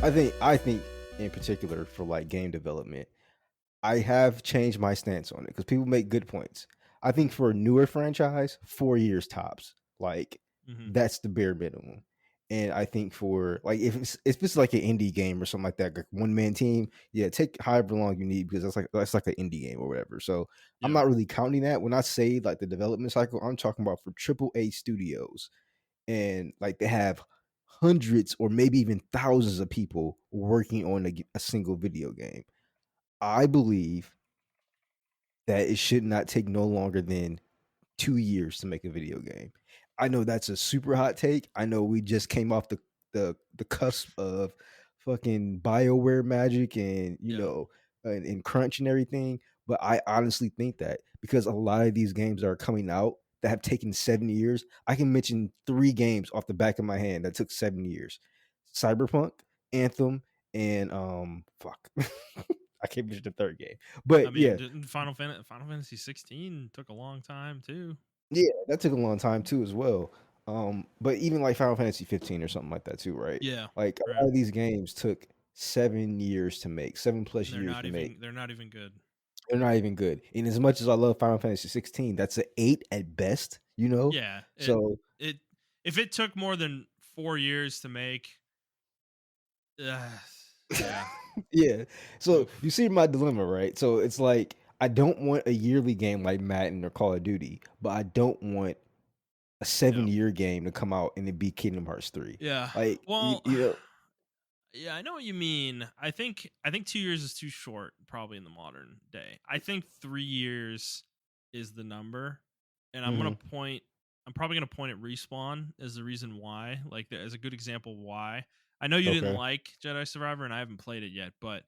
I think in particular for like game development, I have changed my stance on it because people make good points. I think for a newer franchise, 4 years tops. Like Hmm. that's the bare minimum. And I think for like if it's like an indie game or something like 1 man team, yeah, take however long you need because that's like an indie game or whatever. So I'm Yeah. not really counting that. When I say like the development cycle, I'm talking about for AAA studios and like they have hundreds or maybe even thousands of people working on a single video game. I believe that it should not take no longer than 2 years to make a video game. I know that's a super hot take. I know we just came off the cusp of fucking Bioware magic and Yeah. and crunch and everything. But I honestly think that because a lot of these games that are coming out that have taken 7 years, I can mention 3 games off the back of my hand that took 7 years: Cyberpunk, Anthem, and fuck, I can't mention the third game. I But mean, yeah, didn't Final Fantasy 16 took a long time too. yeah, that took a long time too as well. But even like Final Fantasy 15 or something like that too, right? Yeah. Like a Right. lot of these games took 7 years to make, 7 plus years to make. They're not even good. They're not even good. And as much as I love Final Fantasy 16, that's an 8 at best, you know? Yeah. So It if it took more than 4 years to make, uh, yeah. yeah. So you Oof. see my dilemma, right? So it's like I don't want a yearly game like Madden or Call of Duty, but I don't want a Yeah. 7 year game to come out and it be Kingdom Hearts 3. Yeah. Like you, Well, you know, yeah, I know what you mean. I think 2 years is too short, probably in the modern day. I think 3 years is the number, and mhm, I'm probably gonna point at respawn as the reason why, like as a good example why. I know you didn't okay. like Jedi Survivor, and I haven't played it yet, but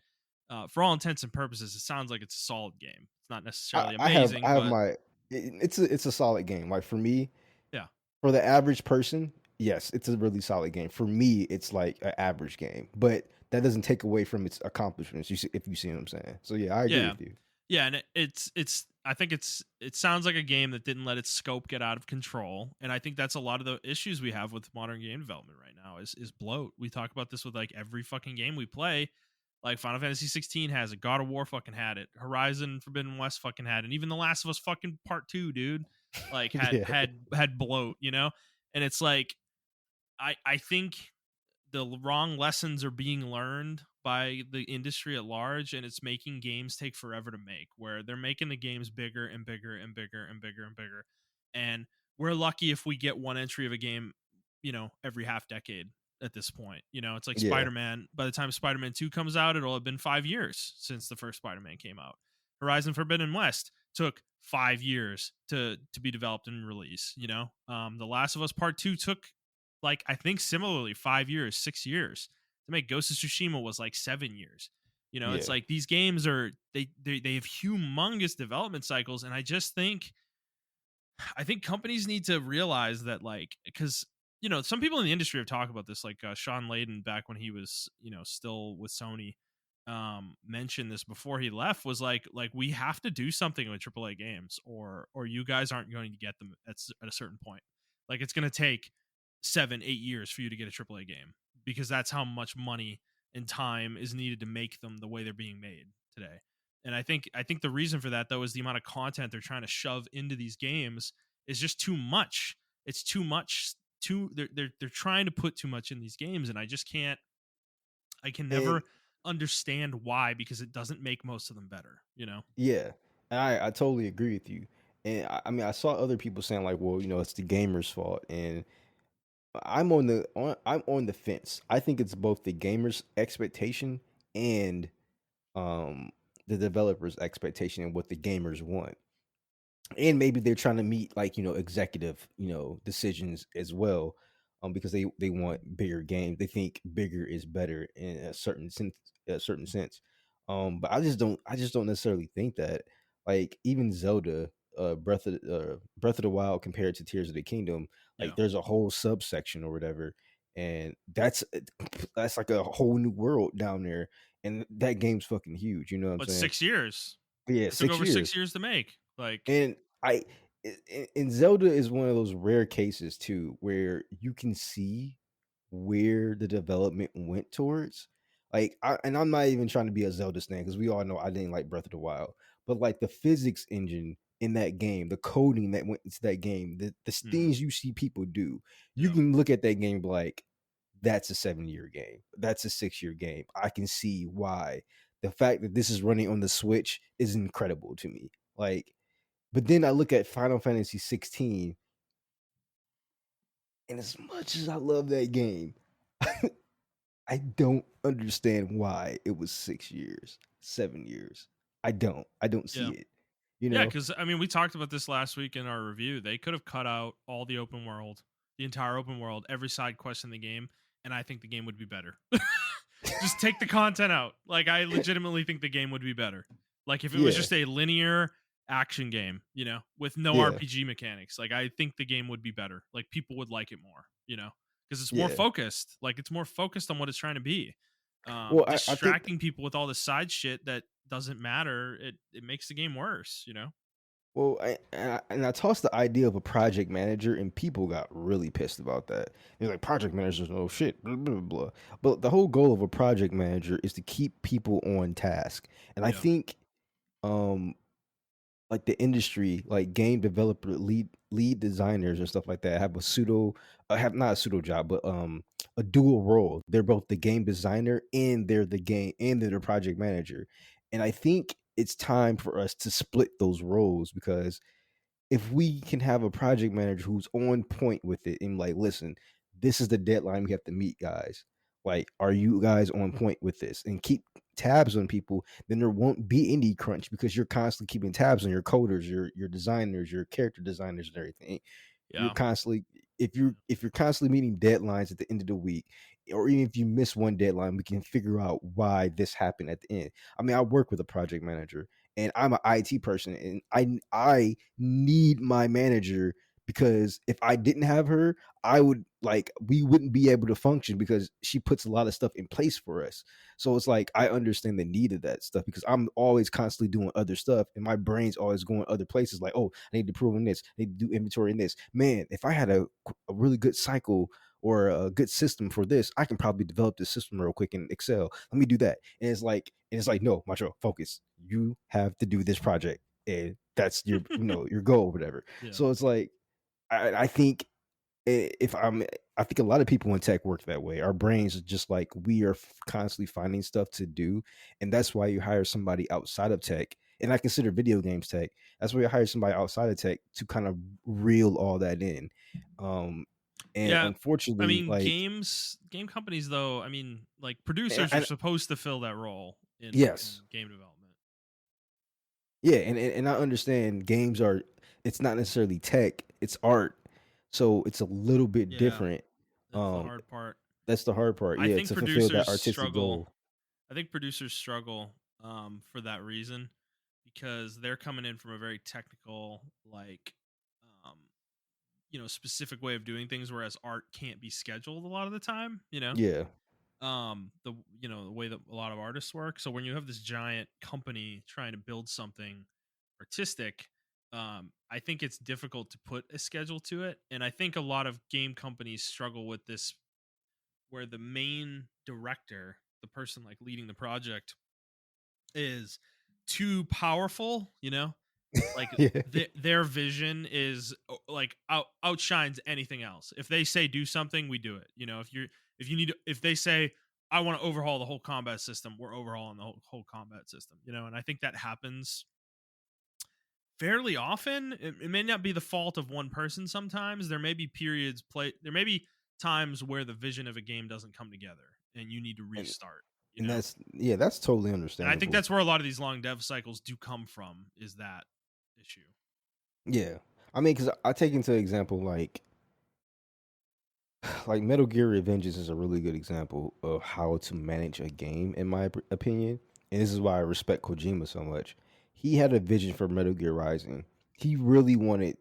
for all intents and purposes, it sounds like it's a solid game. It's not I, necessarily I have amazing, I have but my it's a solid game. Like for me, yeah, for the average person, yes, it's a really solid game. For me, it's like an average game, but that doesn't take away from its accomplishments. If you see what I'm saying. So yeah, I agree yeah. with you. Yeah, and it's I think it sounds like a game that didn't let its scope get out of control, and I think that's a lot of the issues we have with modern game development right now is bloat. We talk about this with like every fucking game we play. Like Final Fantasy 16 has it, God of War fucking had it, Horizon Forbidden West fucking had it, and even The Last of Us fucking Part 2, dude, like Yeah, had bloat, And it's like I think the wrong lessons are being learned by the industry at large, and it's making games take forever to make, where they're making the games bigger and bigger and bigger and bigger and bigger, and we're lucky if we get one entry of a game every half decade at this point. It's like yeah, Spider-Man. By the time Spider-Man 2 comes out, it'll have been 5 years since the first Spider-Man came out. Horizon Forbidden West took 5 years to be developed and release. The Last of Us Part 2 took, like, I think similarly 5 years, 6 years. To make Ghost of Tsushima was like 7 years. It's yeah. like these games are they have humongous development cycles, and I think companies need to realize that, like, because some people in the industry have talked about this, like Sean Layden, back when he was still with Sony, mentioned this before he left, was like we have to do something with AAA games, or you guys aren't going to get them at a certain point. Like, it's going to take 7-8 years for you to get a AAA game, because that's how much money and time is needed to make them the way they're being made today. And I think the reason for that, though, is the amount of content they're trying to shove into these games is just too much. It's too much. They're trying to put too much in these games, and I can never And understand why, because it doesn't make most of them better. yeah, and I totally agree with you. And I mean, I saw other people saying like, well, it's the gamer's fault, and I'm on the fence. I think it's both the gamer's expectation and um the developer's expectation and what the gamers want. And maybe they're trying to meet like, executive, decisions as well. Because they want bigger games. They think bigger is better in a certain sense. But I just don't necessarily think that. Like even Zelda, Breath of the Wild compared to Tears of the Kingdom, like Yeah. there's a whole subsection or whatever, and that's like a whole new world down there, and that game's fucking huge. You know what I'm But saying? 6 years. Yeah, It took six over six years. years to make. Like, And and Zelda is one of those rare cases too, where you can see where the development went towards. Like, and I'm not even trying to be a Zelda stan because we all know I didn't like Breath of the Wild, but like the physics engine in that game, the coding that went into that game, the Mhm. things you see people do, you Yeah. can look at that game and be like, that's a 7 year game, that's a 6 year game. I can see why. The fact that this is running on the Switch is incredible to me. Like, but then I look at Final Fantasy 16, and as much as I love that game, I don't understand why it was 6 years, 7 years. I don't see Yeah. it. You Yeah, know? because I mean, we talked about this last week in our review. They could have cut out all the open world, the entire open world, every side quest in the game, and I think the game would be better. Just take the content out. Like, I legitimately think the game would be better. Like, if it was Yeah, just a linear action game, with no yeah, RPG mechanics, like, I think the game would be better. Like, people would like it more, because it's more yeah. focused. Like, it's more focused on what it's trying to be. Well, I think Distracting people with all the side shit that doesn't matter, it makes the game worse. well, I tossed the idea of a project manager, and people got really pissed about that. They're like, project managers, oh shit, blah, blah, blah. But the whole goal of a project manager is to keep people on task. And I Yeah. think um like the industry, like game developer, lead designers and stuff like that have a pseudo, have not a pseudo job, but a dual role. They're both the game designer and they're the project manager. And I think it's time for us to split those roles because if we can have a project manager who's on point with it and like, listen, this is the deadline we have to meet, guys. Like, are you guys on point with this? And keep tabs on people, then there won't be any crunch because you're constantly keeping tabs on your coders, your designers, your character designers, and everything. You're Yeah. constantly if you're constantly meeting deadlines at the end of the week, or even if you miss one deadline, we can figure out why this happened at the end. I mean, I work with a project manager and I'm an IT person, and I need my manager because if I didn't have her, I would like we wouldn't be able to function because she puts a lot of stuff in place for us. So it's like I understand the need of that stuff because I'm always constantly doing other stuff, and my brain's always going other places. Like, oh, I need to prove on this, I need to do inventory in this. Man, if I had a really good cycle or a good system for this, I can probably develop this system real quick in Excel. Let me do that. And it's like, no, Macho, focus. You have to do this project. And that's your goal, whatever. Yeah. So it's like, I think if I think a lot of people in tech work that way. Our brains are just like we are constantly finding stuff to do, and that's why you hire somebody outside of tech. And I consider video games tech. That's why you hire somebody outside of tech to kind of reel all that in. Um, and Yeah. I unfortunately, mean, like, game companies though, I mean, like producers are and supposed to fill that role in yes, game development. yeah, and I understand games are. It's not necessarily tech; it's art, so it's a little bit Yeah, different. that's the Um, hard part. that's the hard part, I yeah, think to fulfill that producers artistic struggle. goal. I think producers struggle for that reason because they're coming in from a very technical, like, um, specific way of doing things, whereas art can't be scheduled a lot of the time. Yeah. The way that a lot of artists work. So when you have this giant company trying to build something artistic, I think it's difficult to put a schedule to it, and I think a lot of game companies struggle with this, where the main director, the person like leading the project, is too powerful. Like, Yeah. their vision is like outshines anything else. If they say do something, we do it. If they say I want to overhaul the whole combat system, we're overhauling the whole combat system. And I think that happens fairly often. It may not be the fault of one person. Sometimes there may be there may be times where the vision of a game doesn't come together and you need to And restart. You and know, that's totally and I think understandable. that's where a lot of these long dev cycles do come from, is that issue. Yeah. I mean, because I take into example like Metal Gear Revengeance is a really good example of how to manage a game, in my opinion. And this is why I respect Kojima so much. He had a vision for Metal Gear Rising. He really wanted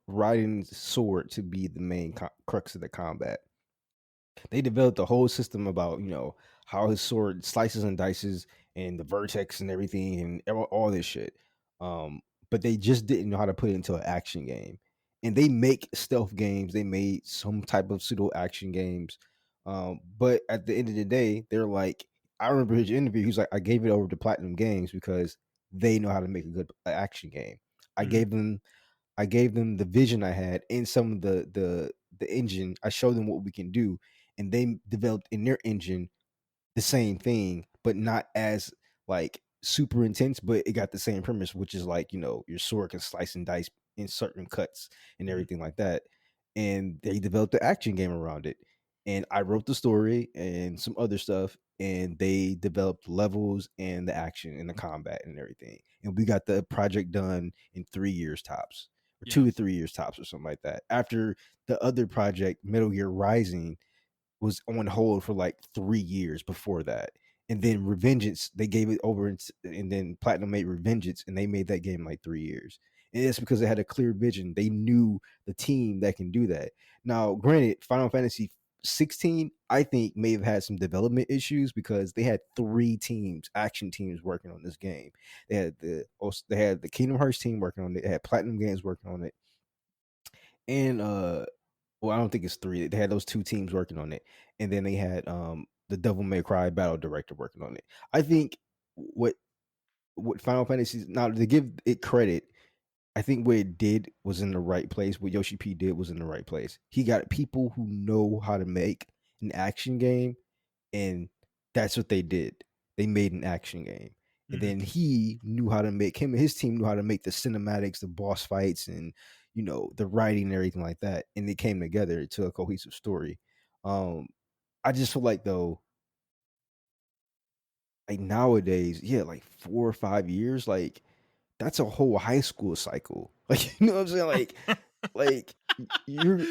Raiden's sword to be the main crux of the combat. They developed a whole system about how his sword slices and dices and the vertex and everything and all this shit. But they just didn't know how to put it into an action game. And they make stealth games. They made some type of pseudo action games. But at the end of the day, they're like, I remember his interview. He was like, "I gave it over to Platinum Games because they know how to make a good action game. I Mhm. gave them I gave them the vision I had and some of the engine. I showed them what we can do, and they developed in their engine the same thing, but not as like super intense, but it got the same premise, which is like, your sword can slice and dice in certain cuts and Mhm. everything like that. And they developed the action game around it. And I wrote the story and some other stuff, and they developed levels and the action and the combat and everything. And we got the project done in 3 years tops, or Yeah. 2 to 3 years tops, or something like that. After the other project, Metal Gear Rising, was on hold for like 3 years before that. And then Revengeance, they gave it over, and then Platinum made Revengeance, and they made that game like 3 years. And it's because they had a clear vision. They knew the team that can do that. Now, granted, Final Fantasy 16, I think, may have had some development issues because they had three teams, action teams, working on this game. They had the Kingdom Hearts team working on it. They had Platinum Games working on it, and well, I don't think it's three. They had those two teams working on it, and then they had the Devil May Cry battle director working on it. I think what Final Fantasy, now to give it credit, I think what it did was in the right place. What Yoshi P did was in the right place. He got people who know how to make an action game, and that's what they did. They made an action game. And Mhm. then he knew how to make him and his team knew how to make the cinematics, the boss fights, and the writing and everything like that. And it came together to a cohesive story. Um, I just feel like though, like nowadays, yeah, like 4 or 5 years, like that's a whole high school cycle. Like, you know what I'm saying? Like you're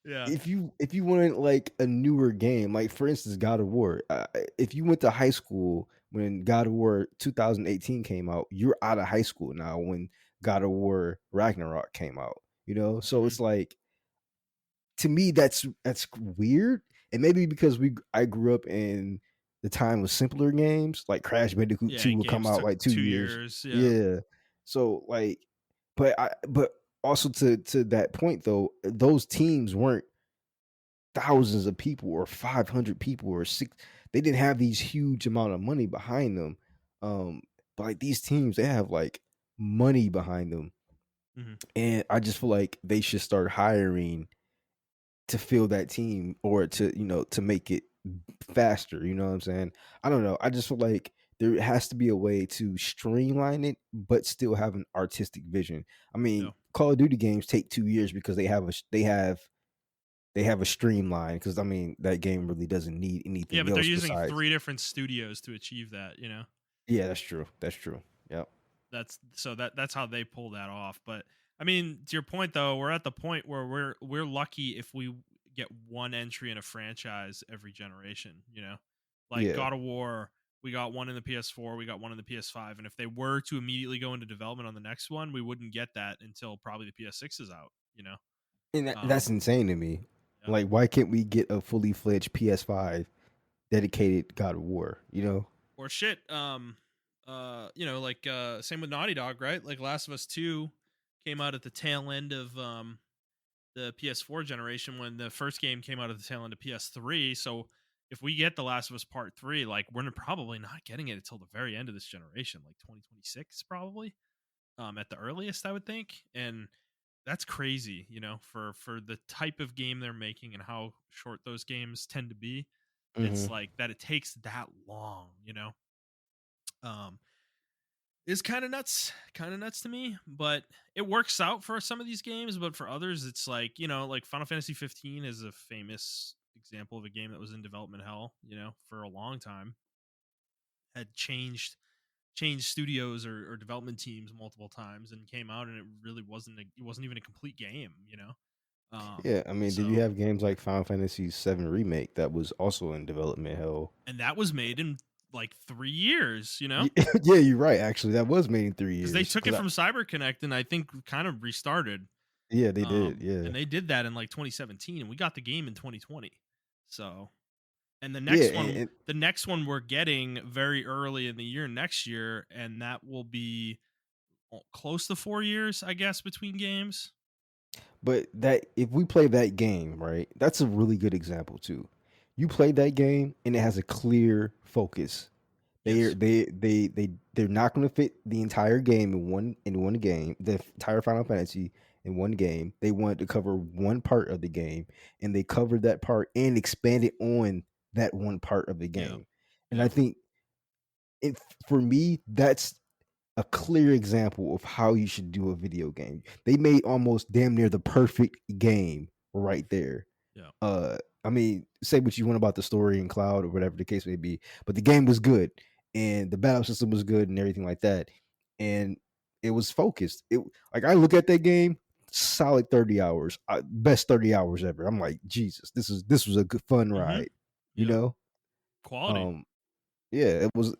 Yeah. if you wanted like a newer game, like for instance, God of War. If you went to high school when God of War 2018 came out, you're out of high school now when God of War Ragnarok came out. So Mhm. it's like, to me, that's weird, and maybe because I grew up in the time of simpler games, like Crash Bandicoot Yeah, 2 will come games out took like 2 2 years. years, yeah. Yeah, so like, but also to that point though, those teams weren't thousands of people or 500 people or six. They didn't have these huge amount of money behind them. But like these teams, they have like money behind them, Mhm. and I just feel like they should start hiring to fill that team, or to make it faster. You know what I'm saying? I don't know. I just feel like there has to be a way to streamline it, but still have an artistic vision. I Yeah. mean, Call of Duty games take 2 years because they have a streamline, because I mean that game really doesn't need Yeah, anything but they're else using besides. 3 different studios to achieve that, you know? Yeah, that's true. That's true. Yep. That's how they pull that off. But I mean, to your point though, we're at the point where we're lucky if we get one entry in a franchise every generation, you know? Like Yeah. God of War, we got one in the PS4, we got one in the PS5, and if they were to immediately go into development on the next one, we wouldn't get that until probably the PS6 is out, you know? And that's Um insane to me. yeah. Like, why can't we get a fully fledged PS5 dedicated God of War? Or shit, same with Naughty Dog, right? Like Last of Us 2 came out at the tail end of the PS4 generation when the first game came out at the tail end of PS3. So if we get The Last of Us Part 3, like probably not getting it until the very end of this generation, like 2026 probably. At the earliest, I would think. And that's crazy, for the type of game they're making and how short those games tend to be. It's Hmm. like that it takes that long, Um is kind of nuts to me, but it works out for some of these games. But for others, it's like, like Final Fantasy 15 is a famous example of a game that was in development hell, for a long time, had changed studios or development teams multiple times, and came out and it really it wasn't even a complete game, Yeah, I mean, did you so have games like Final Fantasy VII Remake that was also in development hell? and that was made in like 3 years, Yeah, you're right. Actually, that was made in three because they years. took it from CyberConnect and I think kind of restarted. Yeah, they did. Yeah, And they did that in like 2017, and we got the game in 2020. So, and yeah, and the next one we're getting very early in the year next year, and that will be close to 4 years, I guess, between games. but that if we play that game right, that's a really good example too. You play that game and it has a clear focus. They're Yes. they're not going to fit the entire game in one game, the entire Final Fantasy in one game. They wanted to cover one part of the game, and they covered that part and expanded on that one part of the Yeah. game. And I Yeah. think it for me, that's a clear example of how you should do a video game. They made almost damn near the perfect game right there. Yeah. I mean, say what you want about the story and Cloud or whatever the case may be, but the game was good and the battle system was good and everything like that. And it was focused. It like I look at that game, solid 30 hours, best 30 hours ever. I'm like, Jesus, this was a good fun Mm-hmm. ride, you Yeah. know? Quality. Um, yeah, it was.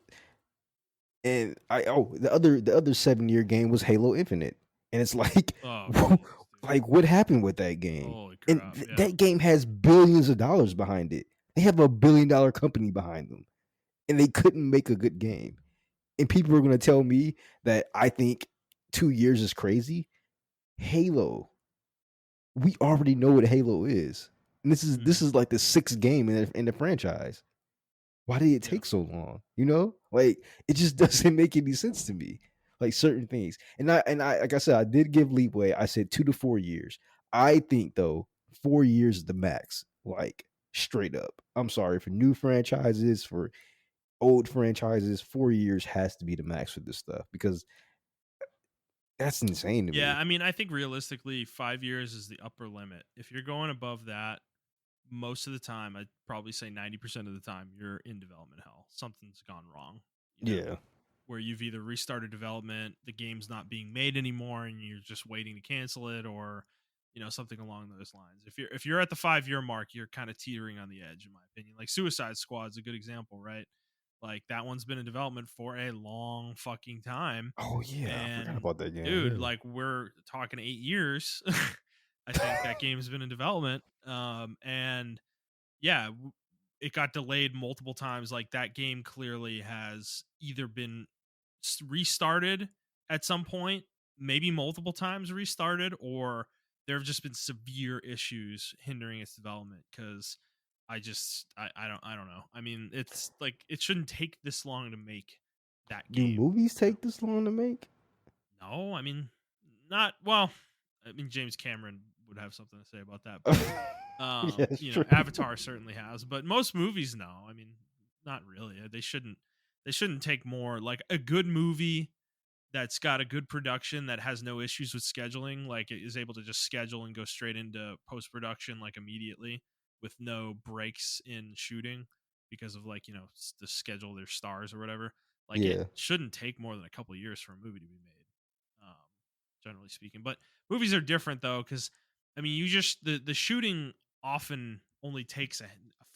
And the other 7 year game was Halo Infinite, and it's like, Oh Jesus, dude. like what happened with that game? Holy And crap. Yeah. that game has billions of dollars behind it. They have $1 billion company behind them, and they couldn't make a good game. And people are going to tell me that I think 2 years is crazy. Halo, we already know what Halo is, and this Mm-hmm. is like the sixth game in the franchise. Why did it Yeah. take so long? You know, like it just doesn't make any sense to me. Like certain things, and I like I said, I did give leeway. I said 2 to 4 years. I think though, 4 years is the max. Like straight up. I'm sorry for new franchises, for old franchises. 4 years has to be the max for this stuff because that's insane to Yeah. me. I mean, I think realistically, 5 years is the upper limit. If you're going above that, most of the time, I'd probably say 90% of the time, you're in development hell. Something's gone wrong, Yeah, where you've either restarted development, the game's not being made anymore, and you're just waiting to cancel it, or something along those lines. If you're at the 5 year mark, you're kind of teetering on the edge, in my opinion. Like Suicide Squad's a good example, right? Like that one's been in development for a long fucking time, oh yeah, I forgot and about that game. dude, Yeah. like we're talking 8 years. I think that game's been in development, and yeah, it got delayed multiple times. Like that game clearly has either been restarted at some point, maybe multiple times restarted, or there have just been severe issues hindering its development. Because I don't know. I mean, it's like it shouldn't take this long to make that Do game. movies You know? take this long to make? No, I mean, not well. I mean, James Cameron would have something to say about that, but Yeah, it's true. Avatar certainly has, but most movies, no. I mean, not really. They shouldn't. They shouldn't take more. Like a good movie that's got a good production that has no issues with scheduling, like it is able to just schedule and go straight into post production like immediately with no breaks in shooting because of like the schedule their stars or whatever. Like it Yeah, shouldn't take more than a couple of years for a movie to be made, um, generally speaking. But movies are different though, because I mean, you just the shooting often only takes a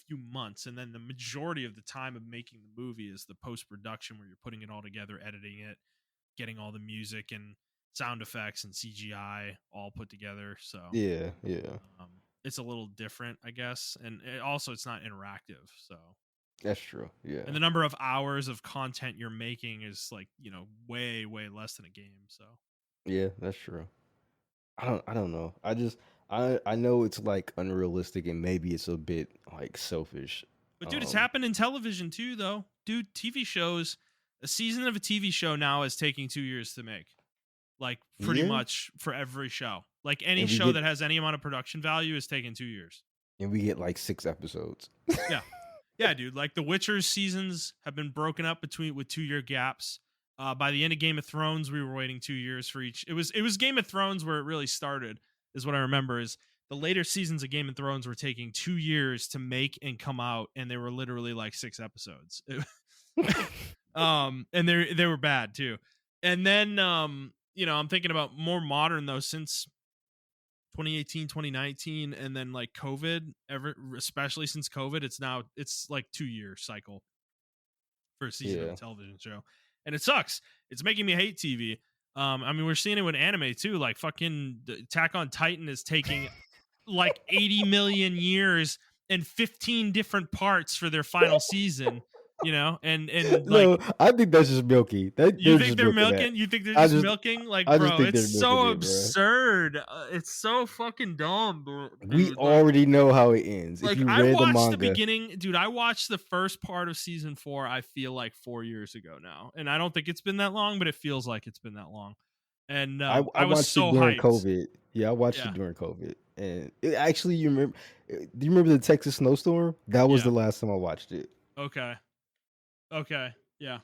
few months, and then the majority of the time of making the movie is the post production where you're putting it all together, editing it, getting all the music and sound effects and CGI all put together. So yeah, yeah. it's a little different, I guess, and also it's not interactive. So, That's true. and Yeah. the number of hours of content you're making is like way less than a game. So, Yeah, that's true. I don't know. I know it's like unrealistic and maybe it's a bit like selfish. but dude, it's Um happened in television too, though. Dude, TV shows, a season of a TV show now is taking 2 years to make. Like pretty yeah, much for every show. Like any and we show get that has any amount of production value is taking 2 years. like 6 episodes. Yeah. Yeah, dude. Like The Witcher's seasons have been broken up between with 2 year gaps. By the end of Game of Thrones, we were waiting 2 years for each. It was Game of Thrones where it really started, is what I remember, is the later seasons of Game of Thrones were taking 2 years to make and come out, and they were literally like 6 episodes. And they were bad too. And then I'm thinking about more modern though, since 2018, 2019, and then like COVID, especially since COVID, it's like 2 year cycle for a season of a Yeah. television show. And it sucks. It's making me hate TV. I mean, we're seeing it with anime too. Like fucking Attack on Titan is taking like 80 million years and 15 different parts for their final season. and like No, I think that's just milky. you They're think just they're milking that. milking? You think they're I just just milking? Like, I just bro, think it's they're milking so it, bro. absurd. It's so fucking dumb, We dude. already know how it ends. If you I read the watched the manga, beginning, dude. I watched the first part of season 4. I feel like 4 years ago now, and I don't think it's been that long, but it feels like it's been that long. And I I was watched it so during hyped. COVID. Yeah, I watched it Yeah. during COVID, and it actually, you remember? Do you remember the Texas snowstorm? That was Yeah. the last time I watched it. Okay. Okay. Yeah.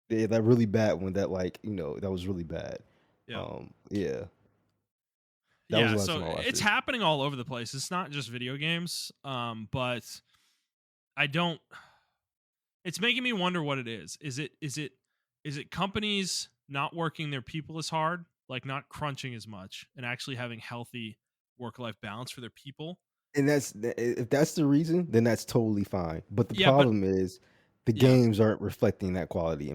Yeah, that really bad one. That like that was really bad. Yeah. Yeah, that was Yeah. the last So time I watched it's it. happening all over the place. It's not just video games. But I don't. It's making me wonder what it is. Is it companies not working their people as hard, like not crunching as much, and actually having healthy work life balance for their people? And if that's the reason, then that's totally fine. But the Yeah, but problem is the yeah, games aren't reflecting that quality.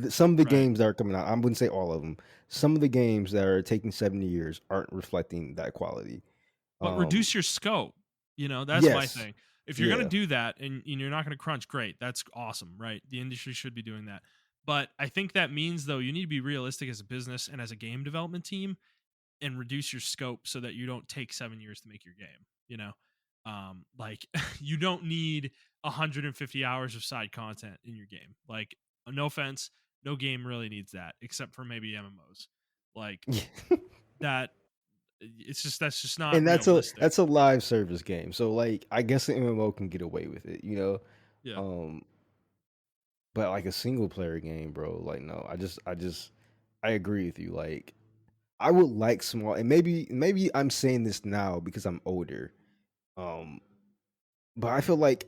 Some of the right. games that are coming out, I wouldn't say all of them. Some of the games that are taking 70 years aren't reflecting that quality. But Um, reduce your scope. That's my yes, thing. If you're gonna yeah, do that and you're not gonna crunch, great. That's awesome, right? The industry should be doing that. But I think that means though you need to be realistic as a business and as a game development team and reduce your scope so that you don't take 7 years to make your game. Like you don't need 150 hours of side content in your game. Like, no offense, no game really needs that except for maybe MMOs. Like that, that's just not and realistic. that's a live service game. So like, I guess the MMO can get away with it. Yeah. Um, but like a single player game, bro. Like, no, I agree with you. Like, I would like small, and maybe I'm saying this now because I'm older. Um, but I feel like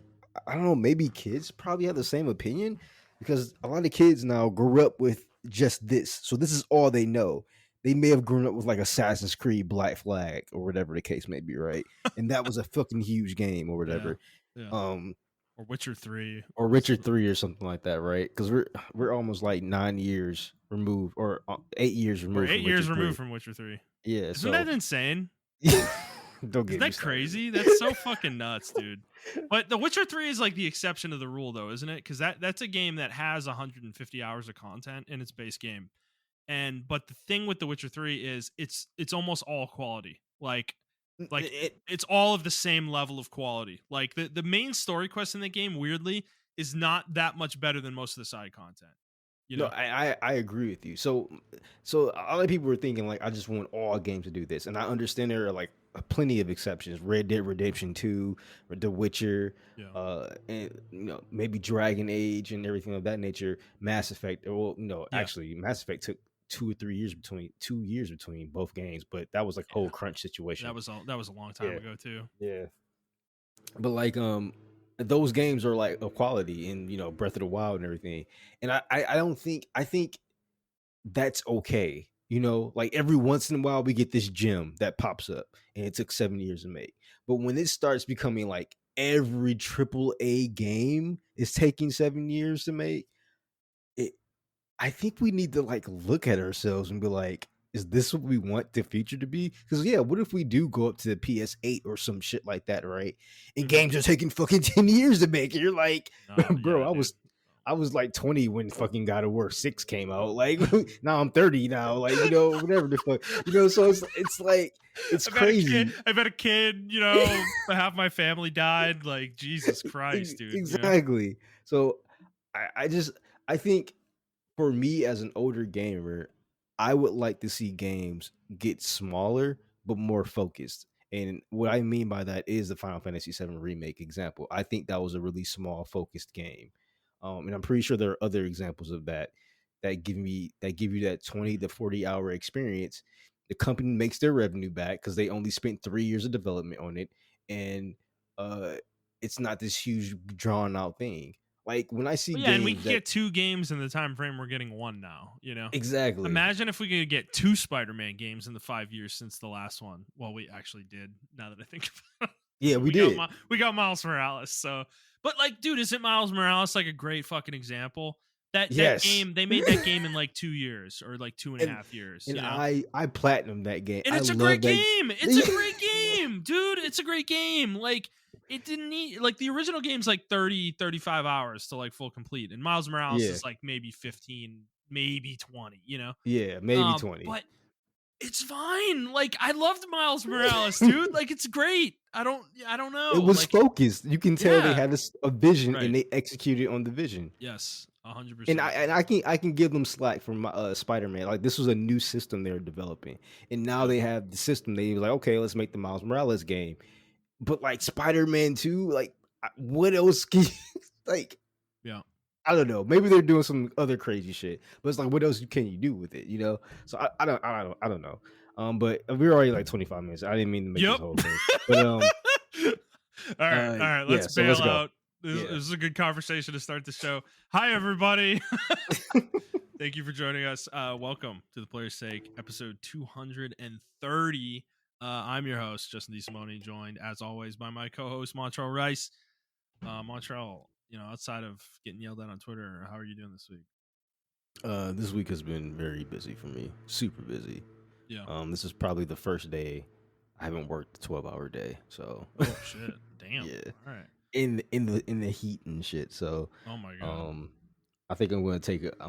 I don't know, maybe kids probably have the same opinion because a lot of kids now grew up with just this. So this is all they know. They may have grown up with like Assassin's Creed Black Flag or whatever the case may be, right? And that was a fucking huge game or Yeah. whatever. Yeah. Um Or Witcher 3 or was Richard 3 or something like that, right? Because we're almost like 9 years removed or 8 years we're removed from 8 years Richard removed 3. from Witcher 3. Yeah, Isn't that so insane? don't Isn't get me that started. crazy? That's so fucking nuts, dude. But The Witcher 3 is like the exception to the rule though, isn't it? Cuz that's a game that has 150 hours of content in its base game. But the thing with The Witcher 3 is it's almost all quality. Like It, it's all of the same level of quality. Like the main story quest in the game weirdly is not that much better than most of the side content. You No, know? I agree with you. So a lot of people were thinking like I just want all games to do this, and I understand there are like plenty of exceptions. Red Dead Redemption 2, or The Witcher, Yeah. and maybe Dragon Age and everything of that nature. Mass Effect. Well, Yeah. actually, Mass Effect took 2 or 3 years between both games, but that was like Yeah. whole crunch situation. That was a long time Yeah, ago too. yeah. But like those games are like of quality and Breath of the Wild and everything. And I don't think I think that's okay. Like every once in a while we get this gem that pops up and it took 7 years to make. But when it starts becoming like every triple A game is taking 7 years to make, it I think we need to like look at ourselves and be like, is this what we want the future to be? Because yeah, what if we do go up to the PS8 or some shit like that, right? And Mhm. games are taking fucking 10 years to make. And you're like, bro, Yeah, I dude. was I was like 20 when fucking God of War 6 came out. Like now I'm 30 now. Like, whatever the fuck. So it's like it's crazy. I bet a kid, half my family died. Like, Jesus Christ, dude. Exactly. So I just I think for me as an older gamer, I would like to see games get smaller but more focused. And what I mean by that is the Final Fantasy VII remake example. I think that was a really small, focused game, and I'm pretty sure there are other examples of that give you that 20 to 40 hour experience. The company makes their revenue back because they only spent 3 years of development on it, and uh, it's not this huge drawn out thing. Like when I see Well, yeah, and we games could that get 2 games in the time frame we're getting 1 now. exactly. Imagine if we could get 2 Spider-Man games in the 5 years since the last one. Well, we actually did, now that I think about Yeah, it. we did. We got Miles Morales, so but like, dude, isn't Miles Morales like a great fucking example? That Yes. game, they made that game in like 2 years or like two and a and half years, and you know. I platinum that game. And I it's a love great that. game. It's a great game, dude. It's a great game. Like it didn't need like the original game's like 30-35 hours to like full complete. And Miles Morales Yeah, is like maybe 15, maybe 20, you know. yeah, maybe 20. But it's fine. Like I loved Miles Morales, dude. Like it's great. I don't It know. was Like focused. You can tell they yeah. had a vision and Right. they executed on the vision. Yes. And 100%. I can give them slack for my Spider-Man. Like this was a new system they were developing. And now Yeah. they have the system. They were like, okay, let's make the Miles Morales game. But like Spider-Man 2, like what else can you, like Yeah. I don't know. Maybe they're doing some other crazy shit. But it's like what else can you do with it, you know? So I don't know. But we're already like 25 minutes. I didn't mean to make this Yep. whole thing. But All right, all right. yeah, Let's so bail let's go. out. This Yeah. is a good conversation to start the show. Hi, everybody. Thank you for joining us. Welcome to the Player's Sake, episode 230. I'm your host, Justin DeSimone, joined as always by my co-host Montrell Rice. Montrell, outside of getting yelled at on Twitter, how are you doing this week? This week has been very busy for me. Super busy. Yeah. This is probably the first day I haven't worked a 12-hour day. So Oh shit. Damn. yeah. All right. In the heat and shit. So Oh my god. I think I'm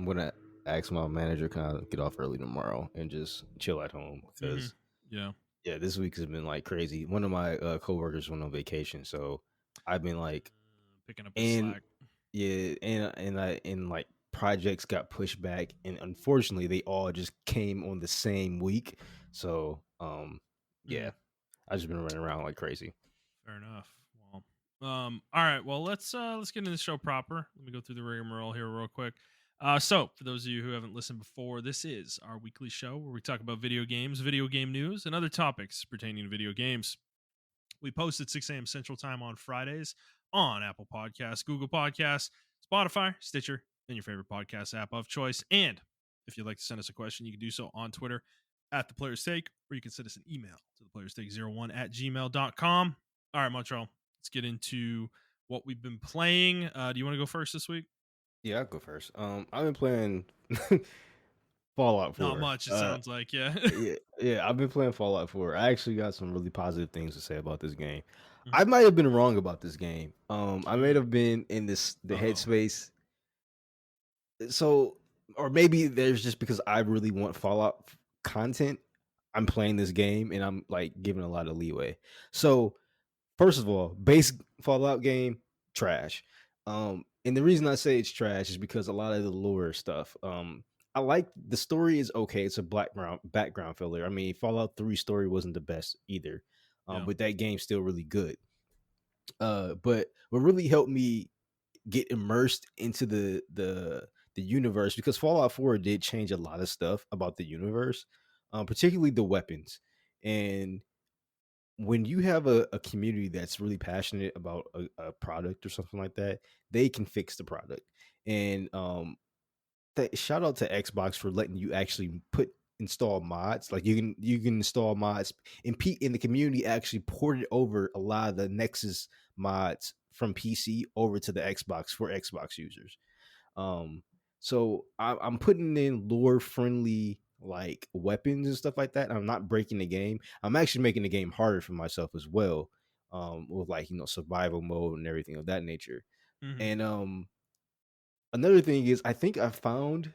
gonna ask my manager kind of get off early tomorrow and just chill at home because Yeah. yeah, this week has been like crazy. One of my coworkers went on vacation, so I've been like Picking up his and slack. yeah, and like projects got pushed back, and unfortunately, they all just came on the same week. So, yeah, I just been running around like crazy. Fair enough. Well, all right. Well, let's get into the show proper. Let me go through the rigmarole here real quick. So, for those of you who haven't listened before, this is our weekly show where we talk about video games, video game news, and other topics pertaining to video games. We post at 6 a.m. Central Time on Fridays on Apple Podcasts, Google Podcasts, Spotify, Stitcher, and your favorite podcast app of choice. And if you'd like to send us a question, you can do so on Twitter at The Player's Take, or you can send us an email to theplayerstake01@gmail.com. All right, Montreal, let's get into what we've been playing. Do you want to go first this week? Yeah, I'll go first. I've been playing Fallout 4. Not much, it sounds like, yeah. Yeah, I've been playing Fallout 4. I actually got some really positive things to say about this game. Mhm. I might have been wrong about this game. I may Ooh. have been in the Uh-oh. headspace. So, or maybe there's just because I really want Fallout content. I'm playing this game and I'm like giving a lot of leeway. So, first of all, base Fallout game trash. And the reason I say it's trash is because a lot of the lore stuff. I like the story is okay. It's a background filler. I mean, Fallout 3 story wasn't the best either. Yeah. But that game's still really good. But what really helped me get immersed into the universe, because Fallout 4 did change a lot of stuff about the universe, particularly the weapons. And when you have a community that's really passionate about a product or something like that, they can fix the product. And shout out to Xbox for letting you actually install mods. Like you can install mods, and in the community actually ported over a lot of the Nexus mods from PC over to the Xbox for Xbox users. So I'm putting in lore friendly like weapons and stuff like that. I'm not breaking the game. I'm actually making the game harder for myself as well, with like survival mode and everything of that nature. Mhm. And another thing is, I think I found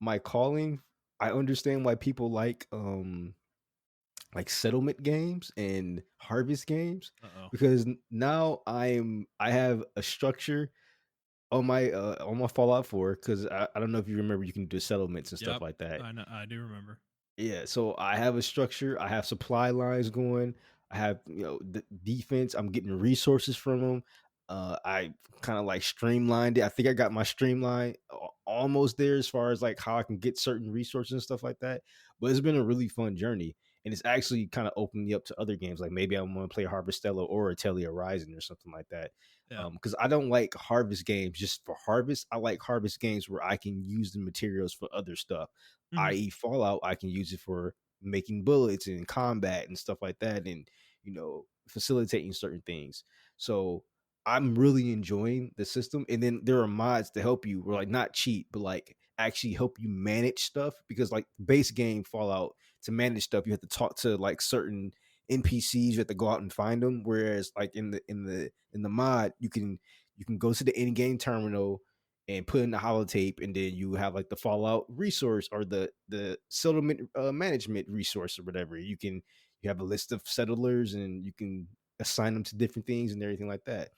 my calling. I understand why people like settlement games and harvest games, Uh-oh. because now I have a structure on my Fallout 4, because I don't know if you remember, you can do settlements and stuff Yep. like that. I know. I do remember. Yeah, so I have a structure. I have supply lines going. I have the defense. I'm getting resources from them. I kind of like streamlined it. I think I got my streamline almost there as far as like how I can get certain resources and stuff like that. But it's been a really fun journey, and it's actually kind of opened me up to other games. Like maybe I want to play Harvestella or Atelier Rising or something like that. Yeah. Because I don't like harvest games just for harvest. I like harvest games where I can use the materials for other stuff, Mhm. i.e. Fallout. I can use it for making bullets and combat and stuff like that, and facilitating certain things. So I'm really enjoying the system. And then there are mods to help you, or like not cheat, but like actually help you manage stuff. Because like base game Fallout, to manage stuff, you have to talk to like certain NPCs. You have to go out and find them. Whereas like in the mod, you can go to the in game terminal and put in the holotape, and then you have like the Fallout resource or the settlement management resource or whatever. You have a list of settlers, and you can assign them to different things and everything like that.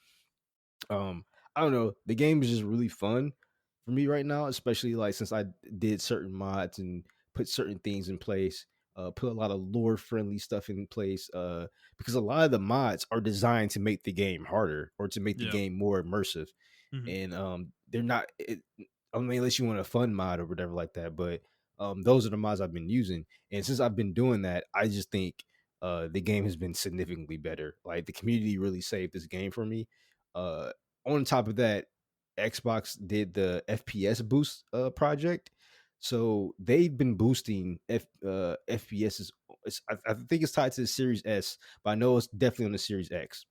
I don't know. The game is just really fun for me right now, especially like since I did certain mods and put certain things in place, put a lot of lore friendly stuff in place. Because a lot of the mods are designed to make the game harder or to make the Yeah. game more immersive, Hmm. and they're not. I mean, unless you want a fun mod or whatever like that, but those are the mods I've been using, and since I've been doing that, I just think the game has been significantly better. Like the community really saved this game for me. Uh, on top of that, Xbox did the FPS boost project. So they've been boosting FPSs. I think it's tied to the Series S, but I know it's definitely on the Series X.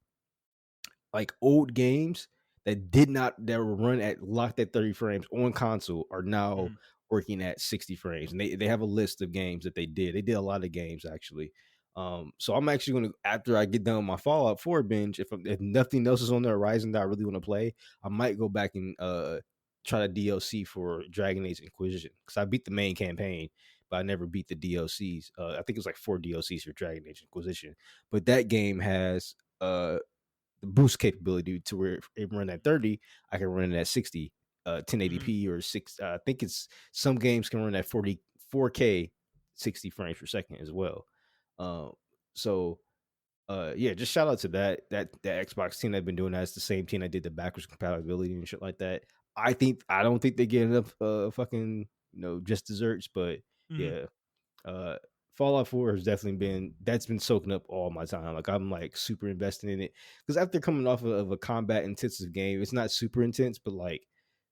Like old games that were run at locked at 30 frames on console are now Hmm. working at 60 frames. And they have a list of games that they did. They did a lot of games actually. So I'm actually gonna, after I get done with my Fallout 4 binge, if nothing else is on the horizon that I really want to play, I might go back and try the DLC for Dragon Age Inquisition, because I beat the main campaign, but I never beat the DLCs. I think it was like 4 DLCs for Dragon Age Inquisition. But that game has the boost capability to where if it run at 30, I can run it at 60, Hmm. 1080p or six. I think it's some games can run at 4K 60 frames per second as well. Um, so yeah, just shout out to that Xbox team that's been doing that. It's the same team that did the backwards compatibility and shit like that. I don't think they get enough fucking just desserts, but Hmm. yeah, uh Fallout 4 has definitely been soaking up all my time. Like I'm like super invested in it, because after coming off of a combat intensive game, it's not super intense, but like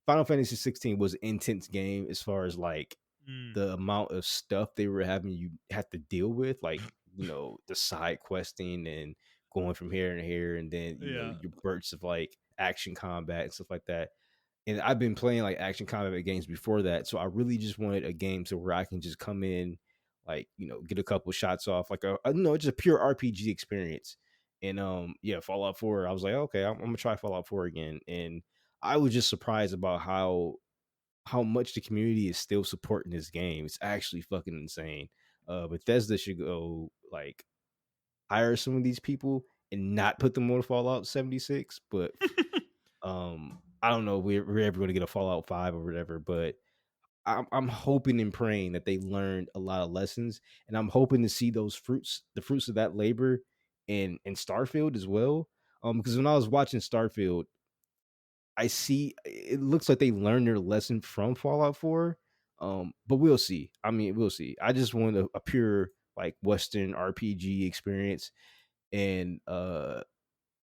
Final Fantasy 16 was an intense game as far as like Mm. the amount of stuff they were having you have to deal with, like the side questing and going from here and here, and then Yeah. your bursts of like action combat and stuff like that. And I've been playing like action combat games before that, so I really just wanted a game to where I can just come in, like get a couple shots off, like just a pure RPG experience. And yeah, Fallout 4, I was like, okay, I'm gonna try Fallout 4 again, and I was just surprised about how much the community is still supporting this game. It's actually fucking insane. Bethesda should go like hire some of these people and not put them on Fallout 76, but I don't know if we're ever going to get a Fallout 5 or whatever, but I'm hoping and praying that they learned a lot of lessons, and I'm hoping to see the fruits of that labor in Starfield as well. Because when I was watching Starfield, I see it looks like they learned their lesson from Fallout 4. But we'll see. I mean, we'll see. I just want a pure like Western RPG experience, and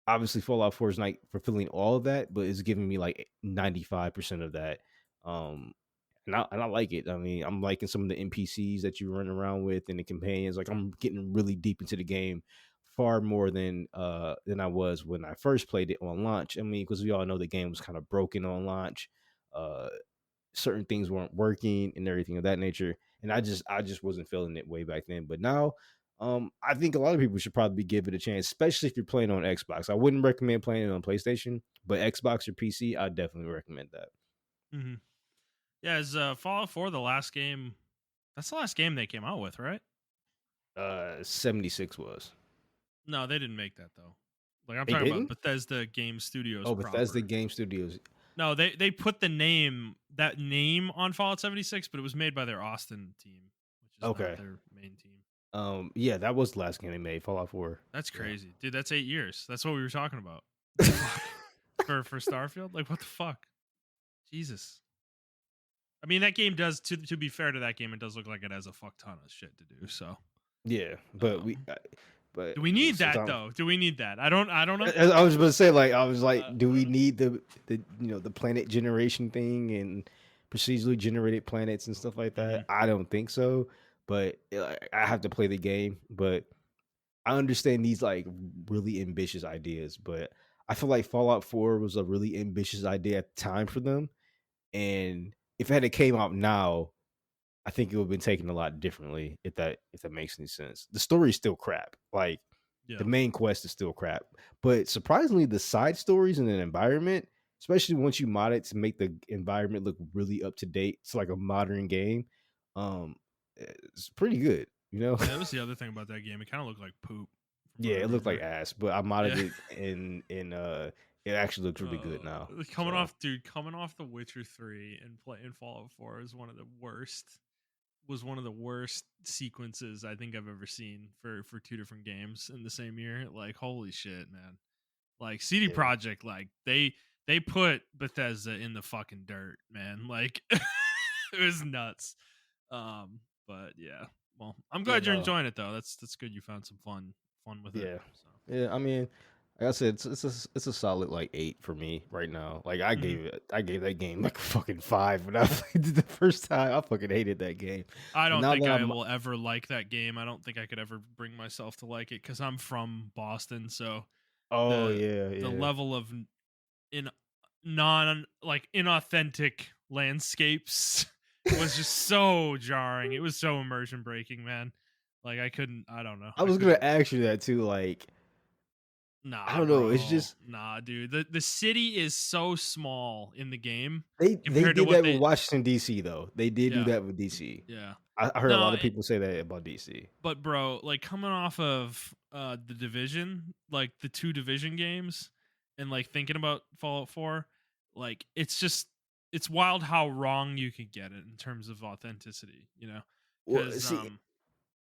obviously Fallout 4 is not fulfilling all of that, but it's giving me like 95% of that. Um, and I like it. I mean, I'm liking some of the NPCs that you run around with and the companions. Like I'm getting really deep into the game, far more than I was when I first played it on launch. I mean, because we all know the game was kind of broken on launch. Uh, Certain things weren't working and everything of that nature, and I just wasn't feeling it way back then. But now I think a lot of people should probably give it a chance, especially if you're playing on Xbox. I wouldn't recommend playing it on PlayStation, but Xbox or PC, I definitely recommend that. Hmm. Yeah, is Fallout 4 the last game? That's the last game they came out with, right? 76 was. No, they didn't make that though. Like I'm They talking about didn't? Bethesda Game Studios Oh, Bethesda proper. Game Studios. No, they put that name on Fallout 76, but it was made by their Austin team, which is not Okay. their main team. Yeah, that was the last game they made, Fallout 4. That's Yeah. crazy, dude. That's 8 years. That's what we were talking about. The fuck for Starfield? Like what the fuck? Jesus. I mean, that game does. To be fair to that game, it does look like it has a fuck ton of shit to do. So, Yeah, um, but do we need since that I'm though? Do we need that? I don't. I don't know. I was about to say, like, I was Uh, like, do I we don't know. need the planet generation thing and procedurally generated planets and stuff like Hmm. that? I don't think so. But I have to play the game. But I understand these like really ambitious ideas. But I feel like Fallout 4 was a really ambitious idea at the time for them, and if it had came out now, I think it would have been taken a lot differently if that makes any sense. The story's still crap. Like the Yeah. main quest is still crap. But surprisingly, the side stories and the environment, especially once you mod it to make the environment look really up to date, it's like a modern game. Um, it's pretty good, you know. Yeah, that was the other thing about that game. It kind of looked like poop, from what Yeah, I it looked like remember. ass, but I modded Yeah. it in it actually looks really good now. Coming So off, dude, coming off The Witcher 3 and play in Fallout 4 is one of the worst. Was one of the worst sequences I think I've ever seen for two different games in the same year. Like, holy shit, man! Like CD yeah, Project, like they put Bethesda in the fucking dirt, man. Like it was nuts. But yeah, well, I'm yeah, glad you're no, enjoying it though. That's good. You found some fun with it. yeah, So. yeah. I mean, like I said, it's a solid like 8 for me right now. Like Mhm. I gave that game like a fucking 5 when I played it the first time. I fucking hated that game, I but don't now think that I I'm will ever like that game. I don't think I could ever bring myself to like it because I'm from Boston, so oh the yeah, the yeah. level of in non like inauthentic landscapes was just so jarring. It was so immersion breaking, man. Like I couldn't. I don't know. I I was gonna couldn't. ask you that too. Like I Nah, don't know. It's bro. just Nah, dude. The city is so small in the game they compared to did what that with they. Washington DC though. They did do Yeah, that with DC. yeah. I heard a lot No, of people say that about DC. but bro, like coming off of the Division, like the two Division games, and like thinking about Fallout 4, like it's wild how wrong you could get it in terms of authenticity, you know? Well, Because see,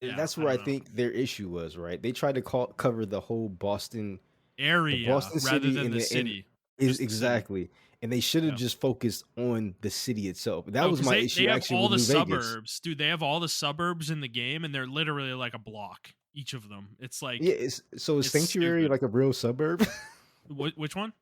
yeah, that's I where I don't know. think their issue was, right? They tried to cover the whole the Area Boston rather city than and the the and city. is Just the city. exactly. And they should have Yeah. just focused on the city itself. That No, was because my they issue have actually all with the New Vegas. suburbs, dude. They have all the suburbs in the game, and they're literally like a block each of them. It's Yeah, like is it's Sanctuary stupid. like a real suburb? Which one?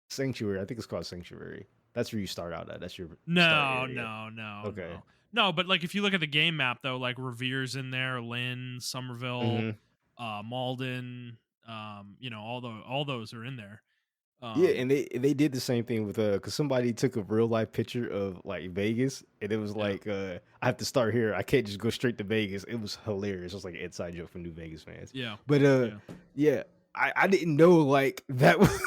Sanctuary, I think it's called Sanctuary. That's where you start out at. That's your start No, area. no, no, Okay. no. No, but like if you look at the game map though, like Revere's in there, Lynn, Somerville, Mhm. Malden, all those are in there. Yeah, Um, and they did the same thing with because somebody took a real life picture of like Vegas, and it was yeah, like I have to start here. I can't just go straight to Vegas. It was hilarious. It was like an inside joke for New Vegas fans. yeah, But yeah, yeah, I didn't know like that was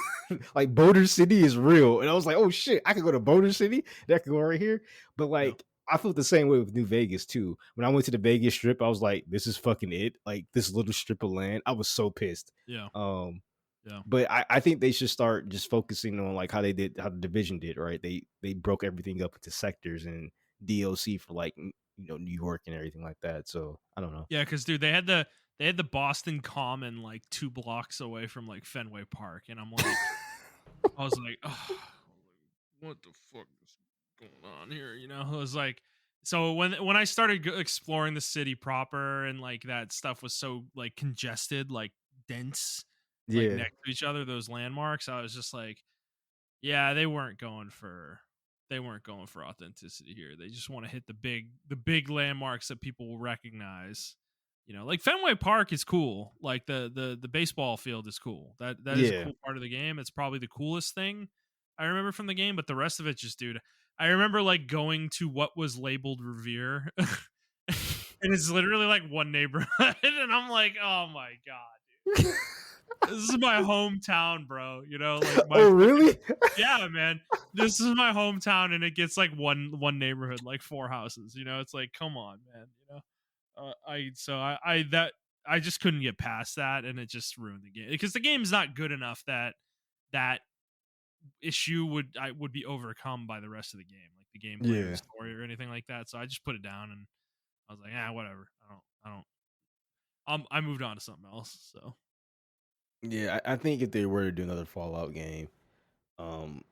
like Boulder City is real, and I was like, oh shit, I could go to Boulder City. That could go right here. But yeah, like I felt the same way with New Vegas too. When I went to the Vegas Strip, I was like, this is fucking it. Like this little strip of land. I was so pissed. yeah, Um, yeah. but I think they should start just focusing on like how the division did, right? They broke everything up into sectors and DLC for like New York and everything like that. So I don't know. Yeah, because dude, they had the Boston Common like 2 blocks away from like Fenway Park, and I'm like, I was like, oh, what the fuck is going on here? You know, it was like, so when I started exploring the city proper and like that stuff was so like congested, like dense, like Yeah, next to each other, those landmarks, I was just like, yeah, they weren't going for authenticity here. They just want to hit the big landmarks that people will recognize. You know, like Fenway Park is cool. Like the baseball field is cool. That is a yeah, cool part of the game. It's probably the coolest thing I remember from the game, but the rest of it just dude, I remember like going to what was labeled Revere and it's literally like one neighborhood and I'm like, "Oh my god, this is my hometown, bro." You know, like my oh fucking really? yeah, man. This is my hometown, and it gets like one neighborhood, like 4 houses. You know, it's like, come on, man. You know, I just couldn't get past that, and it just ruined the game because the game's not good enough that that issue would be overcome by the rest of the game, like the gameplay or the Yeah, story or anything like that. So I just put it down, and I was like, whatever. I don't. I moved on to something else. So yeah. I think if they were to do another Fallout game, um,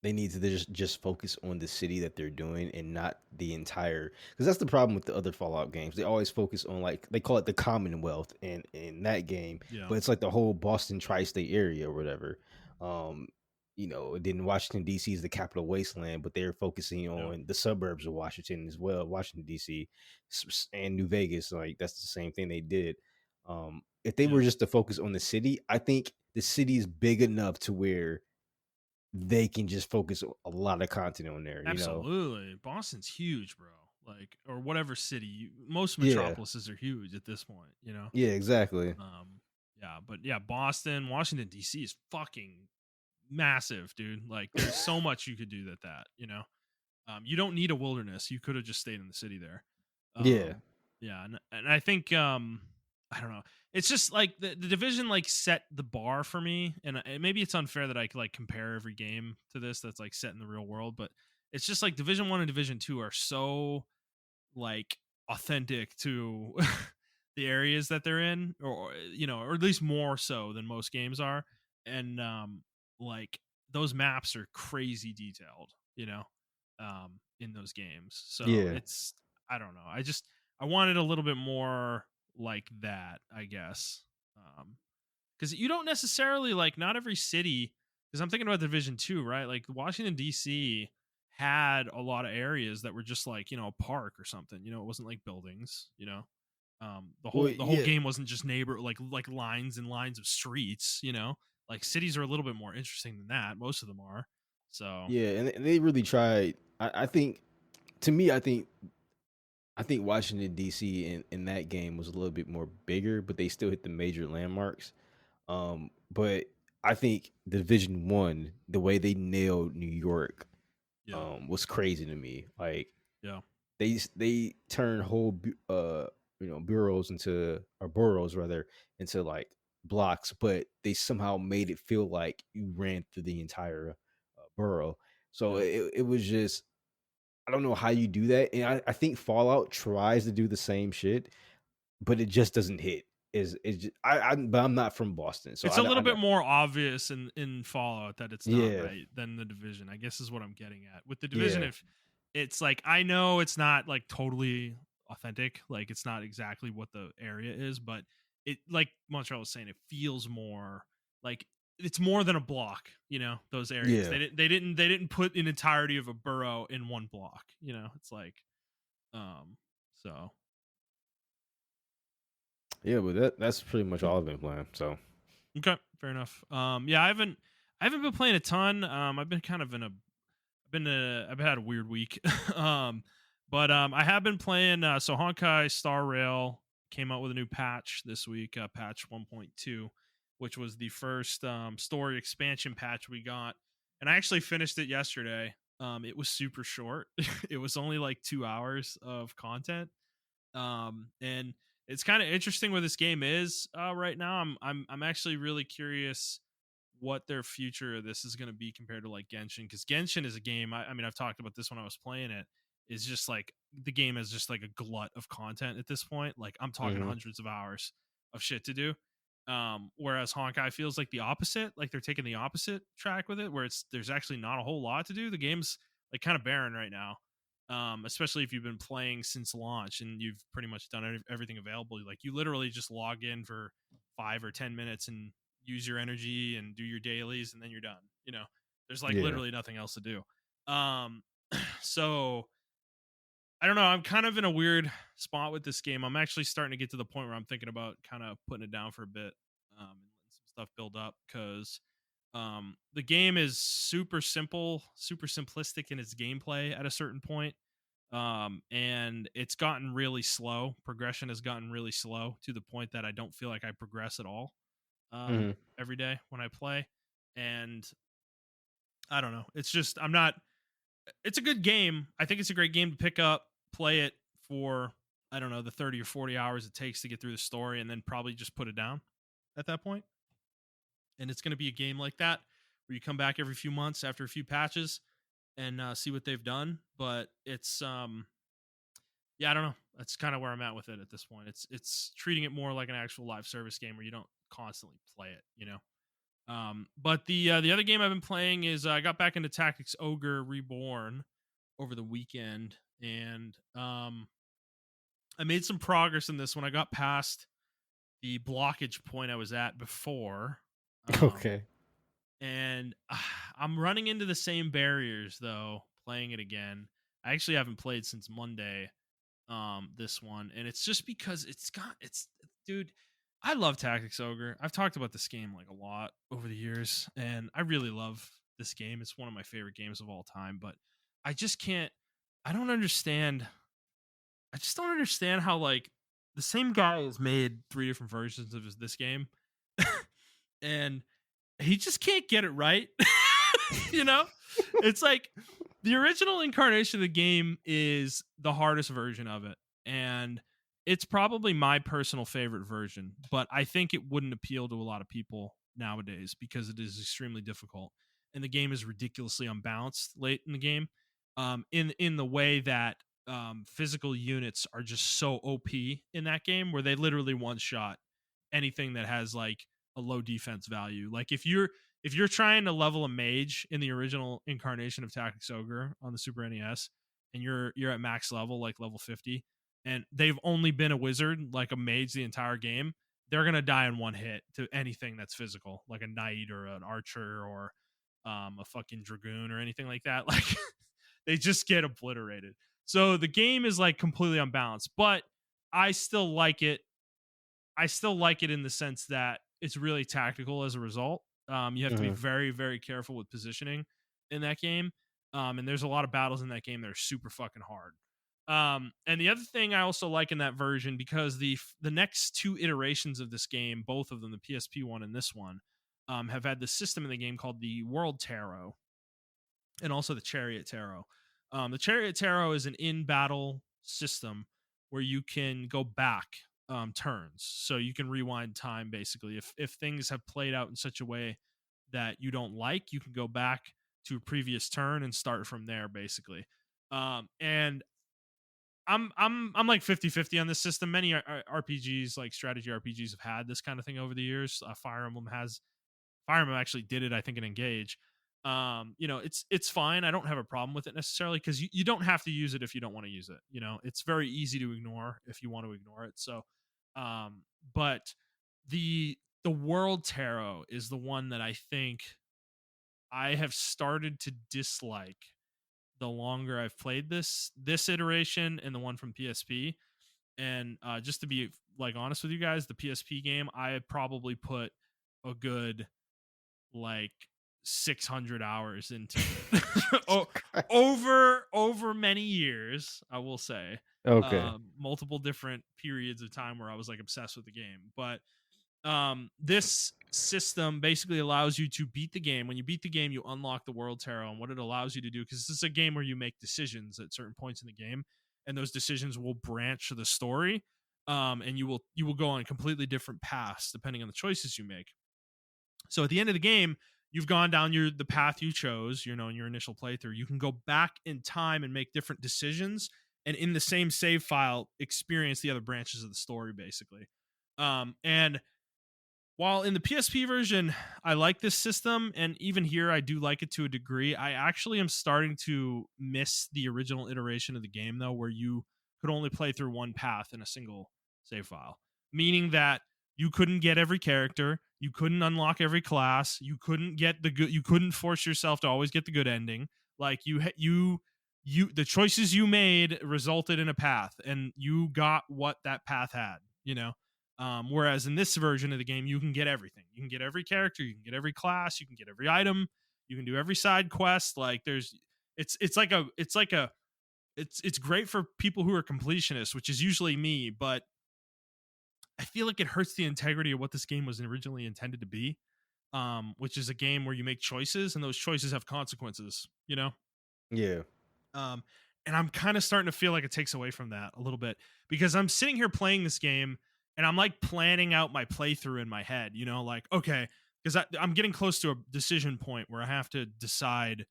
they need to just focus on the city that they're doing and not the entire, because that's the problem with the other Fallout games. They always focus on like they call it the Commonwealth in that game, yeah, but it's like the whole Boston tri-state area or whatever. Um, then Washington DC is the capital wasteland, but they're focusing yeah, on the suburbs of Washington as well, Washington DC and New Vegas. Like that's the same thing they did. If they yeah, were just to focus on the city, I think the city is big enough to where they can just focus a lot of content on there, you know? Absolutely. Boston's huge, bro. Like, or whatever city. Most Yeah. metropolises are huge at this point, you know? Yeah, exactly. Yeah, but yeah, Boston, Washington, D.C. is fucking massive, dude. Like, there's so much you could do that, you know? You don't need a wilderness. You could have just stayed in the city there. Yeah. Yeah, and I think I don't know. It's just like the division like set the bar for me, and maybe it's unfair that I could like compare every game to this that's like set in the real world, but it's just like Division 1 and Division 2 are so like authentic to the areas that they're in, or you know, or at least more so than most games are. And like those maps are crazy detailed, you know, in those games. So Yeah. it's, I don't know, I wanted a little bit more like that, I guess. Because you don't necessarily like, not every city, because I'm thinking about Division 2, right? Like Washington DC had a lot of areas that were just like, you know, a park or something, you know, it wasn't like buildings, you know. The Well, whole yeah. game wasn't just neighbor, like lines and lines of streets, you know. Like cities are a little bit more interesting than that, most of them are. So Yeah, and they really tried. I think, to me, I think Washington D.C. in that game was a little bit more bigger, but they still hit the major landmarks. But I think Division One, the way they nailed New York, yeah. was crazy to me. Like Yeah. they turn whole bureaus into, or boroughs rather, into like blocks, but they somehow made it feel like you ran through the entire borough. So Yeah. it was just, I don't know how you do that, and I think Fallout tries to do the same shit, but it just doesn't hit. Is just, but I'm not from Boston, so It's a I little bit don't. more obvious in Fallout that it's not Yeah, right than the Division, I guess is what I'm getting at. With the Division, yeah, if it's like, I know it's not like totally authentic, like it's not exactly what the area is, but it, like Montreal was saying, it feels more like it's more than a block, you know, those areas. yeah, They didn't put an entirety of a borough in one block, you know. It's like um so yeah. But that's pretty much all I've been playing. So okay, fair enough. Yeah, I haven't been playing a ton. I've been kind of in a I've had a weird week. um, but I have been playing. So Honkai Star Rail came out with a new patch this week, patch 1.2, which was the first story expansion patch we got, and I actually finished it yesterday. It was super short. It was only like 2 hours of content. And it's kind of interesting where this game is right now. I'm actually really curious what their future of this is going to be compared to like Genshin, because Genshin is a game. I mean, I've talked about this when I was playing it. Is just like the game is just like a glut of content at this point. Like I'm talking mhm. hundreds of hours of shit to do. Whereas Honkai feels like the opposite. Like they're taking the opposite track with it, where it's there's actually not a whole lot to do. The game's like kind of barren right now. Especially if you've been playing since launch and you've pretty much done everything available. Like you literally just log in for 5 or 10 minutes and use your energy and do your dailies, and then you're done. You know, there's like Yeah, literally nothing else to do. Um, so I don't know. I'm kind of in a weird spot with this game. I'm actually starting to get to the point where I'm thinking about kind of putting it down for a bit, and letting some stuff build up, because the game is super simple, super simplistic in its gameplay at a certain point. And it's gotten really slow. Progression has gotten really slow to the point that I don't feel like I progress at all mhm. every day when I play. And I don't know. It's just, I'm not, it's a good game. I think it's a great game to pick up, play it for, I don't know, the 30 or 40 hours it takes to get through the story, and then probably just put it down at that point. And it's going to be a game like that where you come back every few months after a few patches and see what they've done. But it's, yeah, I don't know. That's kind of where I'm at with it at this point. It's treating it more like an actual live service game where you don't constantly play it, you know. But the other game I've been playing is I got back into Tactics Ogre Reborn over the weekend, and I made some progress in this when I got past the blockage point I was at before. Um, Okay. and I'm running into the same barriers though playing it again. I actually haven't played since Monday, this one, and it's just because it's dude, I love Tactics Ogre. I've talked about this game like a lot over the years, and I really love this game. It's one of my favorite games of all time, but I just can't I don't understand I just don't understand how like the same guy has made three different versions of this game and he just can't get it right. you know? It's like the original incarnation of the game is the hardest version of it. And it's probably my personal favorite version, but I think it wouldn't appeal to a lot of people nowadays because it is extremely difficult. And the game is ridiculously unbalanced late in the game. In the way that physical units are just so OP in that game where they literally one shot anything that has like a low defense value. Like if you're trying to level a mage in the original incarnation of Tactics Ogre on the Super NES, and you're at max level, like level 50, and they've only been a wizard, like a mage, the entire game, they're gonna die in one hit to anything that's physical, like a knight or an archer or a fucking dragoon or anything like that. Like they just get obliterated. So the game is like completely unbalanced, but I still like it. I still like it in the sense that it's really tactical as a result. You have to be Hmm. very, very careful with positioning in that game. And there's a lot of battles in that game that are super fucking hard. And the other thing I also like in that version, because the next two iterations of this game, both of them, the PSP one and this one, have had this system in the game called the World Tarot and also the Chariot Tarot. The Chariot Tarot is an in battle system where you can go back turns, so you can rewind time. Basically, if things have played out in such a way that you don't like, you can go back to a previous turn and start from there. Basically, and I'm like 50-50 on this system. Many RPGs, like strategy RPGs, have had this kind of thing over the years. Fire Emblem actually did it, I think, in Engage. It's fine. I don't have a problem with it necessarily because you don't have to use it if you don't want to use it. It's very easy to ignore if you want to ignore it. So, but the World Tarot is the one that I think I have started to dislike the longer I've played this iteration and the one from PSP. And just to be like honest with you guys, the PSP game I had probably put a good like 600 hours into it. Jesus oh, Christ. over many years, I will say. Okay. Multiple different periods of time where I was like obsessed with the game. But this system basically allows you to beat the game. When you beat the game, you unlock the World Tarot, and what it allows you to do, because this is a game where you make decisions at certain points in the game, and those decisions will branch the story. And you will go on completely different paths depending on the choices you make. So at the end of the game, you've gone down the path you chose, in your initial playthrough. You can go back in time and make different decisions, and in the same save file, experience the other branches of the story, basically. And while in the PSP version, I like this system, and even here, I do like it to a degree. I actually am starting to miss the original iteration of the game, though, where you could only play through one path in a single save file, meaning that you couldn't get every character, you couldn't unlock every class, you couldn't force yourself to always get the good ending. Like the choices you made resulted in a path, and you got what that path had. Whereas in this version of the game, you can get everything. You can get every character, you can get every class, you can get every item, you can do every side quest. Like it's great for people who are completionists, which is usually me, but I feel like it hurts the integrity of what this game was originally intended to be. Which is a game where you make choices and those choices have consequences. Yeah. Um, and I'm kind of starting to feel like it takes away from that a little bit because I'm sitting here playing this game and I'm like planning out my playthrough in my head, like, okay, because I'm getting close to a decision point where I have to decide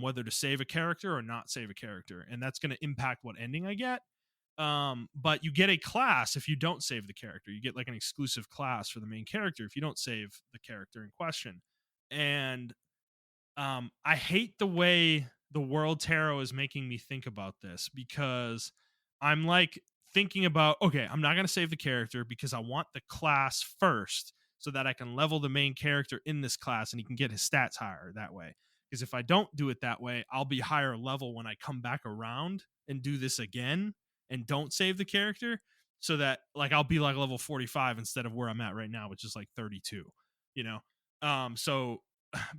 whether to save a character or not save a character. And that's going to impact what ending I get. But you get a class if you don't save the character. You get like an exclusive class for the main character if you don't save the character in question. And I hate the way the World Tarot is making me think about this because I'm like thinking about, okay, I'm not going to save the character because I want the class first so that I can level the main character in this class and he can get his stats higher that way. Because if I don't do it that way, I'll be higher level when I come back around and do this again and don't save the character. so that like I'll be like level 45 instead of where I'm at right now, which is like 32, you know? So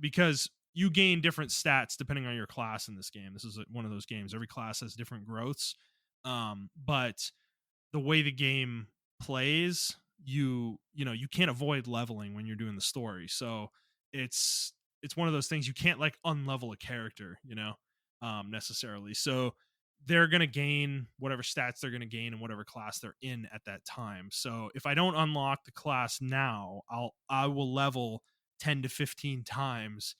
because you gain different stats depending on your class in this game. This is one of those games. Every class has different growths. But the way the game plays, you can't avoid leveling when you're doing the story. So it's it's one of those things you can't like unlevel a character, necessarily. So they're gonna gain whatever stats they're gonna gain in whatever class they're in at that time. So if I don't unlock the class now, I will level 10 to 15 times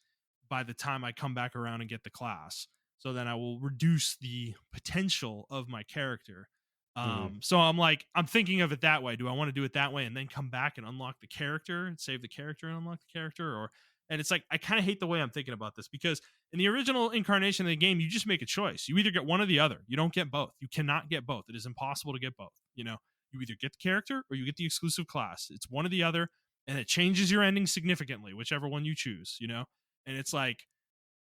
by the time I come back around and get the class. So then I will reduce the potential of my character. Mm-hmm. So I'm thinking of it that way. Do I want to do it that way and then come back and unlock the character and save the character and unlock the character? And it's like, I kind of hate the way I'm thinking about this because in the original incarnation of the game, you just make a choice. You either get one or the other. You don't get both. You cannot get both. It is impossible to get both. You either get the character or you get the exclusive class. It's one or the other, and it changes your ending significantly, whichever one you choose. And it's like,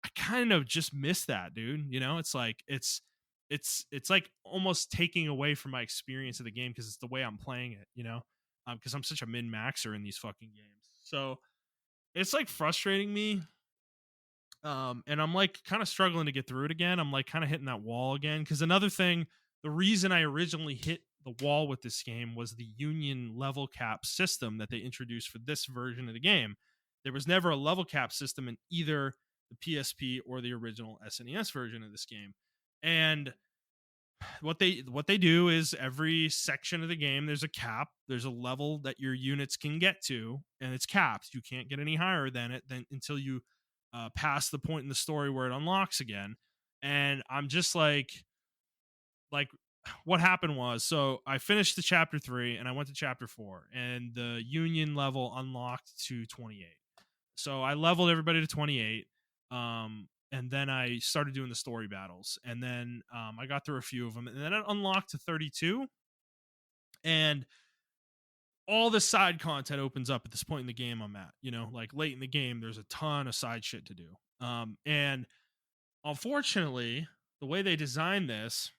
I kind of just miss that, dude. It's like it's like almost taking away from my experience of the game because it's the way I'm playing it. Because I'm such a min maxer in these fucking games. So it's like frustrating me. And I'm like kind of struggling to get through it again. I'm like kind of hitting that wall again. Because another thing, the reason I originally hit the wall with this game was the union level cap system that they introduced for this version of the game. There was never a level cap system in either the PSP or the original SNES version of this game. And what they do is every section of the game there's a cap, there's a level that your units can get to, and it's capped. You can't get any higher than it until you pass the point in the story where it unlocks again. And I'm just like what happened was, so I finished the chapter 3 and I went to chapter 4 and the union level unlocked to 28. So I leveled everybody to 28. And then I started doing the story battles, and then I got through a few of them, and then it unlocked to 32. And all the side content opens up at this point in the game I'm at. Like late in the game, there's a ton of side shit to do. And unfortunately, the way they designed this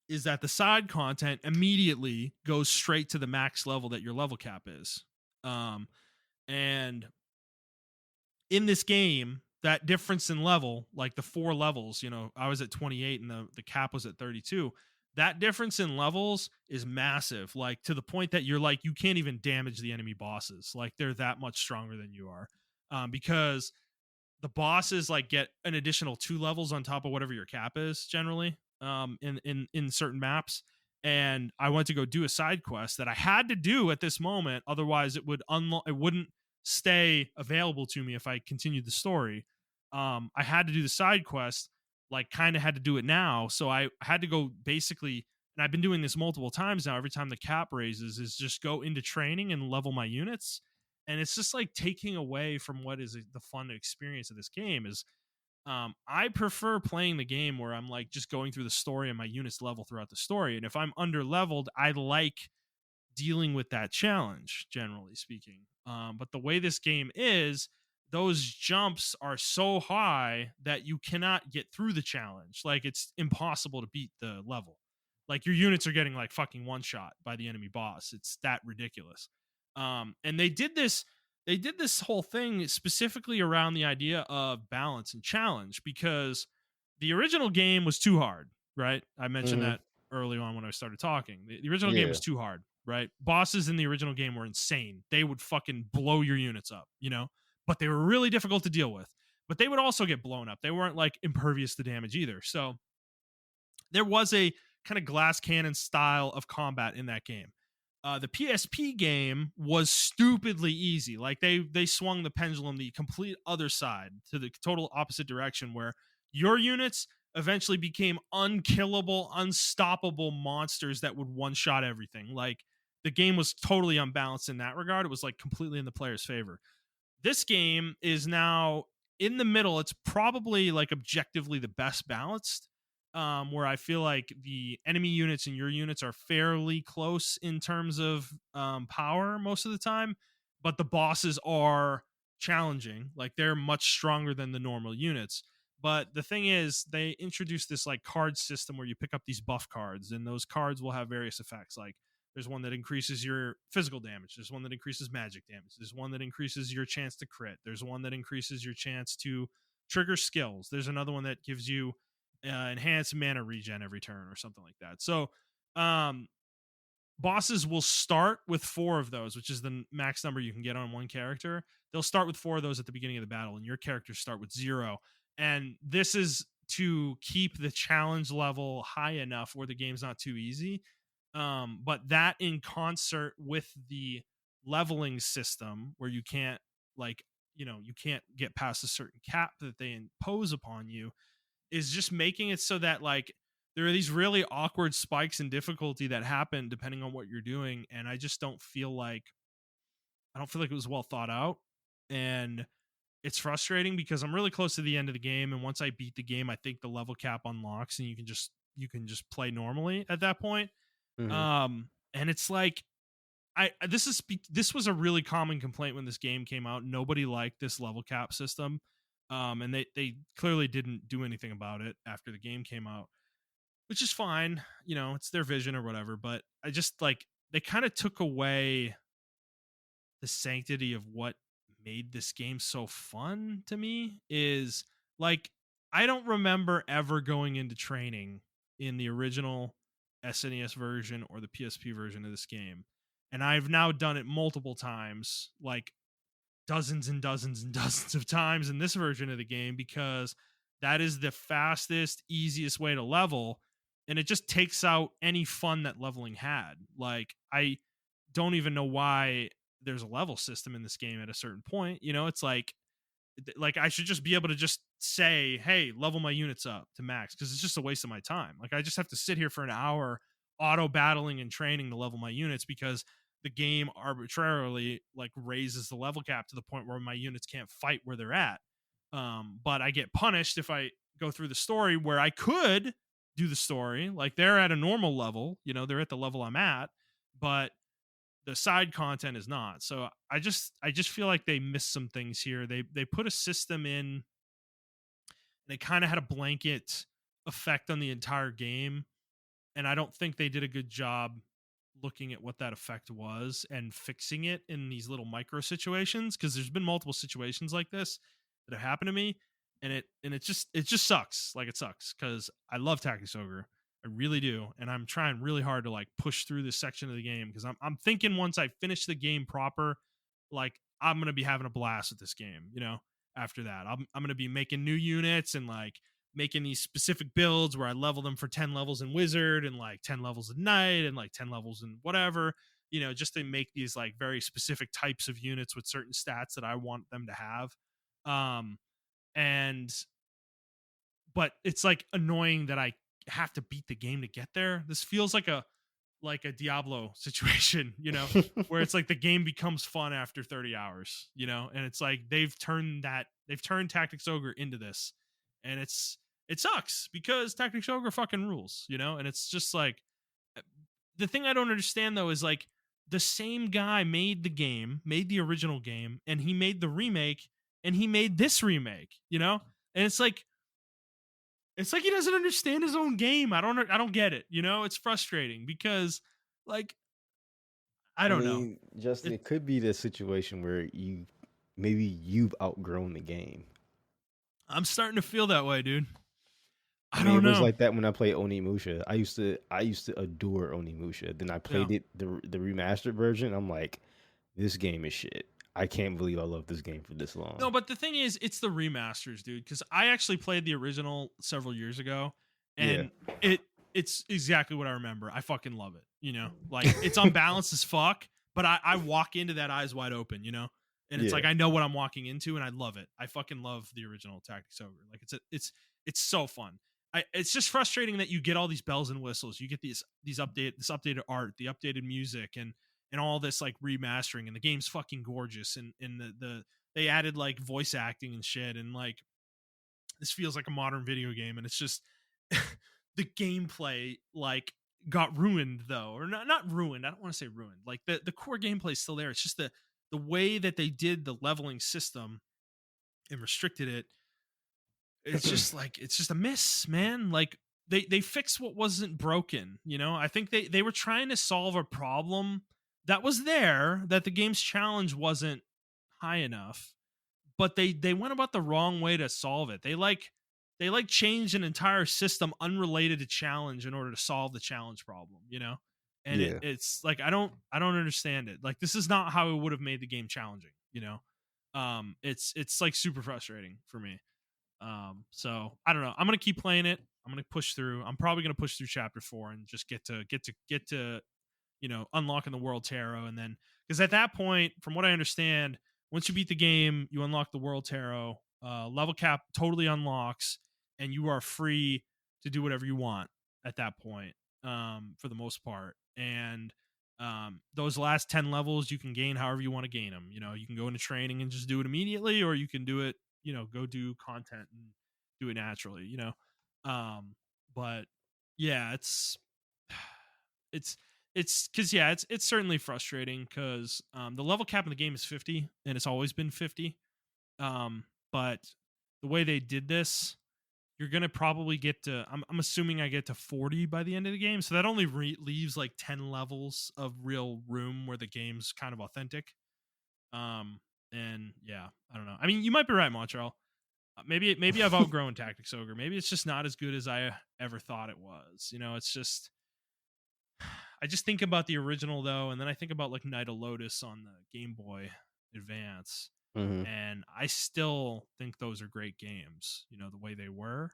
is that the side content immediately goes straight to the max level that your level cap is. And in this game, that difference in level, like the 4 levels, I was at 28 and the cap was at 32. That difference in levels is massive, like to the point that you're like, you can't even damage the enemy bosses. Like they're that much stronger than you are. Because the bosses like get an additional 2 levels on top of whatever your cap is generally, in certain maps. And I went to go do a side quest that I had to do at this moment, otherwise it wouldn't stay available to me if I continued the story. I had to do the side quest, like kind of had to do it now. So I had to go basically, and I've been doing this multiple times now. Every time the cap raises, is just go into training and level my units. And it's just like taking away from what is the fun experience of this game. Is I prefer playing the game where I'm like just going through the story and my units level throughout the story. And if I'm under leveled, I like dealing with that challenge, generally speaking. But the way this game is, those jumps are so high that you cannot get through the challenge. Like it's impossible to beat the level. Like your units are getting like fucking one shot by the enemy boss. It's that ridiculous. And they did this whole thing specifically around the idea of balance and challenge because the original game was too hard, right? I mentioned Mm-hmm. that early on when I started talking. The original game Yeah. was too hard, right? Bosses in the original game were insane. They would fucking blow your units up, but they were really difficult to deal with. But they would also get blown up. They weren't like impervious to damage either. So there was a kind of glass cannon style of combat in that game. The PSP game was stupidly easy. Like they swung the pendulum the complete other side to the total opposite direction, where your units eventually became unkillable, unstoppable monsters that would one shot everything. Like the game was totally unbalanced in that regard. It was like completely in the player's favor. This game is now in the middle. It's probably like objectively the best balanced, where I feel like the enemy units and your units are fairly close in terms of power most of the time, but the bosses are challenging. Like they're much stronger than the normal units. But the thing is, they introduced this like card system where you pick up these buff cards, and those cards will have various effects. Like there's one that increases your physical damage. There's one that increases magic damage. There's one that increases your chance to crit. There's one that increases your chance to trigger skills. There's another one that gives you enhanced mana regen every turn or something like that. So um, bosses will start with 4 of those, which is the max number you can get on one character. They'll start with 4 of those at the beginning of the battle, and your characters start with 0. And this is to keep the challenge level high enough where the game's not too easy. But that in concert with the leveling system where you can't like you can't get past a certain cap that they impose upon you is just making it so that like there are these really awkward spikes in difficulty that happen depending on what you're doing, and I don't feel like it was well thought out. And it's frustrating because I'm really close to the end of the game, and once I beat the game I think the level cap unlocks and you can just play normally at that point. Hmm. And it's like this was a really common complaint when this game came out. Nobody liked this level cap system. And they clearly didn't do anything about it after the game came out, which is fine. It's their vision or whatever. But I just like they kind of took away the sanctity of what made this game so fun to me. Is like I don't remember ever going into training in the original SNES version or the PSP version of this game. And I've now done it multiple times, like dozens and dozens and dozens of times in this version of the game, because that is the fastest, easiest way to level. And it just takes out any fun that leveling had. Like, I don't even know why there's a level system in this game at a certain point. It's like I should just be able to just say, "Hey, level my units up to max," because it's just a waste of my time. Like I just have to sit here for an hour auto battling and training to level my units because the game arbitrarily like raises the level cap to the point where my units can't fight where they're at. But I get punished if I go through the story where I could do the story. Like they're at a normal level, they're at the level I'm at, but the side content is not. So I just feel like they missed some things here. They put a system in, they kind of had a blanket effect on the entire game, and I don't think they did a good job looking at what that effect was and fixing it in these little micro situations, because there's been multiple situations like this that have happened to me, and it just sucks. Like it sucks because I love Tactics Ogre. I really do, and I'm trying really hard to like push through this section of the game because I'm thinking once I finish the game proper, like I'm gonna be having a blast with this game. After that, I'm gonna be making new units and like making these specific builds where I level them for 10 levels in Wizard and like 10 levels in Knight and like 10 levels in whatever, just to make these like very specific types of units with certain stats that I want them to have. Um, and but it's like annoying that I have to beat the game to get there. This feels like a Diablo situation, where it's like the game becomes fun after 30 hours, and it's like they've turned Tactics Ogre into this, and it sucks because Tactics Ogre fucking rules, and it's just like the thing I don't understand though is like the same guy made the game, made the original game, and he made the remake, and he made this remake, and it's like he doesn't understand his own game. I don't get it. It's frustrating because like I I don't know. mean, Justin, It it could be the situation where you've outgrown the game. I'm starting to feel that way, dude. I I mean, don't it was know. like that when I played Onimusha. I used to adore Onimusha. Then I Yeah. played it the remastered version. I'm like, this game is shit. I can't believe I love this game for this long. No, but the thing is, it's the remasters, dude. Because I actually played the original several years ago, Yeah, and it it's exactly what I remember. I fucking love it. Like it's unbalanced as fuck, but I walk into that eyes wide open. And it's yeah. like I know what I'm walking into, and I love it. I fucking love the original Tactics Ogre. Like it's so fun. It's just frustrating that you get all these bells and whistles. You get this updated art, the updated music, and all this like remastering, and the game's fucking gorgeous, and they added like voice acting and shit, and like this feels like a modern video game, and it's just the gameplay like got ruined though, or not ruined. I don't want to say ruined. Like the core gameplay is still there. It's just the way that they did the leveling system and restricted it it's just like it's just a miss, man. Like they fixed what wasn't broken, you know? I think they were trying to solve a problem that was there, that the game's challenge wasn't high enough, but they went about the wrong way to solve it. They changed an entire system unrelated to challenge in order to solve the challenge problem, you know? And Yeah. it's like I don't understand it. Like this is not how it would have made the game challenging, you know? It's like super frustrating for me. So I don't know. I'm gonna keep playing it. I'm gonna push through. I'm probably gonna push through chapter 4 and just get to unlocking the world tarot, and then because at that point, from what I understand, once you beat the game, you unlock the world tarot. Level cap totally unlocks, and you are free to do whatever you want at that point, for the most part. And those last 10 levels, you can gain however you want to gain them. You can go into training and just do it immediately, or you can do it, go do content and do it naturally. But yeah, it's it's because yeah, it's certainly frustrating because the level cap in the game is 50, and it's always been 50. But the way they did this, you're gonna probably get to. I'm assuming I get to 40 by the end of the game, so that only leaves like 10 levels of real room where the game's kind of authentic. And yeah, I don't know. I mean, you might be right, Montreal. Maybe I've outgrown Tactics Ogre. Maybe it's just not as good as I ever thought it was. It's just I just think about the original though, and then I think about like Night of Lotus on the Game Boy Advance, Hmm. and I still think those are great games. The way they were.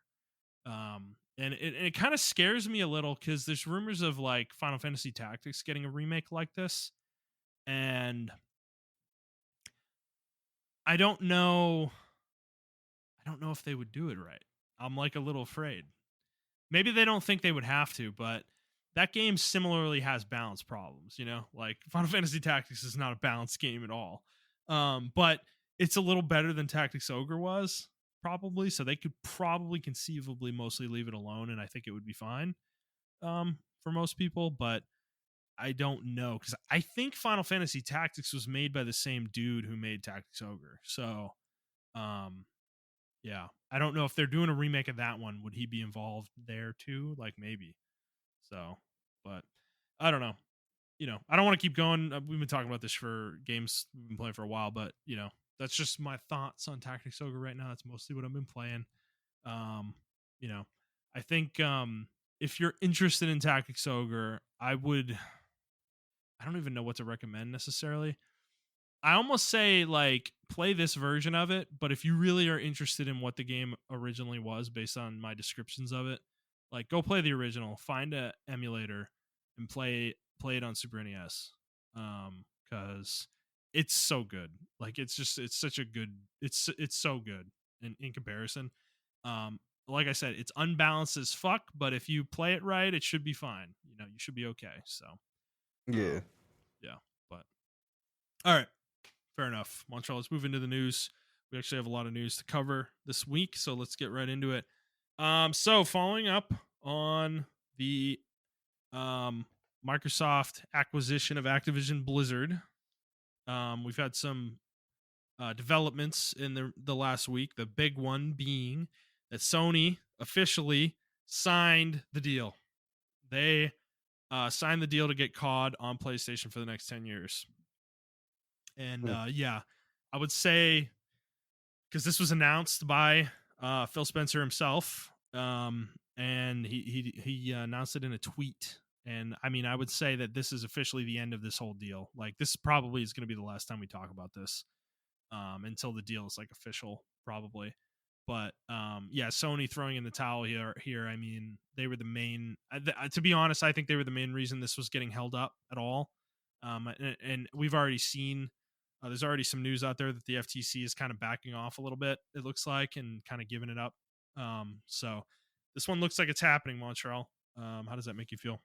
And it kind of scares me a little because there's rumors of like Final Fantasy Tactics getting a remake like this, and I don't know. I don't know if they would do it right. I'm like a little afraid. Maybe they don't think they would have to, but that game similarly has balance problems. Like Final Fantasy Tactics is not a balanced game at all. But it's a little better than Tactics Ogre was, probably. So they could probably conceivably mostly leave it alone, and I think it would be fine for most people. But I don't know because I think Final Fantasy Tactics was made by the same dude who made Tactics Ogre. So um, yeah, I don't know if they're doing a remake of that one. Would he be involved there too? Like maybe. So, but I don't know. I don't want to keep going. We've been talking about this for games we've been playing for a while, but that's just my thoughts on Tactics Ogre right now. That's mostly what I've been playing. Um, you know, I think if you're interested in Tactics Ogre, I don't even know what to recommend necessarily. I almost say like play this version of it, but if you really are interested in what the game originally was based on my descriptions of it, like go play the original, find a emulator and play it on Super NES. Cuz it's so good. Like it's such a good it's so good in comparison. Like I said, it's unbalanced as fuck, but if you play it right, it should be fine. You should be okay. So, Yeah. um yeah, but all right. Fair enough. Montreal, let's move into the news. We actually have a lot of news to cover this week, so let's get right into it. So following up on the um, Microsoft acquisition of Activision Blizzard, we've had some developments in the last week. The big one being that Sony officially signed the deal. They signed the deal to get CoD on PlayStation for the next 10 years. And Mm. yeah, I would say because this was announced by Phil Spencer himself, and he announced it in a tweet. And I mean, I would say that this is officially the end of this whole deal. Like, this probably is going to be the last time we talk about this until the deal is like official, probably. But yeah, Sony throwing in the towel here. I mean, they were the main. To be honest, I think they were the main reason this was getting held up at all. And we've already seen. There's already some news out there that the FTC is kind of backing off a little bit. It looks like, and kind of giving it up. So this one looks like it's happening, Montreal. How does that make you feel?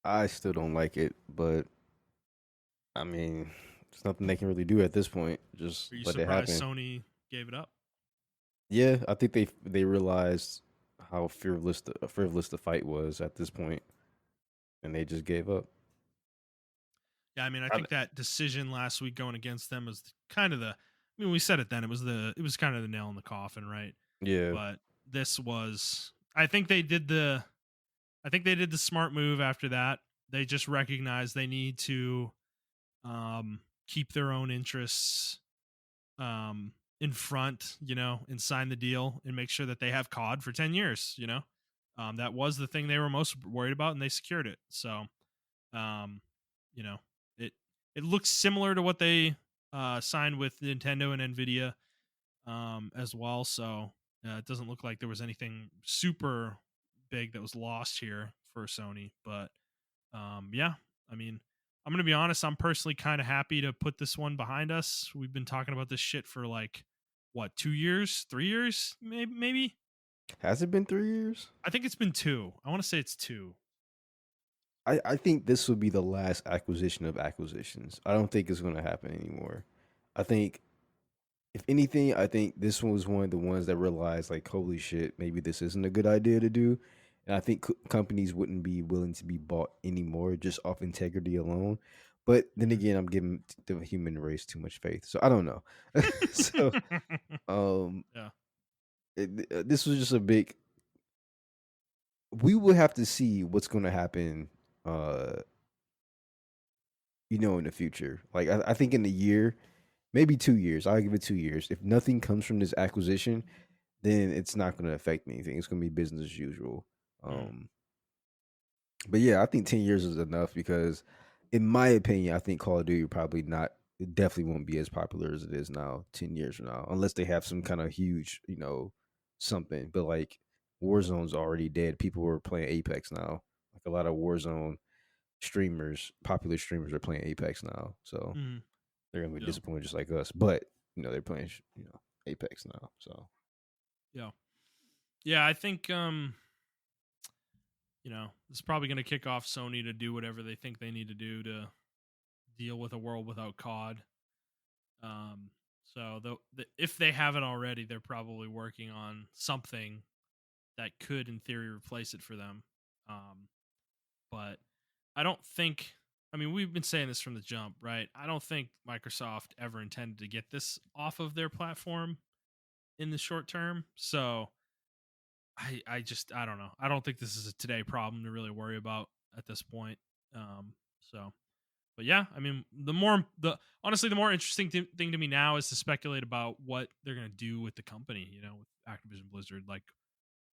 I still don't like it, but I mean, there's nothing they can really do at this point. Just Are you let it surprised happen. Sony gave it up? Yeah, I think they realized how frivolous the fight was at this point, and they just gave up. Yeah, I mean, I I, think that decision last week going against them was kind of the. I mean, we said it then. It was kind of the nail in the coffin, right? Yeah. But this was, I think they did the smart move after that. They just recognized they need to keep their own interests in front, and sign the deal and make sure that they have COD for 10 years, that was the thing they were most worried about, and they secured it. So, um, you know, it, it looks similar to what they signed with Nintendo and Nvidia as well. So it doesn't look like there was anything super big that was lost here for Sony. But yeah, I mean, I'm gonna be honest. I'm personally kind of happy to put this one behind us. We've been talking about this shit for like what, 2 years, 3 years, maybe. Has it been 3 years? I think it's been two. I want to say it's two. I think this will be the last acquisition of acquisitions. I don't think it's going to happen anymore. I think, if anything, I think this one was one of the ones that realized, like, holy shit, maybe this isn't a good idea to do. And I think companies wouldn't be willing to be bought anymore just off integrity alone. But then Mhm. again, I'm giving the human race too much faith. So I don't know. So um, Yeah. this was just a big. We will have to see what's going to happen. Uh, in the future. Like I think in a year, maybe 2 years. I'll give it 2 years. If nothing comes from this acquisition, then it's not going to affect anything. It's going to be business as usual. Mm. Um, but yeah, I think 10 years is enough because, in my opinion, I think Call of Duty probably not. It definitely won't be as popular as it is now 10 years from now, unless they have some kind of huge, something. But like Warzone's already dead. People are playing Apex now. Like a lot of Warzone streamers, popular streamers, are playing Apex now. So Mm. they're gonna be Yeah. disappointed just like us. But they're playing Apex now. So Yeah. Yeah. I think it's probably going to kick off Sony to do whatever they think they need to do to deal with a world without COD. Um, so if they haven't already, they're probably working on something that could, in theory, replace it for them. Um, but I don't think. I mean, we've been saying this from the jump, right? I don't think Microsoft ever intended to get this off of their platform in the short term. So I don't know. I don't think this is a today problem to really worry about at this point. So but yeah, I mean, the more interesting thing to me now is to speculate about what they're going to do with the company, with Activision Blizzard. Like,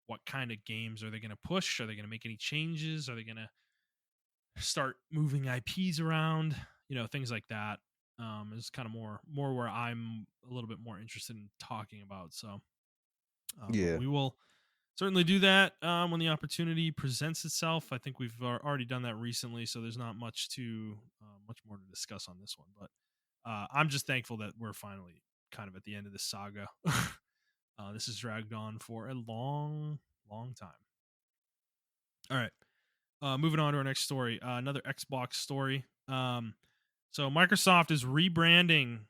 what kind of games are they going to push? Are they going to make any changes? Are they going to start moving IPs around? Things like that. Is kind of more where I'm a little bit more interested in talking about. So, but yeah, we will certainly do that when the opportunity presents itself. I think we've already done that recently, so there's not much more to discuss on this one. But I'm just thankful that we're finally kind of at the end of this saga. This has dragged on for a long, long time. All right, moving on to our next story. Another Xbox story. So Microsoft is rebranding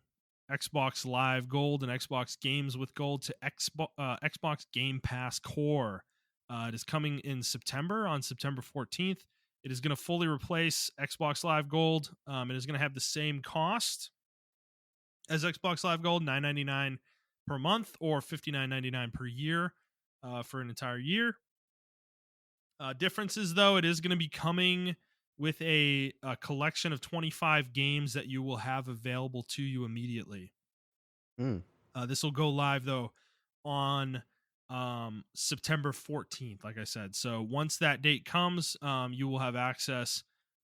Xbox Live Gold and Xbox Games with Gold to Xbox Game Pass Core. It is coming in September, on September 14th. It is going to fully replace Xbox Live Gold. It is going to have the same cost as Xbox Live Gold, $9.99 per month or $59.99 per year for an entire year. Differences, though, it is going to be coming with a collection of 25 games that you will have available to you immediately. mm, This will go live, though, on September 14th, like I said. So once that date comes, you will have access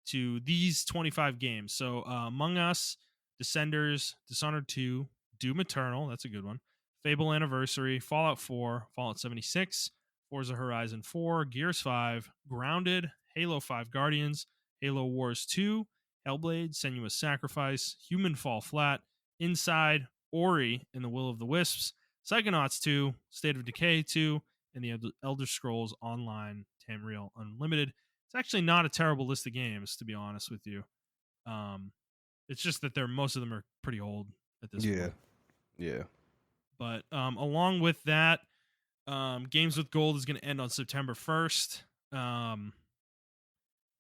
to these 25 games. So Among Us, Descenders, Dishonored 2, Doom Eternal, that's a good one, Fable Anniversary, Fallout 4, Fallout 76, Forza Horizon 4, Gears 5, Grounded, Halo 5 Guardians, Halo Wars 2, Hellblade, Senua's Sacrifice, Human Fall Flat, Inside, Ori and the Will of the Wisps, Psychonauts 2, State of Decay 2, and the Elder Scrolls Online Tamriel Unlimited. It's actually not a terrible list of games, to be honest with you. Um, it's just that most of them are pretty old at this yeah, point. yeah, But along with that, Games with Gold is going to end on September 1st.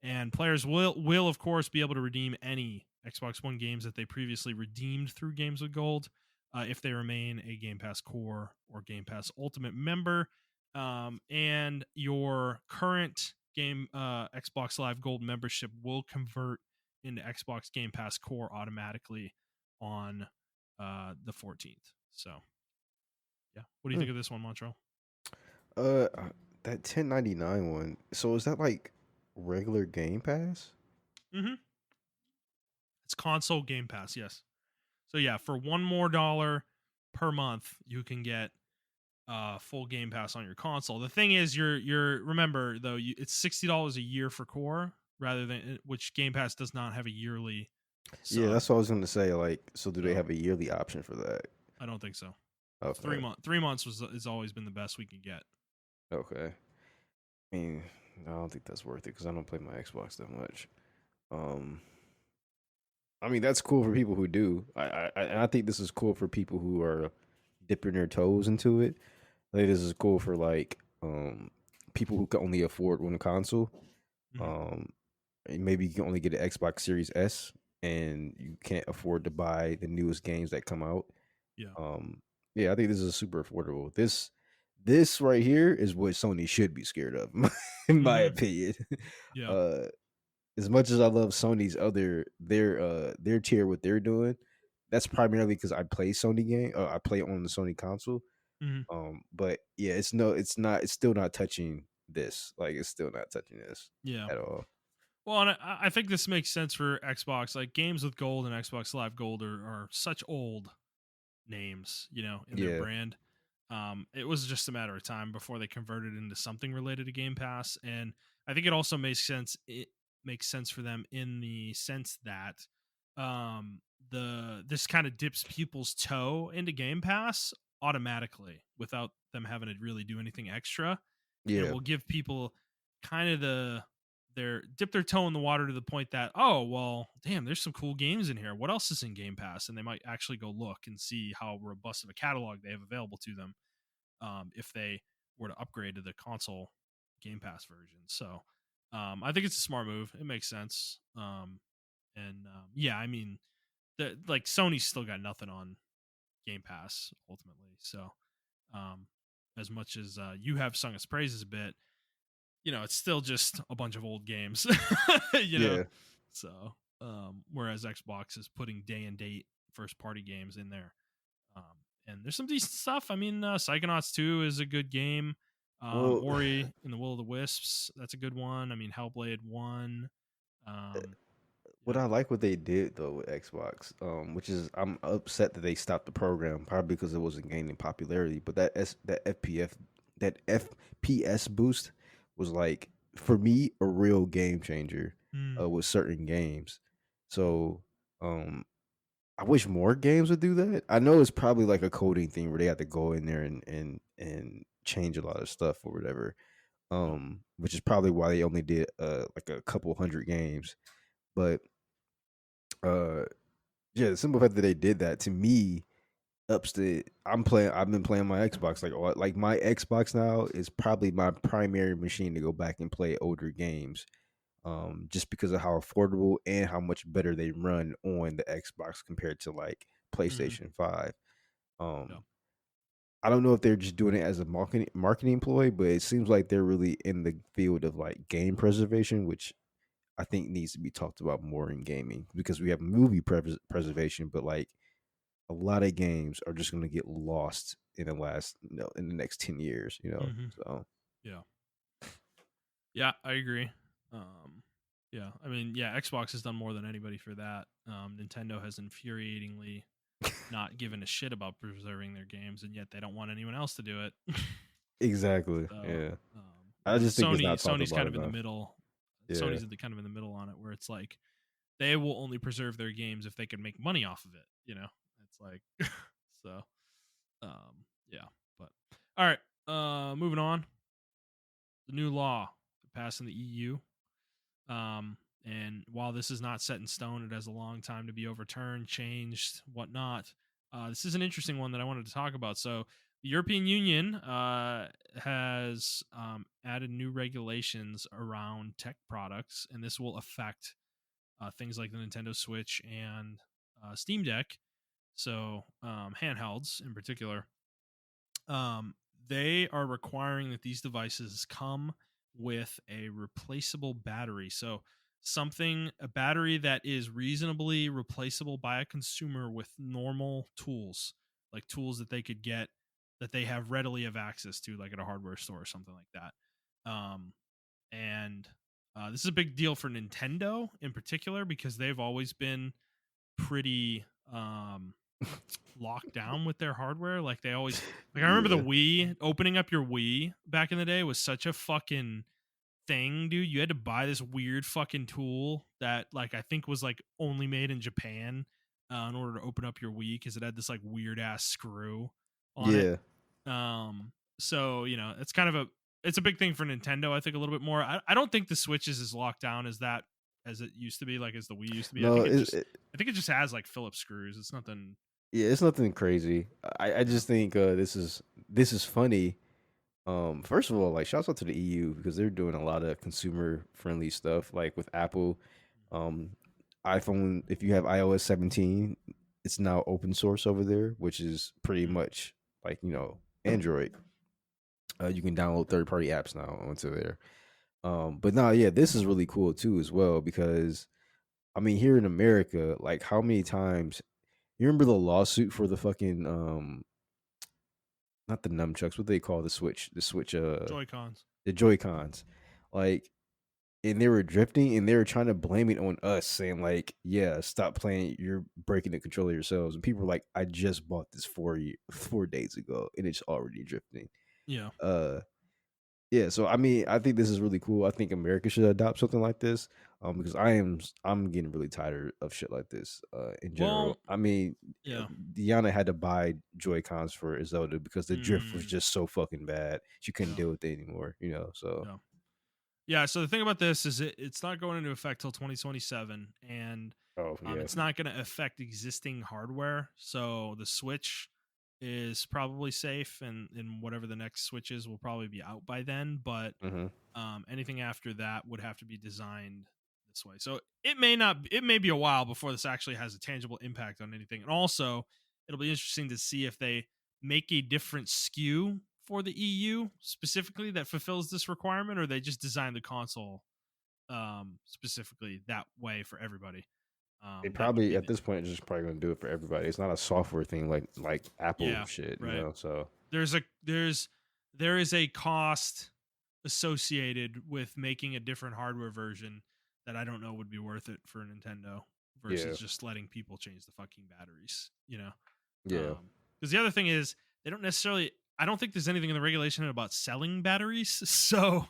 And players will of course be able to redeem any Xbox One games that they previously redeemed through Games with Gold. if they remain a Game Pass Core or Game Pass Ultimate member. And your current Xbox Live Gold membership will convert into Xbox Game Pass Core automatically on the 14th. So, yeah. What do you Hmm. think of this one, Montreal? Uh, that 1099 one. So is that like regular Game Pass? Mm-hmm. It's console Game Pass, yes. So yeah, for one more dollar per month, you can get full Game Pass on your console. The thing is, you're remember though, it's $60 a year for core rather than which Game Pass does not have a yearly Yeah, sub. that's what I was gonna say. Like, so do they So have a yearly option for that? I don't think so. It's Okay, 3 months. 3 months has always been the best we can get. okay. I mean, I don't think that's worth it because I don't play my Xbox that much. Um, I mean, that's cool for people who do. I think this is cool for people who are dipping their toes into it. I think this is cool for like people who can only afford one console. Hmm. Um, and maybe you can only get an Xbox Series S, and you can't afford to buy the newest games that come out. Yeah. Um, yeah, I think this is super affordable. This right here is what Sony should be scared of, in my Hmm. opinion. Yeah. Uh, as much as I love Sony's their tier what they're doing, that's primarily because I play Sony game. I play on the Sony console. Hmm. But yeah, it's still not touching this. Like it's still not touching this Yeah. at all. Well, and I think this makes sense for Xbox. Like games with gold and Xbox Live Gold are such old names, in their Yeah, brand. It was just a matter of time before they converted into something related to Game Pass, and I think it also makes sense. It makes sense for them in the sense that this kind of dips people's toe into Game Pass automatically without them having to really do anything extra, and yeah, will give people kind of their dip their toe in the water to the point that, oh well, damn, there's some cool games in here, what else is in Game Pass, and they might actually go look and see how robust of a catalog they have available to them, if they were to upgrade to the console Game Pass version. So I think it's a smart move. It makes sense. And yeah, I mean, like Sony's still got nothing on Game Pass ultimately. So um, as much as you have sung its praises a bit, it's still just a bunch of old games, you know. yeah. So, whereas Xbox is putting day and date first party games in there, um, and there's some decent stuff. I mean, Psychonauts 2 is a good game. Well, Ori and the Will of the Wisps, that's a good one. I mean, Hellblade 1. Um, what yeah. I like what they did though with Xbox, which is I'm upset that they stopped the program, probably because it wasn't gaining popularity. But that FPS boost was like for me a real game changer Mm, with certain games. So um, I wish more games would do that. I know it's probably like a coding thing where they have to go in there and change a lot of stuff or whatever. yeah. Which is probably why they only did like a couple hundred games. But uh yeah, the simple fact that they did that to me ups the I've been playing my Xbox like my Xbox now is probably my primary machine to go back and play older games. Just because of how affordable and how much better they run on the Xbox compared to like Hmm. PlayStation 5. Yeah. Um I don't know if they're just doing it as a marketing ploy, but it seems like they're really in the field of like game preservation, which I think needs to be talked about more in gaming because we have movie preservation, but like a lot of games are just going to get lost in in the next 10 years. Hmm. So, Yeah. Yeah, I agree. Yeah, I mean, yeah, Xbox has done more than anybody for that. Nintendo has infuriatingly not given a shit about preserving their games, and yet they don't want anyone else to do it. exactly. So, Yeah. I whereas just think it's not talked Sony's about kind of in the enough. middle. Yeah. Sony's kind of in the middle on it, where it's like they will only preserve their games if they can make money off of it. It's like so. Yeah, but all right. Moving on. The new law that passed in the EU. And while this is not set in stone, it has a long time to be overturned, changed, whatnot. This is an interesting one that I wanted to talk about. So, the European Union has added new regulations around tech products, and this will affect things like the Nintendo Switch and Steam Deck. so handhelds in particular, um, they are requiring that these devices come with a replaceable battery. So a battery that is reasonably replaceable by a consumer with normal tools, like tools that they could get that they have readily have access to, like at a hardware store or something like that. And This is a big deal for Nintendo in particular because they've always been pretty locked down with their hardware. Like they always, like I remember the Yeah, Wii, opening up your Wii back in the day was such a fucking thing, dude. You had to buy this weird fucking tool that like I think was like only made in Japan in order to open up your Wii because it had this like weird ass screw on it. yeah. So you know, it's a big thing for Nintendo. I think a little bit more. I don't think the Switch is as locked down as that as it used to be, like as the Wii used to be. No, I think it just has like Phillips screws. It's nothing. yeah, it's nothing crazy. I Yeah. just think this is funny. First of all, like shouts out to the EU because they're doing a lot of consumer friendly stuff, like with Apple. Um, iPhone, if you have iOS 17, it's now open source over there, which is pretty Mhm. much like Android. You can download third party apps now onto there. But no, yeah, this is really cool too as well because I mean here in America, like how many times you remember the lawsuit for the fucking not the nunchucks, what they call the Switch Joy Cons. the Joy Cons, like, and they were drifting, and they were trying to blame it on us, saying like, "Yeah, stop playing. You're breaking the controller yourselves." And people were like, "I just bought this 4 days ago, and it's already drifting." Yeah. Uh, yeah. So I mean, I think this is really cool. I think America should adopt something like this, because I'm getting really tired of shit like this. In Well, general, I mean, yeah. Deanna had to buy Joy Cons for Zelda because the drift was Mm, just so fucking bad. She couldn't yeah. deal with it anymore. So. Yeah. Yeah, so the thing about this is it's not going into effect till 2027, and Oh yeah. it's not going to affect existing hardware. So the Switch is probably safe, and whatever the next Switch is will probably be out by then. But Hmm. anything after that would have to be designed this way. So it may not. It may be a while before this actually has a tangible impact on anything. And also, it'll be interesting to see if they make a different SKU for the EU specifically that fulfills this requirement, or they just design the console specifically that way for everybody. They That would probably be at this point just probably gonna do it for everybody. It's not a software thing like Apple yeah, shit, right. So There's a there is a cost associated with making a different hardware version that I don't know would be worth it for Nintendo yeah, versus just letting people change the fucking batteries, you know. yeah. Because the other thing is they don't necessarily. I don't think there's anything in the regulation about selling batteries, so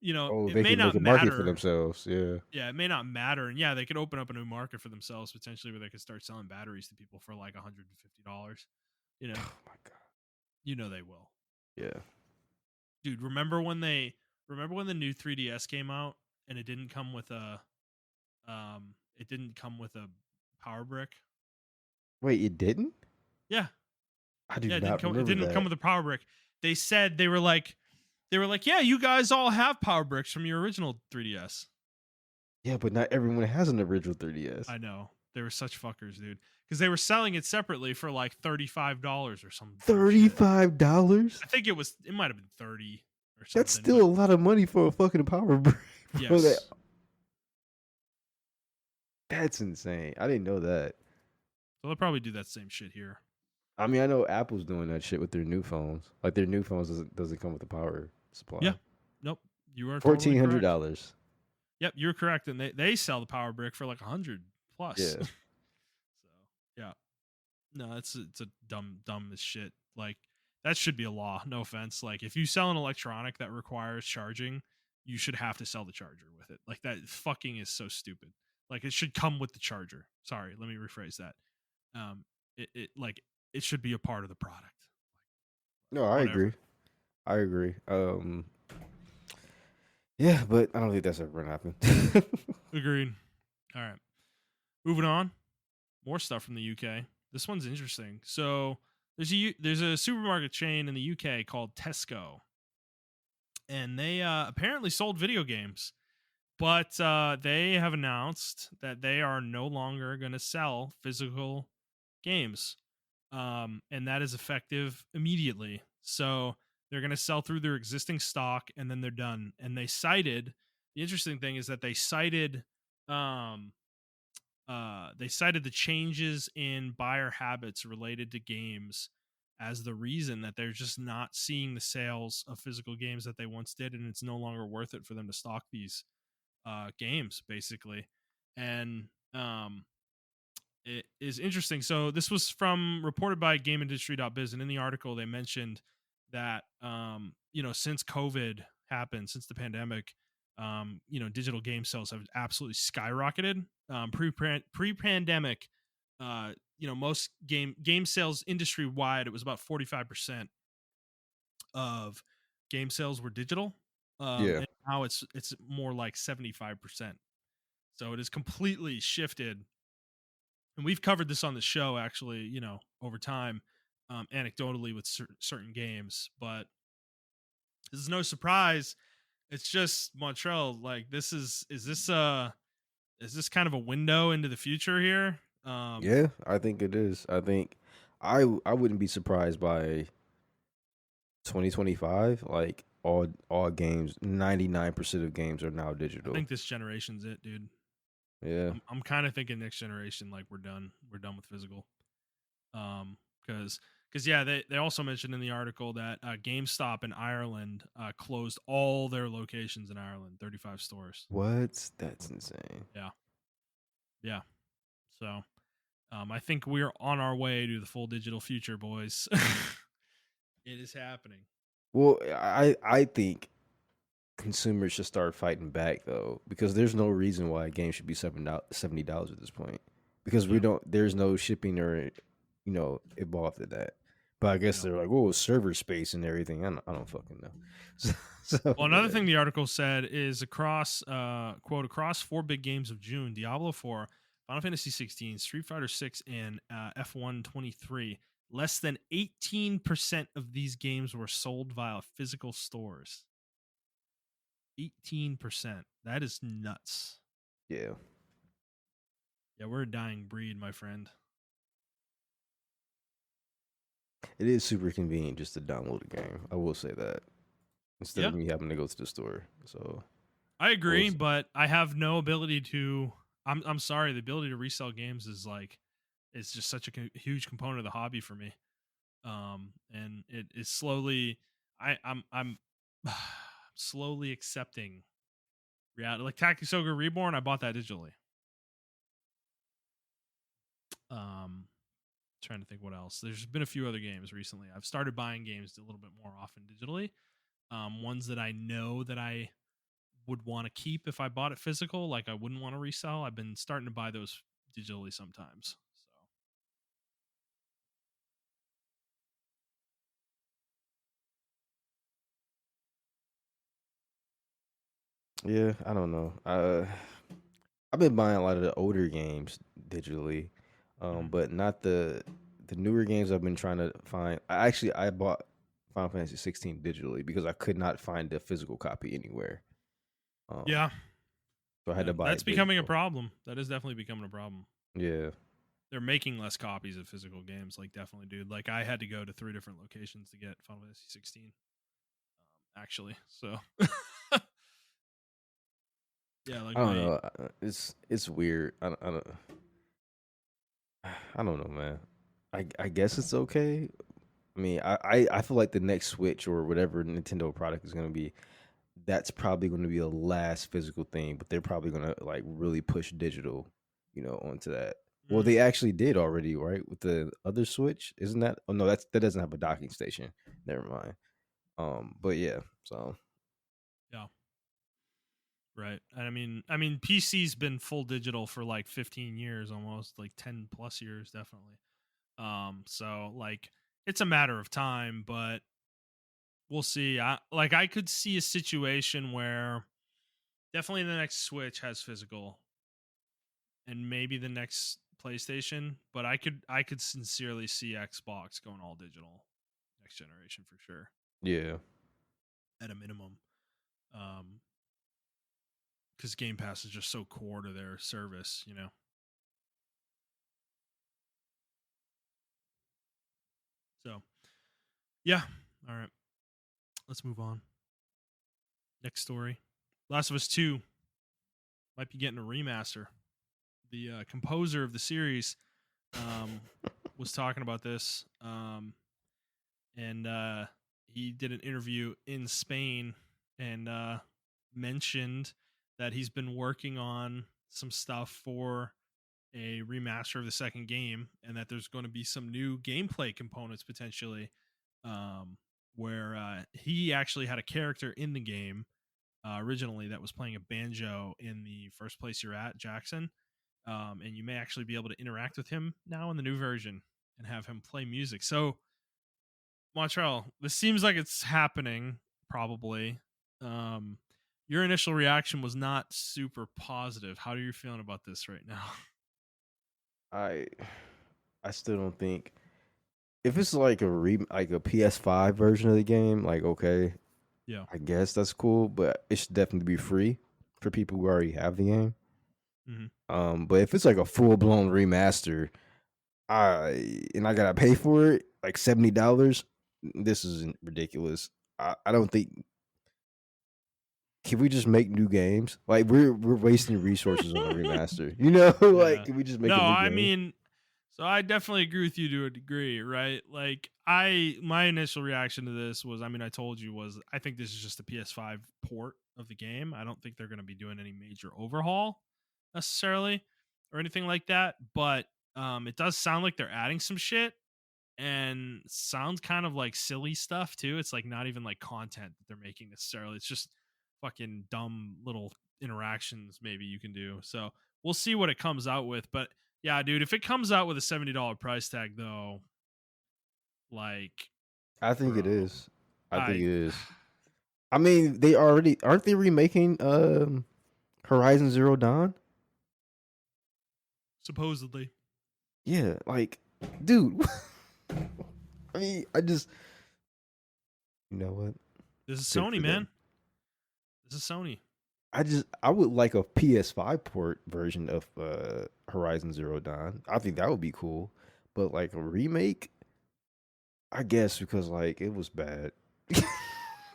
you know, Oh, it they may can make not a market for matter. themselves. Yeah. Yeah, it may not matter, and yeah, they could open up a new market for themselves potentially, where they could start selling batteries to people for like $150. You know, Oh my god. they will. Yeah. Dude, remember when the new 3DS came out and it didn't come with a power brick? Wait, it didn't? Yeah. I do Yeah, not it remember didn't come that. with a power brick. They said they were like, "Yeah, you guys all have power bricks from your original 3DS." Yeah, but not everyone has an original 3DS. I know. They were such fuckers, dude. Because they were selling it separately for like $35 or some dumb shit. $35? I think it might have been 30 or That's something, still but a lot of money for a fucking power brick, bro. yes. That's insane. I didn't know that. So they'll probably do that same shit here. I mean, I know Apple's doing that shit with their new phones. Like their new phones doesn't come with a power Yeah. supply. Nope. You are totally correct. $1,400. Yep, you're correct. And they sell the power brick for like 100 plus. Yeah. So yeah. No, it's a dumb as shit. Like that should be a law. No offense. Like if you sell an electronic that requires charging, you should have to sell the charger with it. Like that fucking is so stupid. Like it should come with the charger. Sorry, let me rephrase that. Um, it like it should be a part of the product. No, I agree. Whatever. I agree. Yeah, but I don't think that's ever gonna happen. Agreed. All right. Moving on. More stuff from the UK. This one's interesting. So there's a supermarket chain in the UK called Tesco, and they apparently sold video games. But they have announced that they are no longer going to sell physical games, and that is effective immediately. So they're going to sell through their existing stock, and then they're done. And they cited, the interesting thing is that um, they cited the changes in buyer habits related to games as the reason that they're just not seeing the sales of physical games that they once did, and it's no longer worth it for them to stock these games, basically. And it is interesting. So this was from reported by GameIndustry.biz, and in the article they mentioned that since COVID happened, since the pandemic, digital game sales have absolutely skyrocketed. Pre-pandemic, most game sales industry wide, it was about 45% of game sales were digital, Yeah. and now it's more like 75%. So it has completely shifted, and we've covered this on the show actually, over time, anecdotally with certain games. But this is no surprise. It's just Montrell. Like, is this kind of a window into the future here? Yeah, I think it is. I think I wouldn't be surprised by 2025. Like all games, 99% of games are now I digital. think this generation's it, dude. Yeah. I'm kind of thinking next generation, like we're done. We're done with physical. Um, because yeah, they also mentioned in the article that GameStop in Ireland closed all their locations in Ireland, 35 stores. What? That's insane. Yeah, yeah. So I think we're on our way to the full digital future, boys. It is happening. Well, I think consumers should start fighting back though, because there's no reason why a game should be $70 at this point. Because we Yeah, don't, there's no shipping or involved in that. But I guess yeah. they're like, "Whoa, server space and everything." I don't fucking know. So Well, another whatever. thing the article said is across four big games of June, Diablo 4, Final Fantasy 16, Street Fighter 6, and F1 23, less than 18% of these games were sold via physical stores. 18%. That is nuts. Yeah, Yeah, we're a dying breed, my friend. it is super convenient just to download a game. I will say that instead Yeah, of me having to go to the store. So I I will agree, say, but I have no ability to. I'm sorry. The ability to resell games is like, it's just such a huge component of the hobby for me. And it is slowly. I'm slowly accepting reality. Like Takisoga Reborn, I bought that digitally. Um, Trying to think what else. There's been a few other games recently. I've started buying games a little bit more often digitally. Ones that I know that I would want to keep if I bought it physical, like I wouldn't want to resell. I've been starting to buy those digitally sometimes. So yeah, I don't know. I've been buying a lot of the older games digitally, mhm. but not the newer games. I've been trying to find. I bought Final Fantasy 16 digitally because I could not find the physical copy anywhere. Um, Yeah, so I had yeah, to buy that's it becoming a digital. problem. That is definitely becoming a problem. Yeah, They're making less copies of physical games, like definitely, dude. Like I had to go to 3 different locations to get Final Fantasy 16, actually. So yeah, like I don't my know. It's weird. I don't know, man. I guess it's okay. I mean, I feel like the next Switch or whatever Nintendo product is gonna be, that's probably going to be the last physical thing, but they're probably going to like really push digital, onto that. Well, they mm, actually did already, right? With the other Switch, isn't that? Oh no, that doesn't have a docking station. Never mind. But yeah, so yeah, right. And I mean, PC's been full digital for like 15 years, almost like 10 plus years, definitely. So like it's a matter of time, but we'll see. I could see a situation where definitely the next Switch has physical, and maybe the next PlayStation, but I could sincerely see Xbox going all digital next generation for sure yeah, at a minimum. Um because Game Pass is just so core to their service, you know. So yeah, all right, let's move on. Next story: Last of Us 2 might be getting a remaster. The composer of the series um, was talking about this, and he did an interview in Spain and mentioned that he's been working on some stuff for a remaster of the second game, and that there's going to be some new gameplay components potentially, um, where he actually had a character in the game originally that was playing a banjo in the first place you're at, Jackson, and you may actually be able to interact with him now in the new version and have him play music. So, Montrell, this seems like it's happening, probably. Um, your initial reaction was not super positive. How are you feeling about this right now? I I still don't think if it's like like a PS5 version of the game, like okay, Yeah. I guess that's cool, but it should definitely be free for people who already have the game. Hmm. But if it's like a full blown remaster, I gotta pay for it, like $70, this is ridiculous. I don't think can we just make new games? Like we're wasting resources on a remaster. You know, like Yeah. can we just make No, a new I game? mean, so I definitely agree with you to a degree, right? Like my initial reaction to this was, I mean, I told you was I think this is just a PS5 port of the game. I don't think they're going to be doing any major overhaul necessarily or anything like that, but it does sound like they're adding some shit and sounds kind of like silly stuff too. It's like not even like content that they're making necessarily. It's just fucking dumb little interactions maybe you can do. So we'll see what it comes out with. But yeah, dude, if it comes out with a $70 price tag though, like, I think it bro, is. I think I it is. I mean, they already aren't they remaking Horizon Zero Dawn? supposedly Yeah, like, dude. I mean, I just you know what? this is Good Sony, for them. man. This is Sony. I would like a PS5 port version of Horizon Zero Dawn. I think that would be cool. But like a remake, I guess because like it was bad.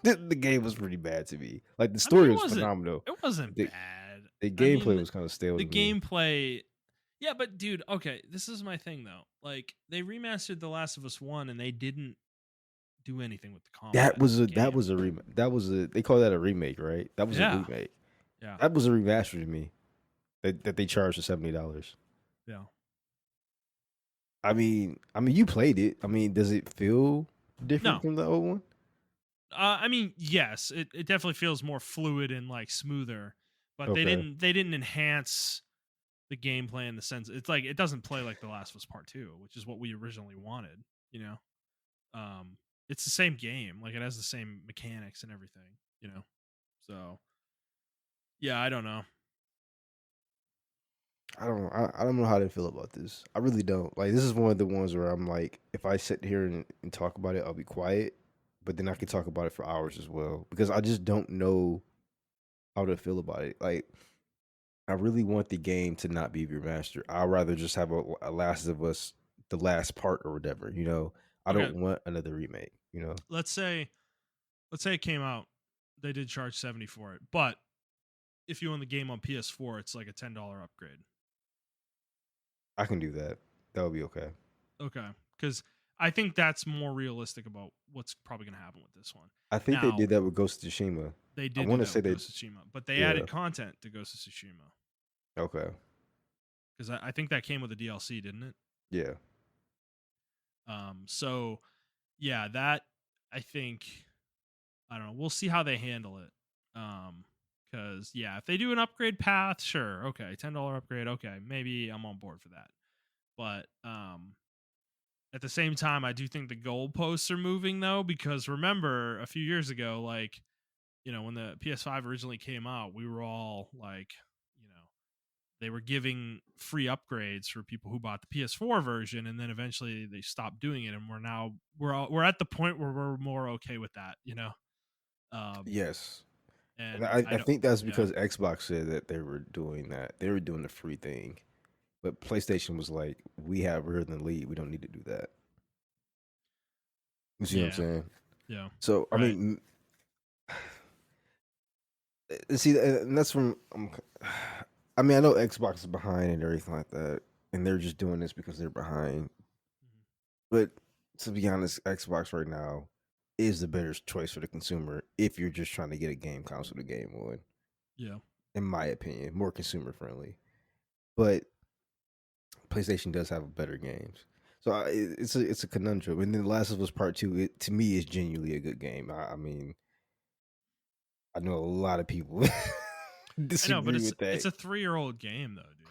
The game was pretty bad to me. Like the I mean, story was phenomenal. it wasn't The bad. the I gameplay mean, was kind of stale the to me. gameplay. Yeah, but dude, okay, this is my thing though. Like they remastered The Last of Us 1 and they didn't do anything with the combat in the That game. was a remake. That was a they call that a remake, right? That was a Yeah. remake. Yeah. That was a remaster to me. That they charged for $70. Yeah. I mean, you played it. I mean, does it feel different No. from the old one? I mean, yes, it definitely feels more fluid and like smoother, but Okay. they didn't enhance the gameplay in the sense it's like it doesn't play like The Last of Us Part 2, which is what we originally wanted, you know. Um it's the same game, like it has the same mechanics and everything, you know. So, yeah, I don't know. I don't know how to feel about this. I really don't. Like this is one of the ones where I'm like, if I sit here and talk about it, I'll be quiet. But then I can talk about it for hours as well because I just don't know how to feel about it. Like I really want the game to not be remastered. I'd rather just have a Last of Us, the last part or whatever. You know, I Okay, don't want another remake. You know, let's say it came out, they did charge 70 for it, but if you own the game on PS4, it's like a $10 upgrade. I can do that. That would be okay. Okay, because I think that's more realistic about what's probably going to happen with this one. I think they Now, did that with Ghost of Tsushima. they I did do want to that say with they, Ghost of Tsushima, but they yeah. added content to Ghost of Tsushima Okay. because I think that came with a DLC, didn't it? Yeah. So yeah, that I think I don't know. We'll see how they handle it. Because yeah, if they do an upgrade path, sure, okay, $10 upgrade, okay, maybe I'm on board for that. But at the same time, I do think the goalposts are moving though, because remember a few years ago, like when the PS5 originally came out, we were all like, they were giving free upgrades for people who bought the PS4 version, and then eventually they stopped doing it, and we're at the point where we're more okay with that, um, Yes. And And I I don't. think that's Yeah, because Xbox said that they were doing that. They were doing the free thing. But PlayStation was like, we're in the lead. We don't need to do that. You see what I'm yeah, saying? yeah. So, I Right. mean, see, and that's from. I mean, I know Xbox is behind and everything like that, and they're just doing this because they're behind. Mhm. But to be honest, Xbox right now is the better choice for the consumer if you're just trying to get a game console to game one. Yeah. In my opinion, more consumer friendly. But PlayStation does have better games. So it's a conundrum. And then Last of Us Part Two, to me, is genuinely a good game. I mean, I know a lot of people I know, but disagree with it's that. a 3-year-old game though, dude.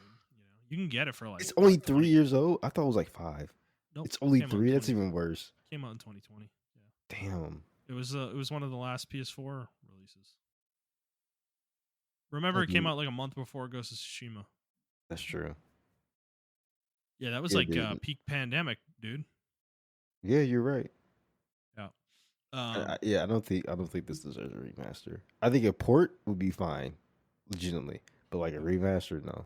You can get it for like It's only what 3 20? years old. I thought it was like 5. Nope, It's only came out in 3. That's 20. even worse. Came out in 2020. Yeah, Damn. it was one of the last PS4 releases. Remember, Yeah, it came dude. out like a month before Ghost of Tsushima. That's true. Yeah, that was Yeah, like dude. peak pandemic, dude. Yeah, you're right. Yeah. Yeah, I don't think this deserves a remaster. I think a port would be fine, legitimately, but like a remaster, no.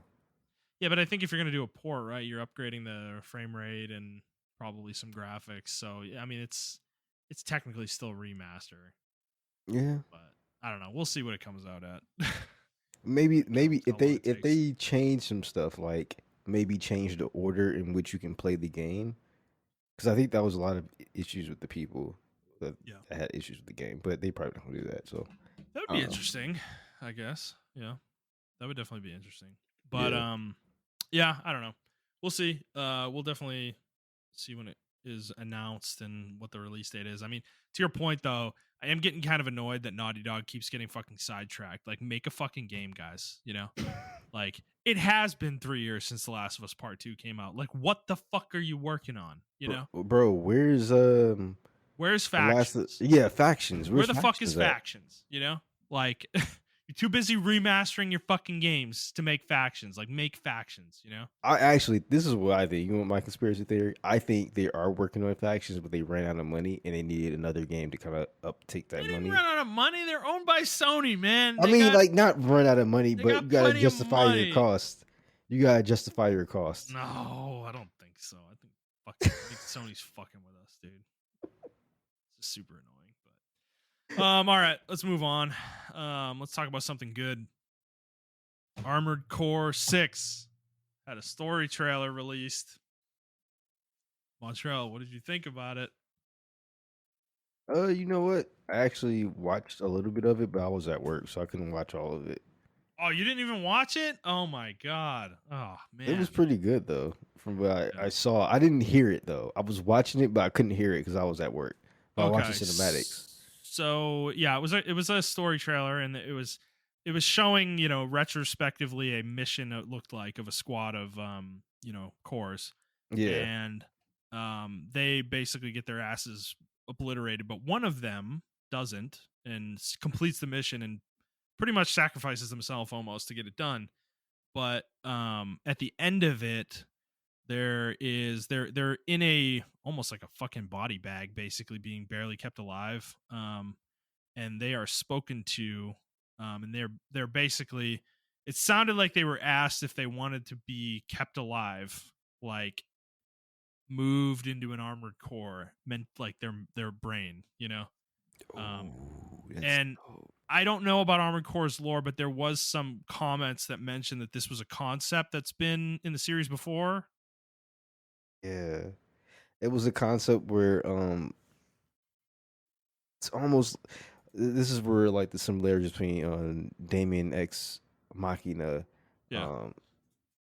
Yeah, but I think if you're gonna do a port, right, you're upgrading the frame rate and probably some graphics. So yeah, I mean, it's technically still a remaster, Yeah, but I don't know. We'll see what it comes out at. maybe How if long they it if takes. they change some stuff, like maybe change the order in which you can play the game, because I think that was a lot of issues with the people that, Yeah, that had issues with the game, but they probably don't do that. So, that would be um, interesting. I guess. Yeah, that would definitely be interesting. But yeah, yeah, I don't know. We'll see. We'll definitely see when it is announced and what the release date is. I mean, to your point though, I am getting kind of annoyed that Naughty Dog keeps getting fucking sidetracked. Like, make a fucking game, guys. Like, it has been 3 years since The Last of Us Part Two came out. Like, what the fuck are you working on? bro, where's Where's the last? Factions? Yeah, factions. Where Where's the fuck is factions at? Factions? Like, you're too busy remastering your fucking games to make Factions. Like, make Factions. I actually, this is what I think. You want my conspiracy theory? I think they are working on factions, but they ran out of money and they needed another game to kind of uptake They that didn't money. run out of money. They're owned by Sony, man. I mean, like not run out of money, They but you got gotta plenty of justify your money. cost. You gotta justify your cost. No, I don't think so. I think Sony's fucking with us, dude. It's just super annoying. But all right, let's move on. Let's talk about something good. Armored Core 6 had a story trailer released. Montrell, what did you think about it? You know what? I actually watched a little bit of it, but I was at work, so I couldn't watch all of it. Oh, you didn't even watch it? Oh my god. Oh It was man. pretty good though, from what I Yeah. saw. I didn't hear it though. I was watching it, but I couldn't hear it because I was at work. But I watched the Okay. cinematics. So yeah, it was a story trailer, and it was showing retrospectively a mission, it looked like, of a squad of cores, Yeah. and they basically get their asses obliterated, but one of them doesn't and completes the mission and pretty much sacrifices himself almost to get it done. But at the end of it, they're in a almost like a fucking body bag, basically being barely kept alive, and they are spoken to, and they're basically, it sounded like they were asked if they wanted to be kept alive, like moved into an armored core, meant like their brain. um Oh, that's and dope. I don't know about Armored Core's lore, but there was some comments that mentioned that this was a concept that's been in the series before. Yeah. It was a concept where it's almost, this is where like the similarities between Damien X Machina Yeah, um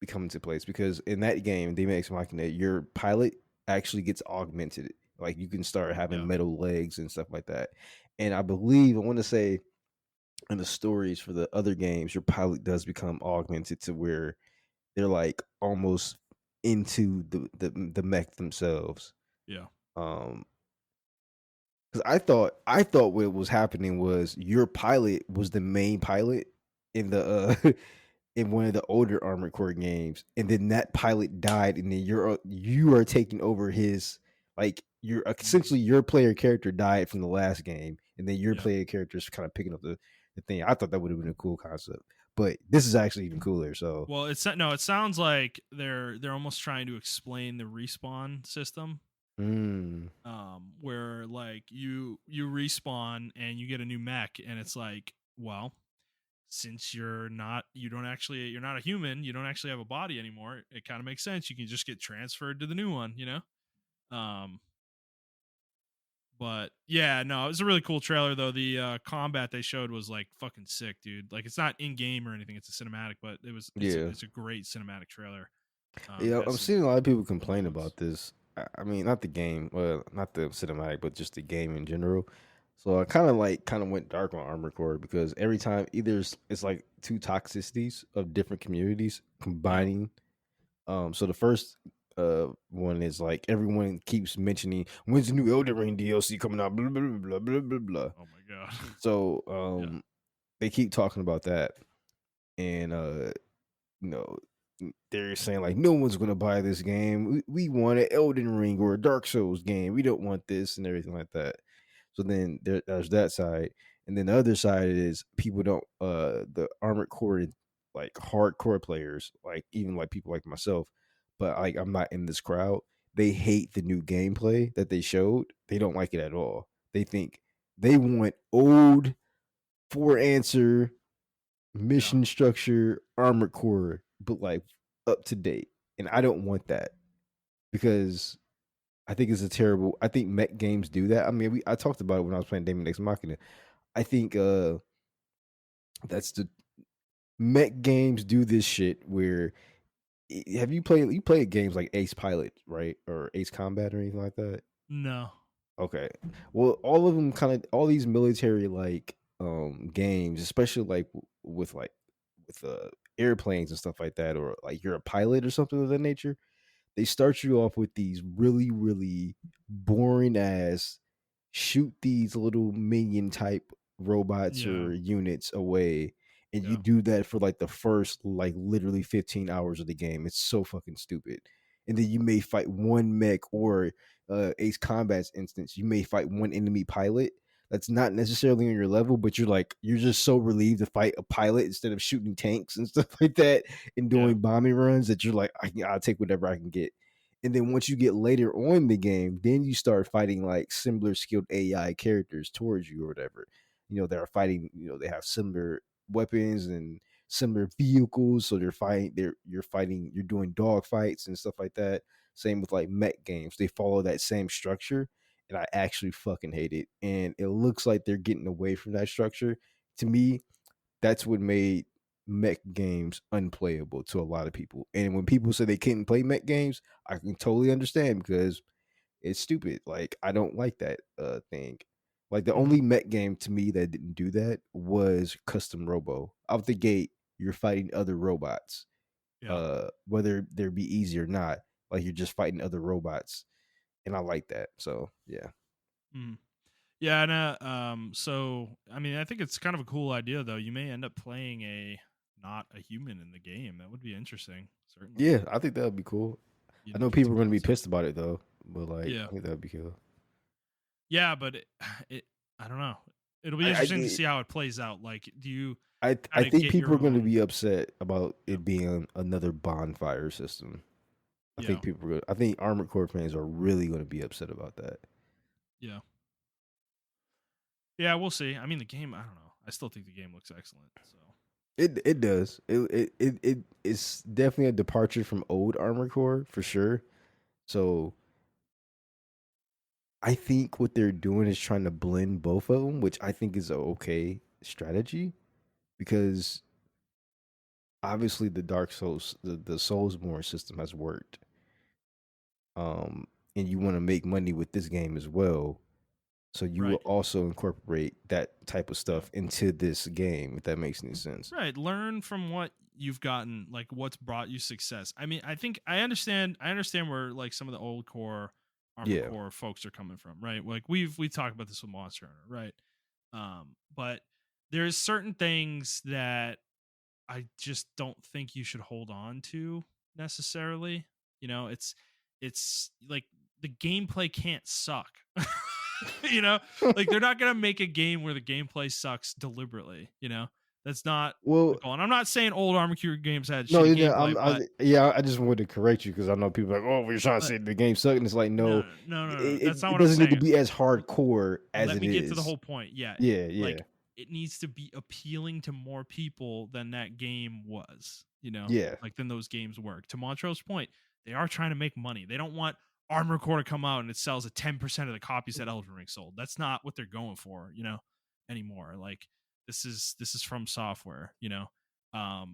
become into place, because in that game, Damien X Machina, your pilot actually gets augmented. Like you can start having yeah, metal legs and stuff like that. And I believe, I want to say, in the stories for the other games, your pilot does become augmented to where they're like almost into the mech themselves. yeah, Um, because I thought what was happening was your pilot was the main pilot in the in one of the older Armored Core games, and then that pilot died, and then you are taking over his, like, you're mm, essentially, your player character died from the last game, and then your yeah, player character is kind of picking up the the thing. I thought that would have been a cool concept, but this is actually even cooler. So, Well, it's no. It sounds like they're almost trying to explain the respawn system, mm, where like you respawn and you get a new mech, and it's like, well, since you're not a human, you don't actually have a body anymore. It kind of makes sense. You can just get transferred to the new one, you know. Um, But yeah, no, it was a really cool trailer though. The combat they showed was like fucking sick, dude. Like it's not in game or anything; it's a cinematic, but yeah, it's a great cinematic trailer. yeah. Has I'm some seeing a lot of people cool complain moments. about this. I mean, not the game, well, not the cinematic, but just the game in general. So I kind of went dark on Armored Core because every time either it's like two toxicities of different communities Yeah. combining. So the first one is like everyone keeps mentioning when's the new Elden Ring DLC coming out, blah blah blah blah blah blah. Oh my god. So Yeah. they keep talking about that, and you know they're saying like no one's gonna buy this game. We want an Elden Ring or a Dark Souls game. We don't want this and everything like that. So then there's that side, and then the other side is people don't the Armored Core like hardcore players, like even like people like myself, but like I'm not in this crowd. They hate the new gameplay that they showed. They don't like it at all. They think they want old four answer Yeah. mission structure Armored Core, but like up to date. And I don't want that because I think it's a terrible. I think mech games do that. I mean, I talked about it when I was playing Daemon X Machina. I think that's the mech games do this shit where have you played games like Ace Pilot, right? Or Ace Combat or anything like that? No. Okay. Well, all of them kind of all these military like games, especially like with like with airplanes and stuff like that, or like you're a pilot or something of that nature. They start you off with these really, really boring ass shoot these little minion type robots Yeah. or units away. And you Yeah. do that for like the first, like literally 15 hours of the game. It's so fucking stupid. And then you may fight one mech or Ace Combat's instance, you may fight one enemy pilot that's not necessarily on your level, but you're just so relieved to fight a pilot instead of shooting tanks and stuff like that and Yeah. doing bombing runs that you're like, I'll take whatever I can get. And then once you get later on in the game, then you start fighting like similar skilled AI characters towards you or whatever. You know, they're fighting, they have similar weapons and similar vehicles. So you're fighting, you're doing dog fights and stuff like that. Same with like mech games. They follow that same structure. And I actually fucking hate it. And it looks like they're getting away from that structure. To me, that's what made mech games unplayable to a lot of people. And when people say they couldn't play mech games, I can totally understand because it's stupid. Like I don't like that thing. Like the Hmm. only mech game to me that didn't do that was Custom Robo. Out the gate, you're fighting other robots. Yeah. Whether they be easy or not, like you're just fighting other robots. And I like that. So yeah. Hmm. Yeah. And so I mean, I think it's kind of a cool idea though. You may end up playing a not a human in the game. That would be interesting. Certainly. Yeah, I think that would be cool. I You'd know get people to are gonna kill be some. pissed about it though. But like Yeah. I think that would be cool. Yeah, but it I don't know. It'll be I interesting to get see how it plays out. Like, do you I kind of think get people your are going to own? be upset about Yeah, it being another bonfire system. yeah, I think Armored Core fans are really going to be upset about that. yeah, yeah. We'll see. I mean, the game. I don't know. I still think the game looks excellent. So It does. It's definitely a departure from old Armored Core for sure. So I think what they're doing is trying to blend both of them, which I think is a okay strategy because obviously the Dark Souls, the Soulsborne system has worked. And you want to make money with this game as well. So you will right, also incorporate that type of yeah, stuff into this game, if that makes any sense. right. Learn from what you've gotten. Like, what's brought you success. I mean, I think I understand. I understand where like some of the old core armor Yeah. core folks are coming from. Right. Like we talked about this with Monster Hunter. Right. But there's certain things that I just don't think you should hold on to necessarily. You know, it's like the gameplay can't suck. You know, like they're not gonna make a game where the gameplay sucks deliberately. You know, that's not the Well, goal. And I'm not saying old Armor Core games had no, shitty yeah, gameplay, yeah, I just wanted to correct you because I know people are like, oh, we're trying to but say the game sucked, and it's like, no, no. That's not it what I'm doesn't need to saying. be as hardcore as Let it me get to the is. whole point. Yeah, Yeah, yeah, like it needs to be appealing to more people than that game was, you know, yeah. like than those games work. To Montrell's point, they are trying to make money. They don't want Armor Core to come out and it sells at 10% of the copies that Elden Ring sold. That's not what they're going for, you know, anymore. Like this is from software, you know.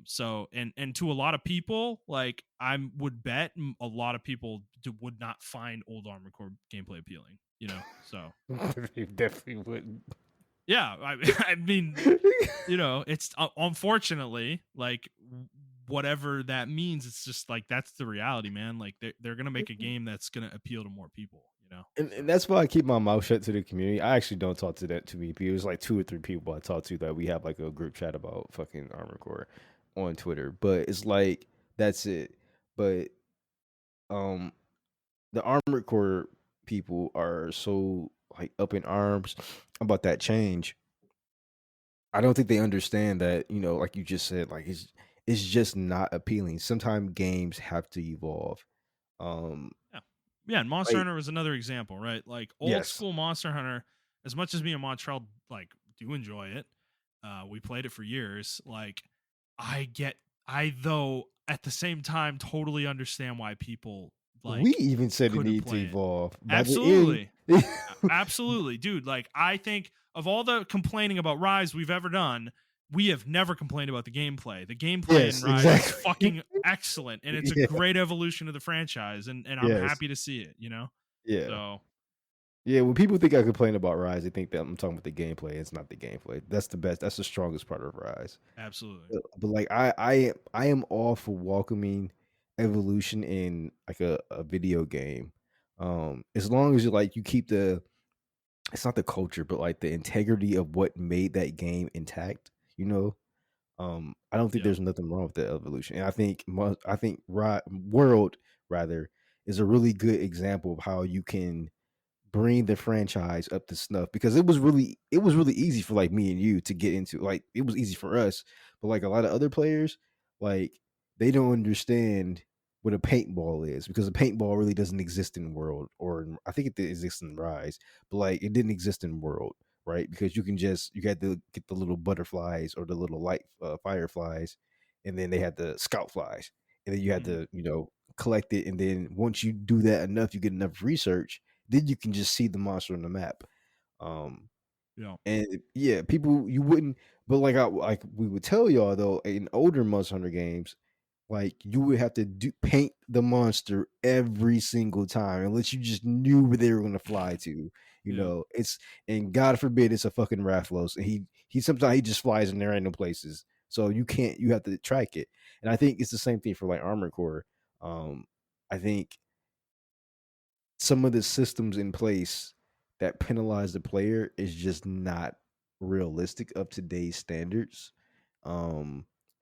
So and to a lot of people, like I would bet a lot of people would not find old Armor Core gameplay appealing, you know. So They definitely wouldn't. yeah, I mean, you know, it's unfortunately like whatever that means. It's just like that's the reality, man. Like they're gonna make a game that's gonna appeal to more people, you know. So And that's why I keep my mouth shut to the community. I actually don't talk to that too many people. It's like 2 or 3 people I talk to that we have like a group chat about fucking Armor Core on Twitter. But it's like that's it. But um the Armored Core people are so like up in arms about that change. I don't think they understand that, like you just said, like it's just not appealing. Sometimes games have to evolve. Um yeah, yeah. And Monster like Hunter was another example, right? Like old yes. school Monster Hunter. As much as me and Montreal like do enjoy it, we played it for years. Like I get, I though at the same time totally understand why people We like even said it couldn't needed to play it. evolve. By the end, Absolutely. Absolutely, dude. Like, I think of all the complaining about Rise we've ever done, we have never complained about the gameplay. The gameplay in yes, Rise is exactly. fucking excellent, and it's a Yeah. great evolution of the franchise, and I'm Yes. happy to see it. You know, Yeah. so Yeah, when people think I complain about Rise, they think that I'm talking about the gameplay. It's not the gameplay. That's the best. That's the strongest part of Rise. absolutely, But like I am all for welcoming evolution in like a video game. As long as you keep the it's not the culture, but like the integrity of what made that game intact, you know. I don't think yeah. there's nothing wrong with the evolution. And I think World rather is a really good example of how you can bring the franchise up to snuff because it was really easy for like me and you to get into, like it was easy for us, but like a lot of other players, like they don't understand what a paintball is because a paintball really doesn't exist in World, I think it exists in Rise, but like it didn't exist in World, right? Because you had to get the little butterflies or the little light fireflies, and then they had the scout flies, and then you had Mhm. to collect it, and then once you do that enough, you get enough research, then you can just see the monster on the map. Um, Yeah. and yeah, people you wouldn't, but like we would tell y'all though, in older Monster Hunter games, like you would have to paint the monster every single time unless you just knew where they were going to fly to. Yeah. It's and God forbid it's a fucking Rathlos, and he sometimes he just flies in there random places, so you have to track it. And I think it's the same thing for like Armored Core. I think some of the systems in place that penalize the player is just not realistic of today's standards.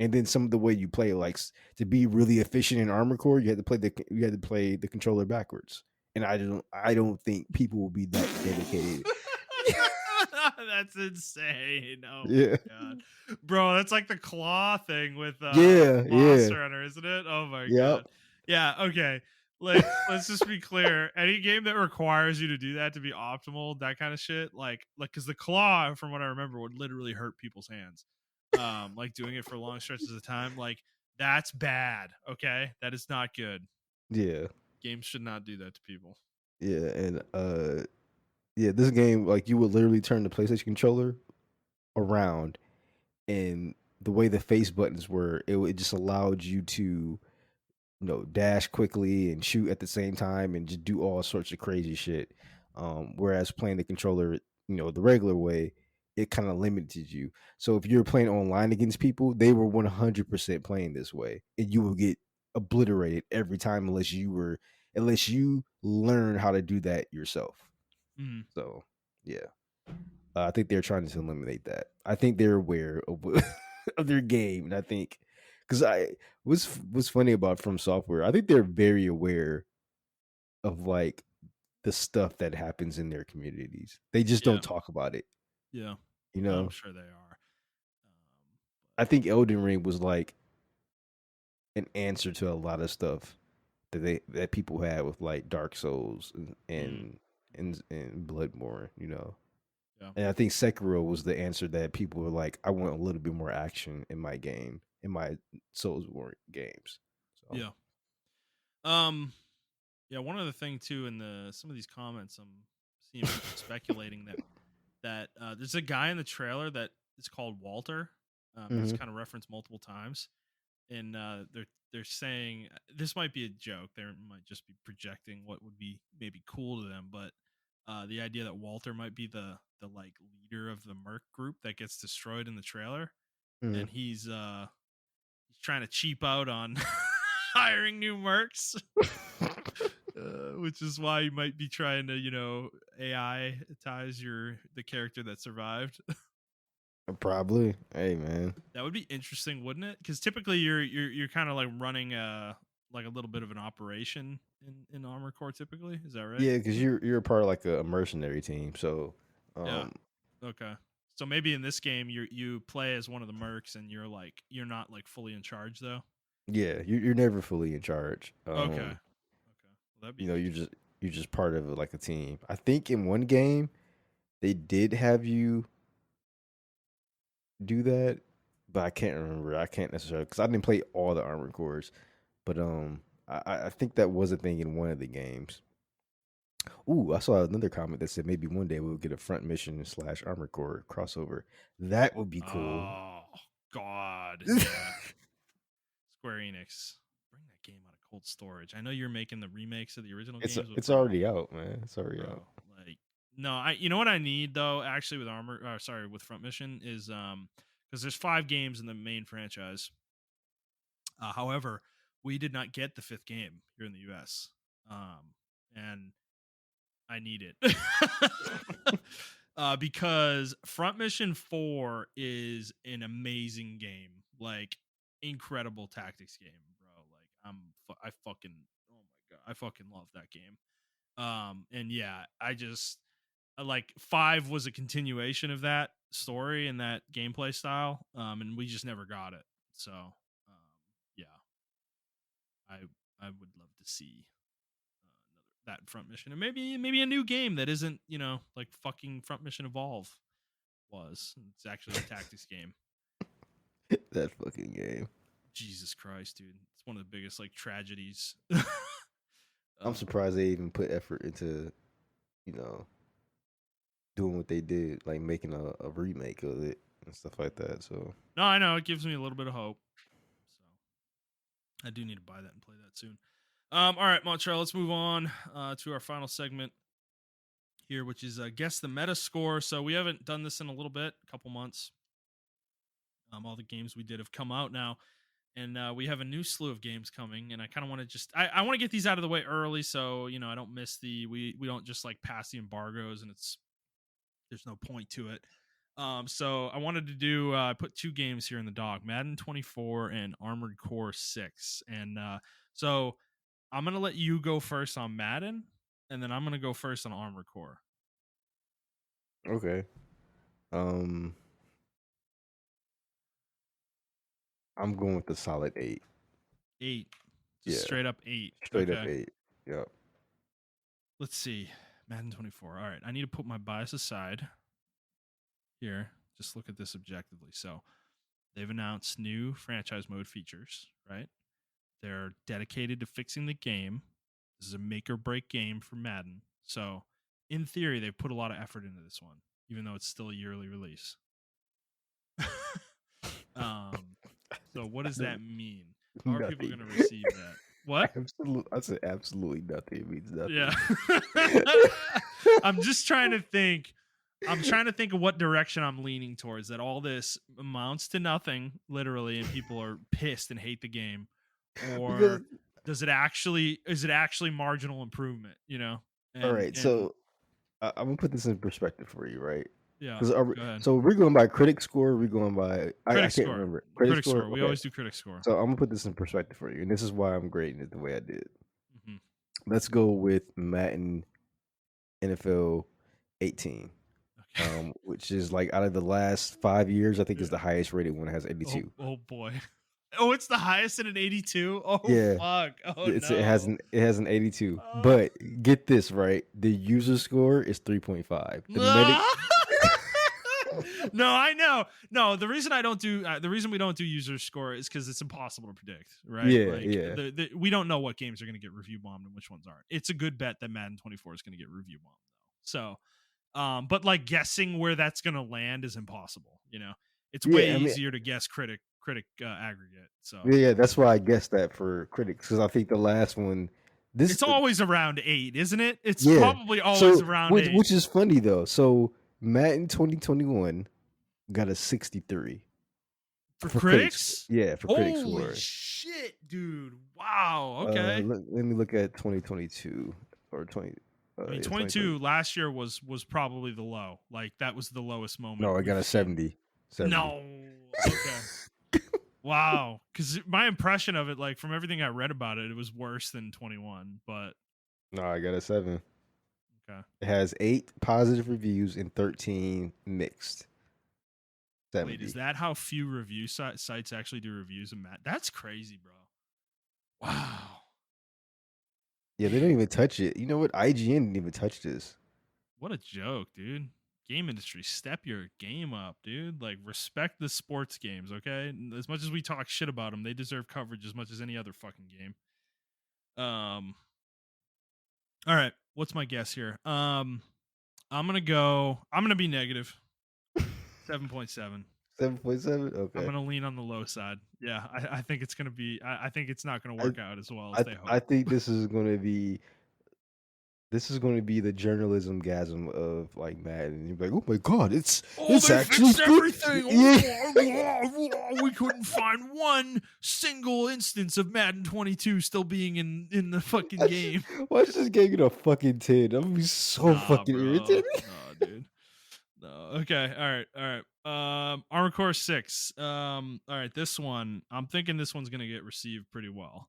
And then some of the way you play, like to be really efficient in Armor Core, you had to play the controller backwards. And I don't think people will be that dedicated. That's insane. Oh my Yeah. god. Bro, that's like the claw thing with Yeah, yeah. Monster Hunter, isn't it? Oh my god. Yep. Yeah, okay. Like, let's just be clear. Any game that requires you to do that to be optimal, that kind of shit, like because the claw, from what I remember, would literally hurt people's hands. Like doing it for long stretches of time, like that's bad. Okay, that is not good. Yeah. Games should not do that to people. Yeah. And yeah, this game, like you would literally turn the PlayStation controller around, and the way the face buttons were, it just allowed you to dash quickly and shoot at the same time and just do all sorts of crazy shit. Whereas playing the controller, the regular way, it kind of limited you. So if you're playing online against people, they were 100% playing this way, and you will get obliterated every time unless you learn how to do that yourself. Mhm. So yeah. I think they're trying to eliminate that. I think they're aware of of their game, and I think because I what's funny about From Software, I think they're very aware of like the stuff that happens in their communities. They just Yeah. don't talk about it. Yeah. You I'm know, sure they are. I think Elden Ring was like an answer to a lot of stuff that people had with like Dark Souls Mm, and Bloodborne. You know, yeah. and I think Sekiro was the answer that people were like, I want a little bit more action in my game, in my Soulsborne games. So, Yeah. Um. Yeah. One other thing too, in some of these comments, I'm seeing people speculating that there's a guy in the trailer that is called Walter. That's hmm kind of referenced multiple times, and they're saying this might be a joke. They might just be projecting what would be maybe cool to them, but the idea that Walter might be the like leader of the Merc group that gets destroyed in the trailer, hmm and he's trying to cheap out on hiring new Mercs. Which is why you might be trying to, AI-tize the character that survived. Probably. Hey, man. That would be interesting, wouldn't it? Because typically you're kind of like running a little bit of an operation in Armored Core. Typically, is that right? Yeah, because you're a part of like a mercenary team. So, Yeah. um, Okay. So maybe in this game you play as one of the mercs and you're not like fully in charge though. yeah, you're never fully in charge. Okay. Okay. Well, that'd be You know, interesting. you're just part of like a team. I think in one game they did have you do that, but I can't remember. I can't necessarily because I didn't play all the Armored Cores, but I think that was a thing in one of the games. Ooh, I saw another comment that said maybe one day we'll get a front mission / Armored Core crossover. That would be cool. Oh God, yeah. Square Enix, bring that game out of cold storage. I know you're making the remakes of the original games, but It's bro, already out, man. It's already bro, out. like, no, you know what I need though, actually with sorry, with Front Mission is because there's 5 games in the main franchise. However, we did not get the 5th game here in the U.S. And I need it. Because Front Mission 4 is an amazing game, like incredible tactics game, bro. Like I fucking, oh my god, I fucking love that game. And yeah, I like 5 was a continuation of that story and that gameplay style. And we just never got it. So, yeah, I I would love to see another that Front Mission, and maybe a new game that isn't like fucking Front Mission Evolve was. It's actually a tactics game. That fucking game. Jesus Christ, dude! It's one of the biggest like tragedies. I'm um, surprised they even put effort into, you know, doing what they did, like making a remake of it and stuff like that. So no, I know it gives me a little bit of hope. So I do need to buy that and play that soon. All right, Montrell, let's move on to our final segment here, which is guess the meta score. So we haven't done this in a little bit, a couple months. All the games we did have come out now, and we have a new slew of games coming. And I kind of want to I want to get these out of the way early, so I don't miss we don't just like pass the embargoes, and there's no point to it. So I wanted to do put 2 games here in the dog: Madden 24 and Armored Core 6. And so I'm gonna let you go first on Madden, and then I'm gonna go first on Armored Core. okay, um, I'm going with the solid 8. 8, just Yeah, straight up 8. straight up Okay, 8. Yep. let's see. Madden 24. All right, I need to put my bias aside here. Just look at this objectively. So they've announced new franchise mode features, right? They're dedicated to fixing the game. This is a make or break game for Madden. So, in theory, they've put a lot of effort into this one, even though it's still a yearly release. um, so what does that mean? How are people Nothing. going to receive that? What? Absolutely, I said absolutely nothing. It means Yeah. nothing. I'm just trying to think. I'm trying to think of what direction I'm leaning towards. That all this amounts to nothing, literally, and people are pissed and hate the game, Because or is it actually marginal improvement? all And right, so I'm gonna put this in perspective for you, right? yeah, Because go ahead. so we're going by critic score. We're going by I Critic can't score, remember critic critic score. score. We Okay, always do critic score. so I'm gonna put this in perspective for you, and this is why I'm grading it the way I did. Hmm. Let's go with Madden NFL 18. Okay. Which is like out of the last 5 years, I think is Yeah. the highest rated one. It has Oh, 82. oh boy. Oh, it's the highest in an 82. Oh Yeah, fuck. Oh it has no. an 82. Oh. But get this right, the user score is 3.5. The medic, No, I know. No, the reason I don't do the reason we don't do user score is because it's impossible to predict, right? yeah, Like yeah, we don't know what games are going to get review bombed and which ones aren't. It's a good bet that Madden 24 is going to get review bombed though. So, but like guessing where that's going to land is impossible. It's way yeah. I mean, easier to guess critic aggregate. So yeah. That's why I guessed that for critics because I think the last one, this, it's always around 8, isn't it? It's yeah. probably always So around which 8 which is funny though. So Madden 2021 got a 63 for for critics. critics. Yeah, for critics Holy score. shit, dude! Wow. Okay. Let me look at 2022 or 20. I mean, Yeah, 2020. 22 last year was probably the low. Like that was the lowest moment No, I we've got a seen. 70. 70. No. Okay. Wow. Because my impression of it, like from everything I read about it, it was worse than 21. But No, I got a 7. okay. It has 8 positive reviews and 13 mixed. Wait, is 70. that how few review sites actually do reviews of Matt? That's crazy, bro. Wow. Yeah, they don't even touch it. You know what? IGN didn't even touch this. What a joke, dude. Game industry, step your game up, dude. Like, respect the sports games, okay? As much as we talk shit about them, they deserve coverage as much as any other fucking game. All right. What's my guess here? I'm gonna be negative 7.7. 7.7? I'm Okay. gonna lean on the low side. Yeah, I think it's gonna be. I think it's not gonna I work out as well as I they hope. I think this is going to be the journalism gasm of like Madden. You're like, oh my god, Oh, it's they actually fixed good. everything. Yeah. We couldn't find one single instance of Madden 22 still being in the fucking game. Watch this game get a fucking 10. I'm gonna be so Nah, fucking bro. irritated. Nah, dude. No. Okay. All right. Armor Core 6. All right. This one, I'm thinking this one's gonna get received pretty well.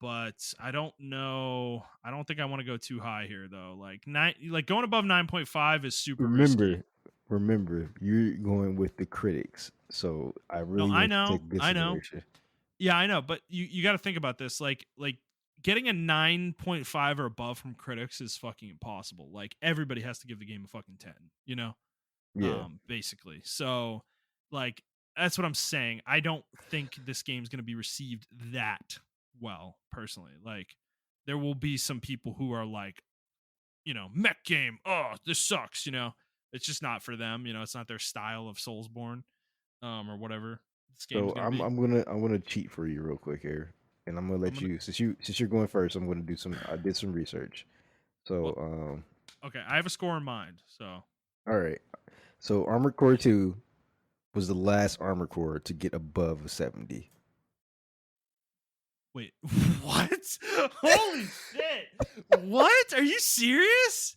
But I don't know. I don't think I want to go too high here though. Like going above 9.5 is super risky. Remember, remember, you're going with the critics, so I No, really I want you to know. take I know. consideration. Yeah, I know, but you got to think about this. Like getting a 9.5 or above from critics is fucking impossible. Like everybody has to give the game a fucking 10, Yeah. basically. So like that's what I'm saying. I don't think this game's going to be received that well personally. Like there will be some people who are like, mech game. Oh, this sucks, It's just not for them, it's not their style of Soulsborne or whatever this game's So going to I'm be. I'm gonna I'm gonna cheat for you real quick here, and I'm gonna I'm let going to you since you're going first. I'm gonna do some. I did some research. Well, So okay, I have a score in mind. So all right. So Armored Core 2 was the last Armored Core to get above a 70. wait, what? Holy shit! What? Are you serious?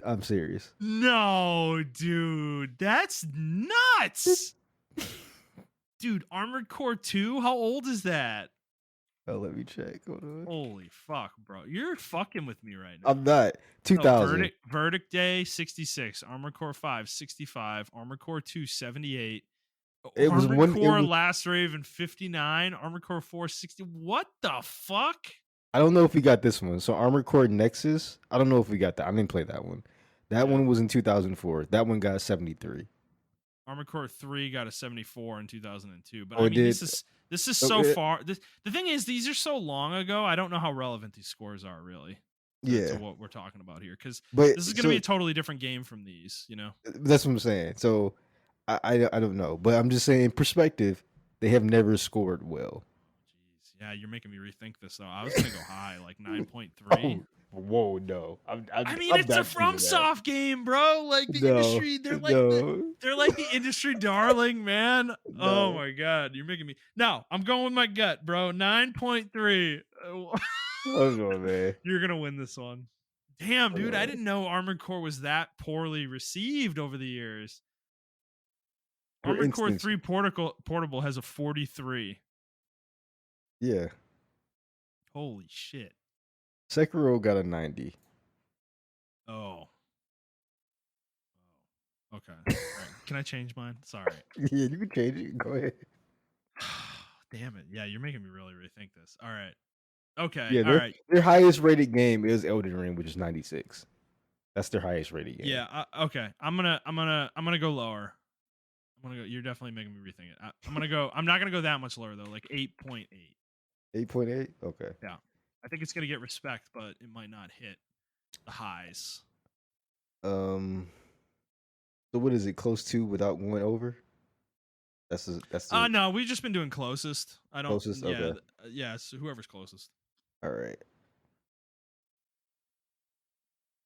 I'm serious. No, dude, that's nuts. Dude, Armored Core 2, how old is that? Oh, let me check. Hold on. Holy fuck, bro. You're fucking with me right I'm now. not. No, 2000. Verdict Day 66, Armored Core 5 65, Armored Core 2 78, It was Armored one. It Core was. Last Raven 59, Armored Core 4 60. What the fuck? I don't know if we got this one. So Armored Core Nexus. I don't know if we got that. I didn't play that one. That Yeah. one was in 2004. That one got 73. Armored Core 3 got a 74 in 2002. But Oh, I it mean, did. this is Oh, so far. The thing is, these are so long ago. I don't know how relevant these scores are really to yeah, what we're talking about here, because but this is going to be so a totally different game from these. that's what I'm saying. So I don't know, but I'm just saying in perspective, they have never scored well. Jeez, yeah, you're making me rethink this though. I was going to go high, like 9.3. Oh, whoa, no, I mean, I'm it's a not choosing that. FromSoft game, bro. Like the No, industry, no, they're like the industry darling, man. Oh no. my god, you're making me. No, I'm going with my gut, bro. 9.3. Hold on, man. You're gonna win this one. Damn, Hold dude, I on. didn't know Armored Core was that poorly received over the years. For Armored Core instance, 3 portable has a 43. yeah, Holy shit. Sekiro got a 90. Oh. Oh. Okay. All right. Can I change mine? Sorry. Yeah, you can change it. Go ahead. Damn it. Yeah, you're making me really rethink this. All right. Okay. Yeah, All right. their highest rated game is Elden Ring, which is 96. That's their highest rated game. Yeah. Okay. I'm gonna go lower. I'm gonna go. You're definitely making me rethink it. I'm gonna go. I'm not gonna go that much lower though. Like 8.8. 8.8? Okay. Yeah. I think it's gonna get respect, but it might not hit the highs. Um so what is it close to without going over? That's the No, we've just been doing closest. I don't. closest. Yeah. Okay. Yeah. So whoever's closest. All right.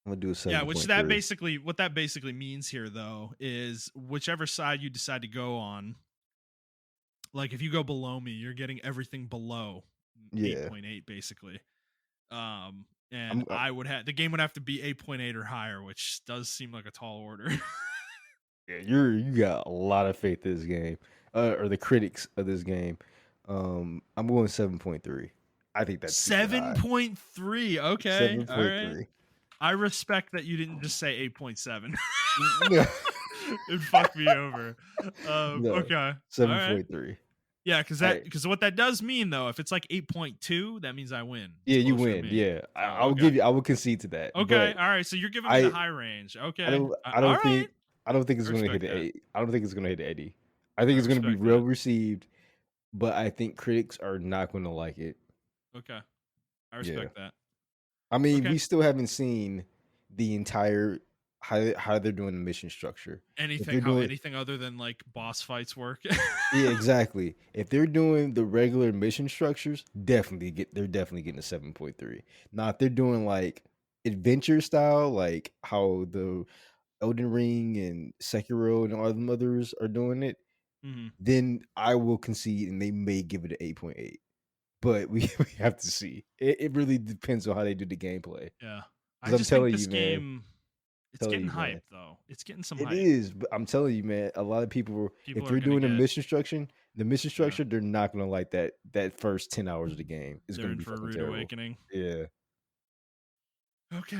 I'm gonna do a Yeah, which that 7.3. basically what that basically means here though is whichever side you decide to go on, like if you go below me, you're getting everything below Yeah. 8.8 basically. And I'm I would have the game would have to be 8.8 or higher, which does seem like a tall order. yeah, you got a lot of faith in this game. Or the critics of this game. I'm going 7.3. I think that's super high. 7.3. Okay. All right. 7.3. I respect that you didn't just say 8.7. No. It fucked me over. No. Okay. All right. 7.3. Yeah, All right. because what that does mean though, if it's like 8.2, that means I win. It's Yeah, you closer to win. me. Yeah. Oh, okay. I will concede to that. Okay. But All right. So you're giving me the I high range. I Okay. don't I All don't right. think I don't think I it's gonna hit respect the that. 8. I don't think it's gonna hit the 80. I think I it's gonna be respect well that. received, but I think critics are not gonna like it. Okay. I Yeah. respect that. I mean, Okay. we still haven't seen the entire how they're doing the mission structure. If Anything they're how doing anything other than like boss fights work. yeah, exactly. If they're doing the regular mission structures, they're definitely getting a 7.3. Now, if they're doing like adventure style, like how the Elden Ring and Sekiro and all the others are doing it, Mhm. then I will concede and they may give it an 8.8. But we have to see. It really depends on how they do the gameplay. Yeah. I Because I'm just think telling this you, man, game it's telling getting you, man. hype though. It's getting some It hype. is, but I'm telling you, man, a lot of people, if People are they're gonna doing get the mission yeah. structure, they're not gonna like that first 10 hours of the game. It's They're gonna in be for a fucking rude terrible. awakening. Yeah. Okay.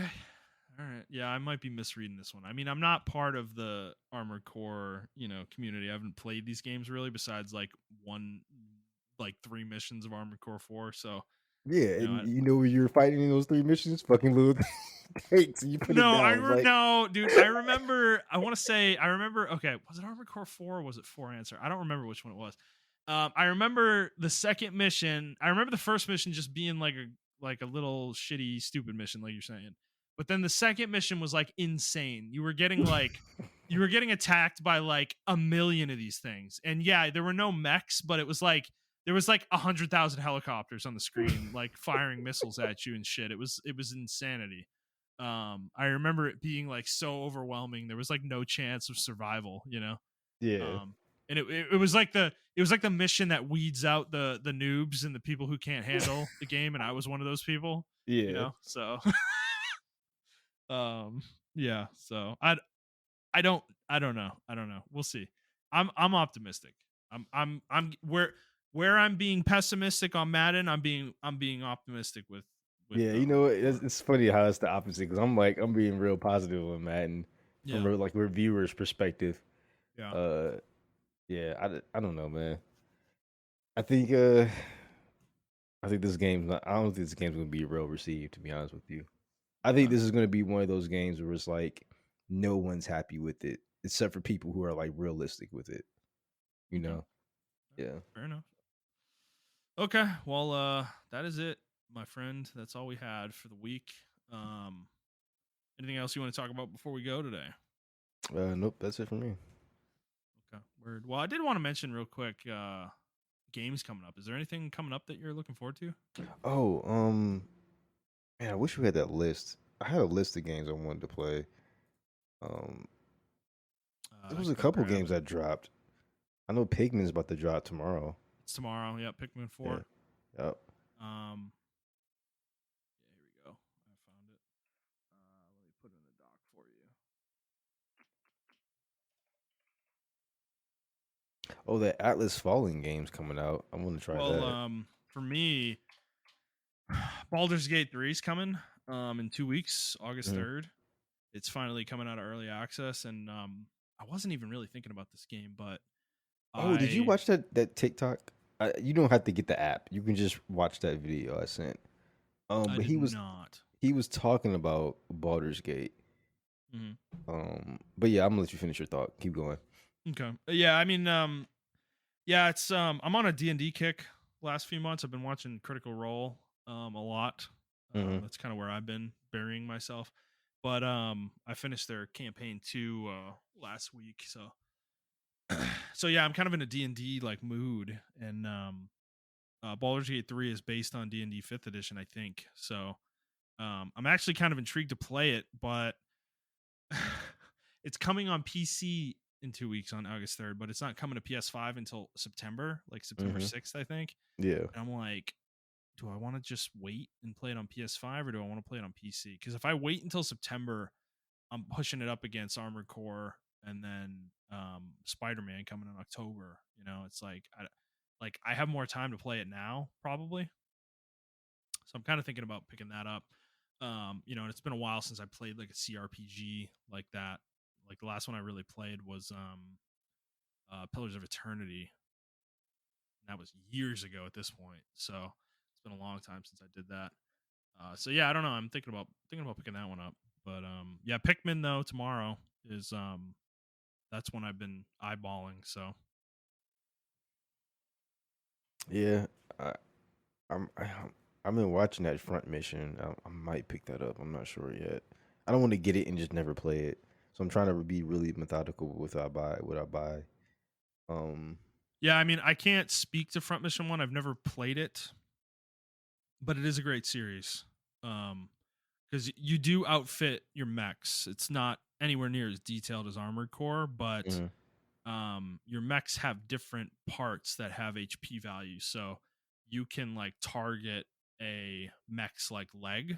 All right. Yeah, I might be misreading this one. I mean, I'm not part of the Armored Core, community. I haven't played these games really besides like like 3 missions of Armored Core 4. So, Yeah, you know, and you know where you're fighting in those 3 missions? Fucking little tanks. You put it no, down. It's like no, dude. I remember. I want to say. I remember. Okay, was it Armored Core 4? Or was it 4 Answer? I don't remember which one it was. I remember the second mission. I remember the first mission just being like a little shitty, stupid mission, like you're saying. But then the second mission was like insane. You were getting attacked by like a million of these things, and yeah, there were no mechs, but it was like there was like 100,000 helicopters on the screen, like firing missiles at you and shit. It was insanity. I remember it being like so overwhelming. There was like no chance of survival. yeah. um and it was like the mission that weeds out the noobs and the people who can't handle the game, and I was one of those people. Yeah. So um yeah, so I don't know, we'll see. I'm optimistic. I'm where I'm being pessimistic on Madden, I'm being optimistic with Yeah, you know what? Armored Core. It's funny how it's the opposite because I'm being real positive on Madden from Yeah, a like reviewer's perspective. yeah, Uh yeah, I don't know, man. I think I don't think this game's gonna be well received, to be honest with you. I think okay, this is gonna be one of those games where it's like no one's happy with it, except for people who are like realistic with it. You okay. know? Yeah. Fair enough. Okay, well, that is it, my friend. That's all we had for the week. Um, Anything else you want to talk about before we go today? Nope, that's it for me. Okay, word. Well, I did want to mention real quick, games coming up. Is there anything coming up that you're looking forward to? Oh, man, I wish we had that list. I had a list of games I wanted to play. Um, there I was can a go couple grab games it. that dropped. I know Pikmin's about to drop tomorrow. It's tomorrow. Yeah, Pikmin Yeah. 4. Yep. Um, yeah, here we go. I found it. Let me put it in the doc for you. Oh, that Atlas Falling game's coming out. I want to try Well, that. for me, Baldur's Gate 3 is coming in 2 weeks, August Mhm. 3rd. it's finally coming out of early access, and I wasn't even really thinking about this game, but Oh, did you I watch that TikTok? You don't have to get the app. You can just watch that video I sent. I But did not. he was talking about Baldur's Gate. Mhm. But yeah, I'm gonna let you finish your thought. Keep going. Okay. Yeah, I mean, yeah, it's I'm on a D&D kick. Last few months I've been watching Critical Role a lot. Hmm. That's kind of where I've been burying myself. But I finished their campaign 2 last week, so so yeah, I'm kind of in a D&D like mood, and Baldur's Gate 3 is based on D&D 5th edition, I think. So I'm actually kind of intrigued to play it, but it's coming on PC in 2 weeks on August 3rd, but it's not coming to PS5 until September, like September Hmm. 6th, I think. Yeah. And I'm like, do I want to just wait and play it on PS5 or do I want to play it on PC? Because if I wait until September, I'm pushing it up against Armored Core and then Spider-Man coming in October. You know, it's like I have more time to play it now, probably. So I'm kind of thinking about picking that up. And it's been a while since I played like a CRPG like that. Like the last one I really played was Pillars of Eternity. And that was years ago at this point. So it's been a long time since I did that. So yeah, I don't know. I'm thinking about picking that one up. But yeah, Pikmin though tomorrow is that's one I've been eyeballing. So Yeah. I, I've been watching that front mission. I might pick that up. I'm not sure yet. I don't want to get it and just never play it. So I'm trying to be really methodical with what I buy. What I buy. Um. yeah, I mean I can't speak to Front Mission 1. I've never played it, but it is a great series. Because you do outfit your mechs. It's not anywhere near as detailed as Armored Core, but Mhm. your mechs have different parts that have HP values. So you can like target a mech's like leg,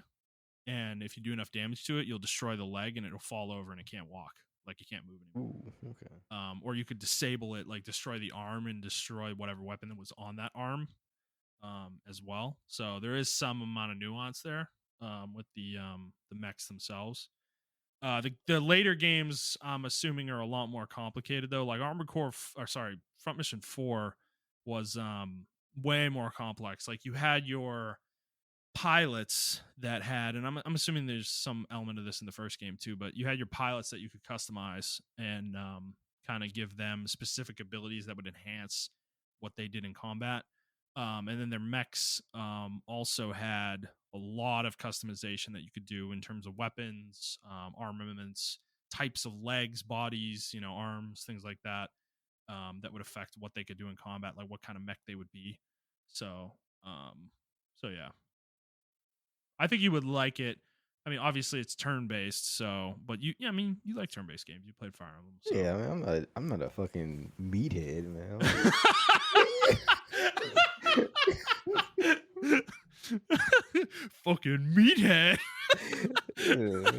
and if you do enough damage to it, you'll destroy the leg and it'll fall over and it can't walk, like it can't move anymore. Ooh. Okay. Or you could disable it, like destroy the arm and destroy whatever weapon that was on that arm as well. So there is some amount of nuance there with the mechs themselves. The later games, I'm assuming, are a lot more complicated though. Like Armored Core, or sorry, Front Mission 4 was way more complex. Like you had your pilots that had, and I'm assuming there's some element of this in the first game too, but you had your pilots that you could customize and kind of give them specific abilities that would enhance what they did in combat. And then their mechs also had a lot of customization that you could do in terms of weapons, armaments, types of legs, bodies, arms, things like that. That would affect what they could do in combat, like what kind of mech they would be. So, so yeah, I think you would like it. I mean, obviously it's turn based, so but I mean, you like turn based games. You played Fire Emblem, so Yeah. I mean, I'm not a fucking meathead, man. fucking meathead. Yeah.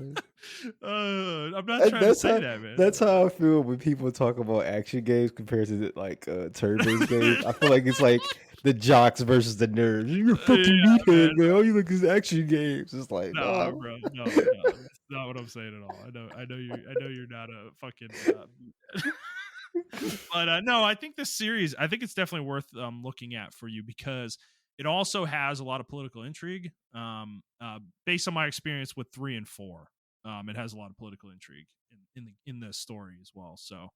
I'm not trying to That's say how that, man. that's how I feel when people talk about action games compared to like turn-based games. I feel like it's like the jocks versus the nerds. You're a fucking Yeah, man. meathead, man. All you look is action games. It's like, No, no. bro. No, no. That's not what I'm saying at all. I know you're not a fucking but no, I think this series, I think it's definitely worth looking at for you because it also has a lot of political intrigue. Based on my experience with 3 and 4, it has a lot of political intrigue in the story as well. So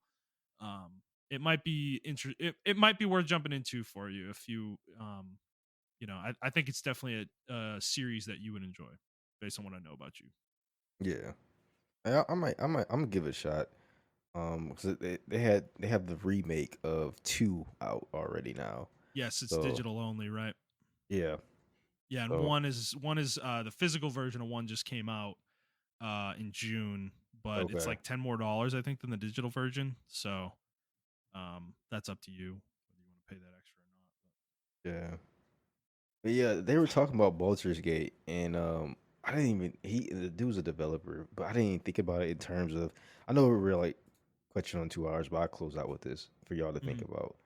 it might be it might be worth jumping into for you if you I think it's definitely a series that you would enjoy based on what I know about you. Yeah. I'm gonna give it a shot. Because they have the remake of 2 out already now. Yes, it's So digital only, right? yeah. Yeah, and So one is the physical version of one just came out in June, but it's okay. like $10 more I think than the digital version. So that's up to you whether you want to pay that extra or Yeah. But yeah, they were talking about Baldur's Gate, and I didn't even the dude's a developer, but I didn't even think about it in terms of. I know we're like question on 2 hours, but I'll close out with this for y'all to not. think about.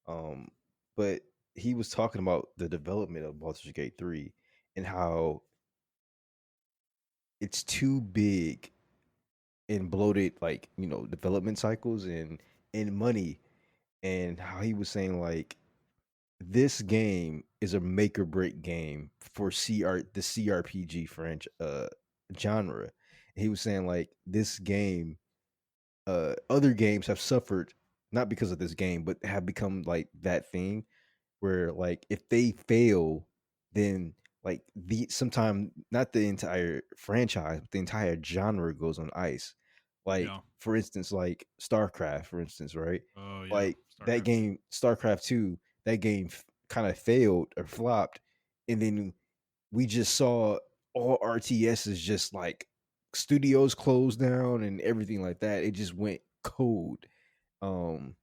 Um, but he was talking about the development of Baldur's Gate 3 and how it's too big and bloated like development cycles and money, and how he was saying like this game is a make or break game for the CRPG French genre. And he was saying like this game, other games have suffered not because of this game, but have become like that thing where like if they fail, then like the sometime not the entire franchise, but the entire genre goes on ice. Like Yeah. for instance, like StarCraft, for instance, right? Oh yeah. Like that StarCraft 2. game, StarCraft 2, that game kind of failed or flopped, and then we just saw all RTSs just like studios closed down and everything like that. It just went cold. Um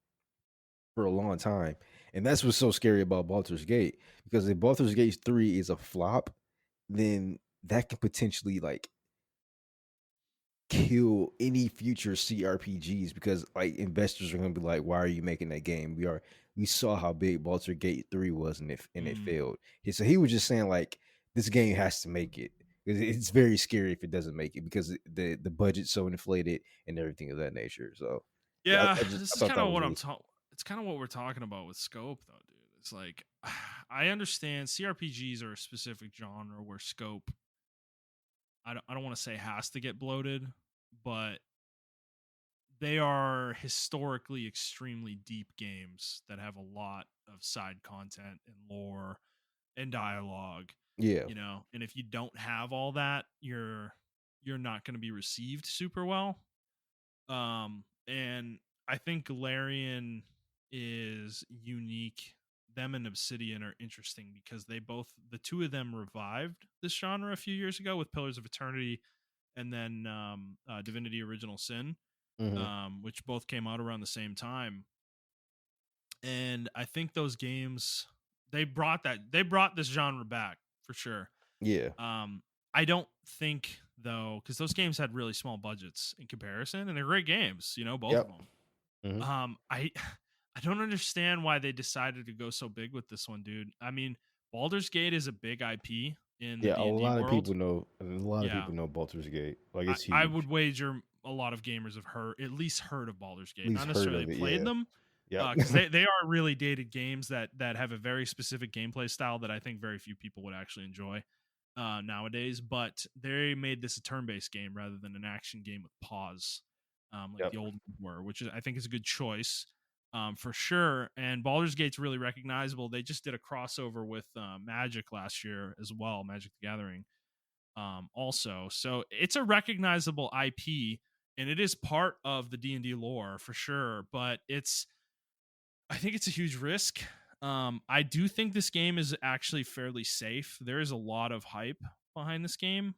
for a long time. And that's what's so scary about Baldur's Gate. Because if Baldur's Gate 3 is a flop, then that could potentially like kill any future CRPGs because like investors are gonna be like, why are you making that game? We saw how big Baldur's Gate 3 was and it Mm. failed. So he was just saying like this game has to make it. It's very scary if it doesn't make it because the budget's so inflated and everything of that nature. So yeah, Yeah, I this is thought kind that of was what really it's kind of what we're talking about with scope though, dude. It's like I understand CRPGs are a specific genre where scope I don't want to say has to get bloated, but they are historically extremely deep games that have a lot of side content and lore and dialogue, yeah. and if you don't have all that, you're not going to be received super well. And I think Galarian is unique. Them and Obsidian are interesting because the two of them revived this genre a few years ago with Pillars of Eternity and then Divinity Original Sin, Mhm. which both came out around the same time. And I think those games they brought this genre back for sure. Yeah. Um, I don't think though, because those games had really small budgets in comparison, and they're great games, both of Yep. them. Mhm. I I don't understand why they decided to go so big with this one, dude. I mean, Baldur's Gate is a big IP in the Yeah, a D&D lot of world. people know Yeah. Baldur's Gate. Like I, it's I would huge. wager a lot of gamers have at least heard of Baldur's At Gate, not least heard necessarily of it, played yeah. them, Yep. because they are really dated games that have a very specific gameplay style that I think very few people would actually enjoy nowadays. But they made this a turn-based game rather than an action game with pause, like Yep. the old ones were, which I think is a good choice for sure. And Baldur's Gate's really recognizable. They just did a crossover with Magic last year as well, Magic the Gathering also. So it's a recognizable IP and it is part of the D&D lore for sure, but I think it's a huge risk. I do think this game is actually fairly safe. There is a lot of hype behind this game.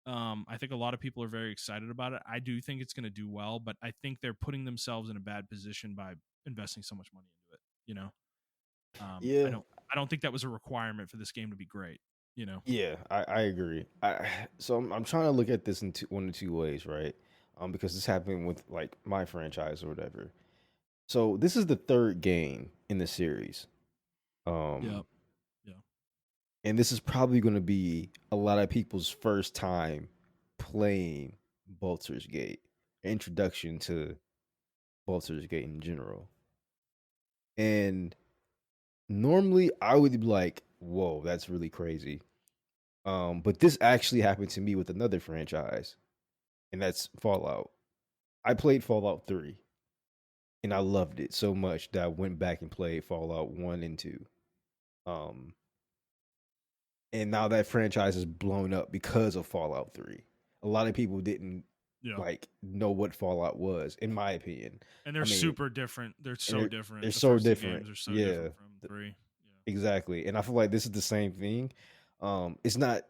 I think a lot of people are very excited about it. I do think it's going to do well, but I think they're putting themselves in a bad position by investing so much money into it. Um, I Yeah. don't I don't think that was a requirement for this game to be great. You know, Yeah, I agree. I'm trying to look at this in one of two ways, right? Because this happened with like my franchise or whatever. So this is the third game in the series. yeah, Um yeah, and this is probably going to be a lot of people's first time playing Baldur's Gate. Introduction to Baldur's Gate in general. And normally I would be like, "Whoa, that's really crazy." But this actually happened to me with another franchise, and that's Fallout. I played Fallout 3, and I loved it so much that I went back and played Fallout 1 and 2. Um, and now that franchise is blown up because of Fallout 3. A lot of people didn't yeah. like know what Fallout was, in my opinion. And they're I mean, super different. They're and so different. they're The so first two different. games are so Yeah, different from three. Yeah. exactly. And I feel like this is the same thing. It's not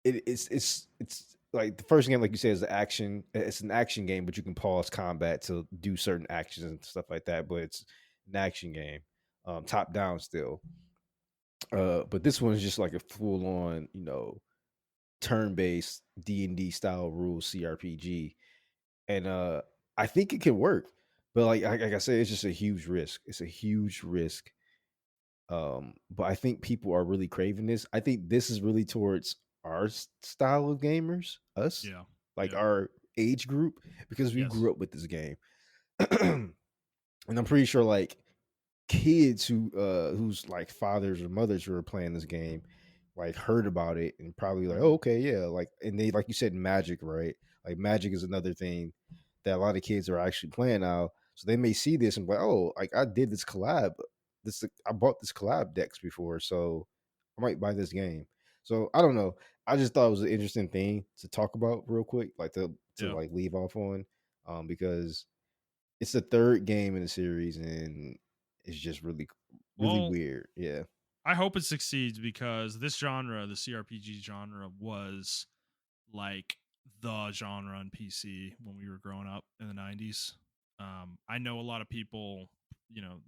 it's like the first game, like you said, is the action. It's an action game, but you can pause combat to do certain actions and stuff like that. But it's an action game, top down still. But this one's just like a full on, turn based D&D style rules CRPG, and I think it can work. But like I said, it's just a huge risk. It's a huge risk. But I think people are really craving this. I think this is really towards our style of gamers, us, Yeah. like Yeah. our age group because we Yes. grew up with this game. And I'm pretty sure like kids whose like fathers or mothers who are playing this game like heard about it and probably like, oh, Mhm. okay, yeah, like, and they, like you said, magic, right? Like magic is another thing that a lot of kids are actually playing now, so they may see this and be like, oh, like I did this collab, this I bought this collab decks before, so I might buy this game. So I don't know, I just thought it was an interesting thing to talk about real quick, like to Yeah. like leave off on, because it's the third game in the series, and it's just really Well, weird. Yeah. I hope it succeeds because this genre, the CRPG genre, was like the genre on PC when we were growing up in the 90s. I know a lot of people,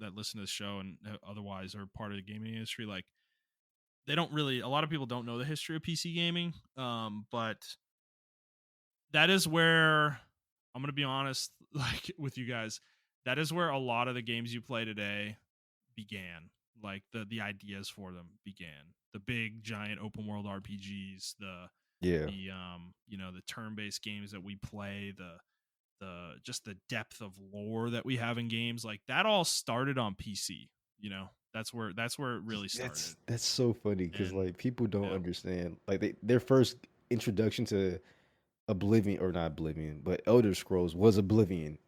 that listen to the show and otherwise are part of the gaming industry. Like, they don't really, a lot of people don't know the history of PC gaming. But that is where I'm going to be honest, like with you guys, that is where a lot of the games you play today began. Like the ideas for them began. The big giant open world RPGs, Yeah. the turn-based games that we play, the just the depth of lore that we have in games, like that all started on PC. That's where it really started. That's so funny because And like people don't yeah, understand like their first introduction to Oblivion, or not Oblivion, but Elder Scrolls was Oblivion yep.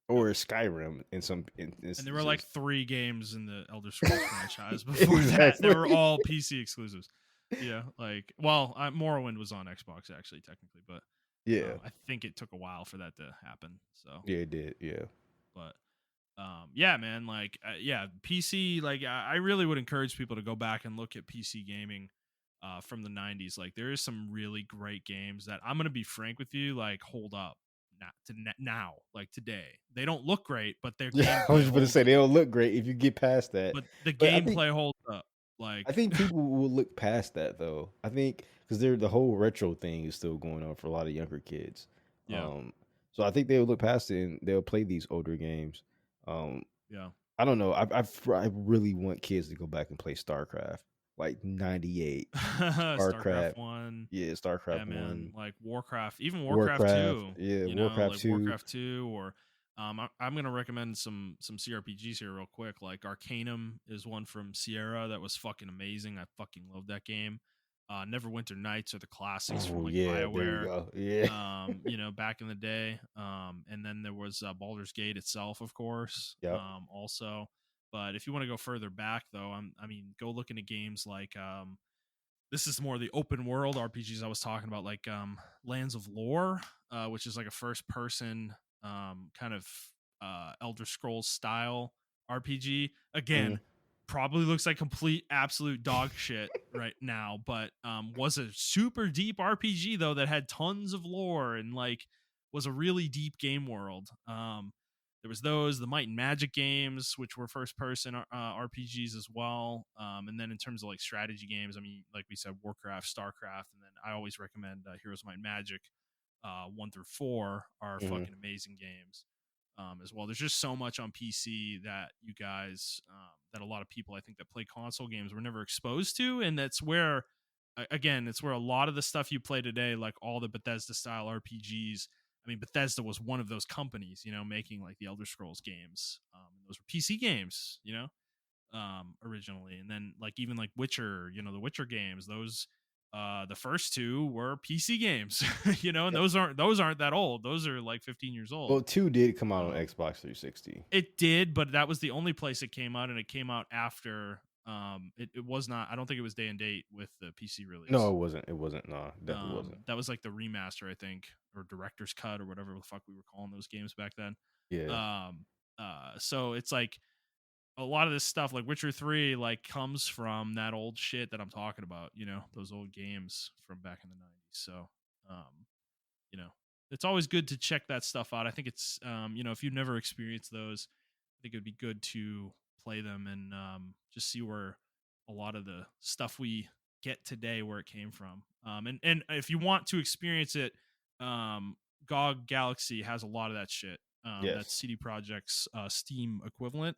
or Skyrim in some And there were like instances. 3 games in the Elder Scrolls franchise before that. They Exactly. were all PC exclusives. Yeah, like, well, Morrowind was on Xbox actually, technically, but Yeah. I think it took a while for that to happen. So, Yeah, it did. Yeah. but yeah, man, like, yeah, PC. Like, I really would encourage people to go back and look at PC gaming from the 90s. Like, there is some really great games that I'm gonna be frank with you, like, hold up. Now, like today, they don't look great, but their Yeah, I gameplay was going to holds say they don't look great if you get past that. but the But gameplay holds up. I Like, think people will look past that though. I think because they're the whole retro thing is still going on for a lot of younger kids. yeah, So I think they'll look past it and they'll play these older games. Um, yeah. I don't know. I really want kids to go back and play StarCraft, like '98, StarCraft StarCraft. 1. Yeah, Yeah, StarCraft man. 1, Like Warcraft, even Warcraft Warcraft. 2, Yeah, Warcraft like 2. Warcraft 2 or I'm going to recommend some CRPGs here real quick. Like Arcanum is one from Sierra that was fucking amazing. I fucking love that game. Neverwinter Nights are the classics from Oh like yeah, there you BioWare. go. Yeah. Back in the day. And then there was Baldur's Gate itself, of course. Yep. Also, but if you want to go further back, though, I mean, go look into games like this is more the open world RPGs I was talking about, like Lands of Lore, which is like a first person kind of Elder Scrolls style RPG. Mhm. Again, probably looks like complete absolute dog shit right now, but was a super deep RPG though that had tons of lore and like was a really deep game world. There was the Might and Magic games, which were first person RPGs as well. And then in terms of like strategy games, I mean, like we said, Warcraft, Starcraft, and then I always recommend Heroes of Might and Magic 1 through 4 are Mhm. fucking amazing games as well. There's just so much on PC that you guys, that a lot of people I think that play console games were never exposed to, and that's where, again, it's where a lot of the stuff you play today, like all the Bethesda style RPGs. I mean, Bethesda was one of those companies, making like the Elder Scrolls games. And those were PC games, originally. And then like even like Witcher, the Witcher games, those the first 2 were PC games, and Yep. those aren't that old. Those are like 15 years old. Well, 2 did come out on Um Xbox 360. it did, but that was the only place it came out, and it came out after it was not, I don't think it was day and date with the PC No, release. it wasn't. It wasn't. No, definitely wasn't. That was like the remaster, I think, or director's cut or whatever the fuck we were calling those games back then. Yeah. Um so it's like a lot of this stuff like Witcher 3 like comes from that old shit that I'm talking about, those old games from back in the 90s. So, um, you know, it's always good to check that stuff out. I think it's, if you've never experienced those, I think it would be good to play them and just see where a lot of the stuff we get today, where it came from. And if you want to experience it, GOG Galaxy has a lot of that shit. That's Yes. CD Projekt's Steam equivalent.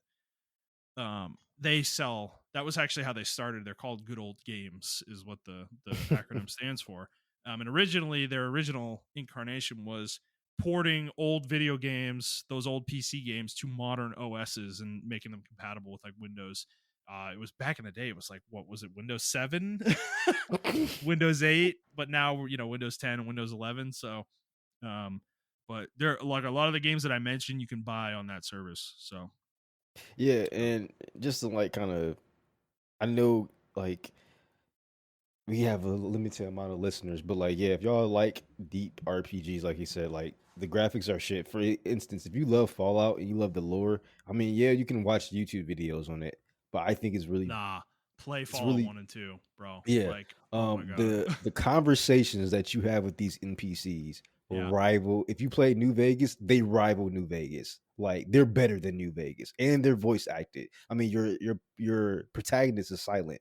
They sell, that was actually how they started. They're called Good Old Games is what the acronym stands for. And originally their original incarnation was porting old video games, those old PC games, to modern OSs and making them compatible with like Windows. It was back in the day. It was like, what was it? Windows 7, Windows 8, but now Windows 10 and Windows 11. So, um, but there like a lot of the games that I mentioned you can buy on that service. So Yeah, and just to like kind of, I know like we have a limited amount of listeners, but like, yeah, if y'all like deep RPGs, like you said, like the graphics are shit. For instance, if you love Fallout and you love the lore, I mean, yeah, you can watch YouTube videos on it, but I think nah, play it's Fallout really 1 and 2, bro. yeah. Like, oh my god. The conversations that you have with these NPCs Yeah. rival. If you play New Vegas, they rival New Vegas. Like they're better than New Vegas, and they're voice acted. I mean, your protagonist is silent,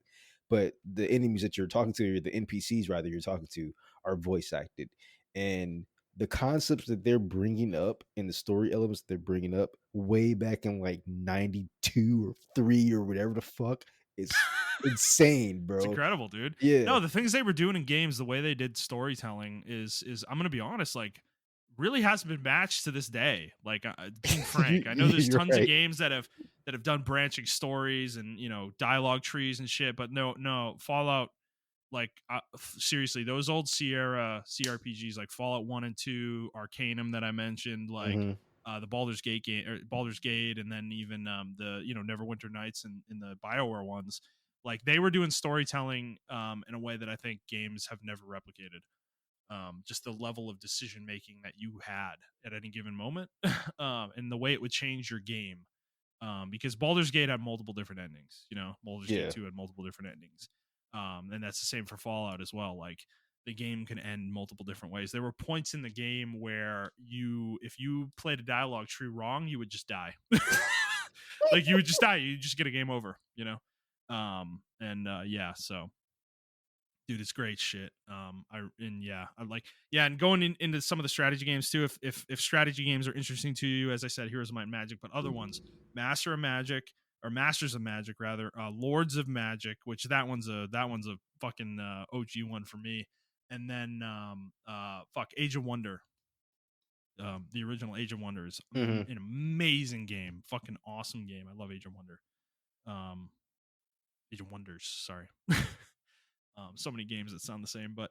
but the enemies that you're talking to, or the NPCs rather you're talking to, are voice acted, and the concepts that they're bringing up and the story elements they're bringing up way back in like 92 or 3 or whatever the fuck is insane, It's bro. incredible, dude. Yeah. No, the things they were doing in games, the way they did storytelling is I'm gonna be honest, like really hasn't been matched to this day. Like being frank, I know there's You're tons of right. games that have done branching stories and dialogue trees and shit, but no Fallout. Like seriously, those old Sierra CRPGs like Fallout 1 and 2, Arcanum that I mentioned, like Mhm. the Baldur's Gate game, or Baldur's Gate, and then even the Neverwinter Nights and in the BioWare ones, like they were doing storytelling in a way that I think games have never replicated. Just the level of decision making that you had at any given moment, and the way it would change your game. Because Baldur's Gate had multiple different endings. Baldur's Gate Yeah. 2 had multiple different endings. And that's the same for Fallout as well. Like the game can end multiple different ways. There were points in the game where if you played a dialogue tree wrong, you would just die. Like you would just die. You just get a game over, yeah, so dude, it's great shit. And going into some of the strategy games too. If strategy games are interesting to you, as I said, Heroes of Might and Magic, but other ones, Master of Magic or Masters of Magic rather, Lords of Magic, which that one's a fucking OG one for me. And then Age of Wonder, the original Age of Wonder is Mhm. an amazing game, fucking awesome game. I love Age of Wonder, um, Age of Wonders. Sorry. So many games that sound the same, but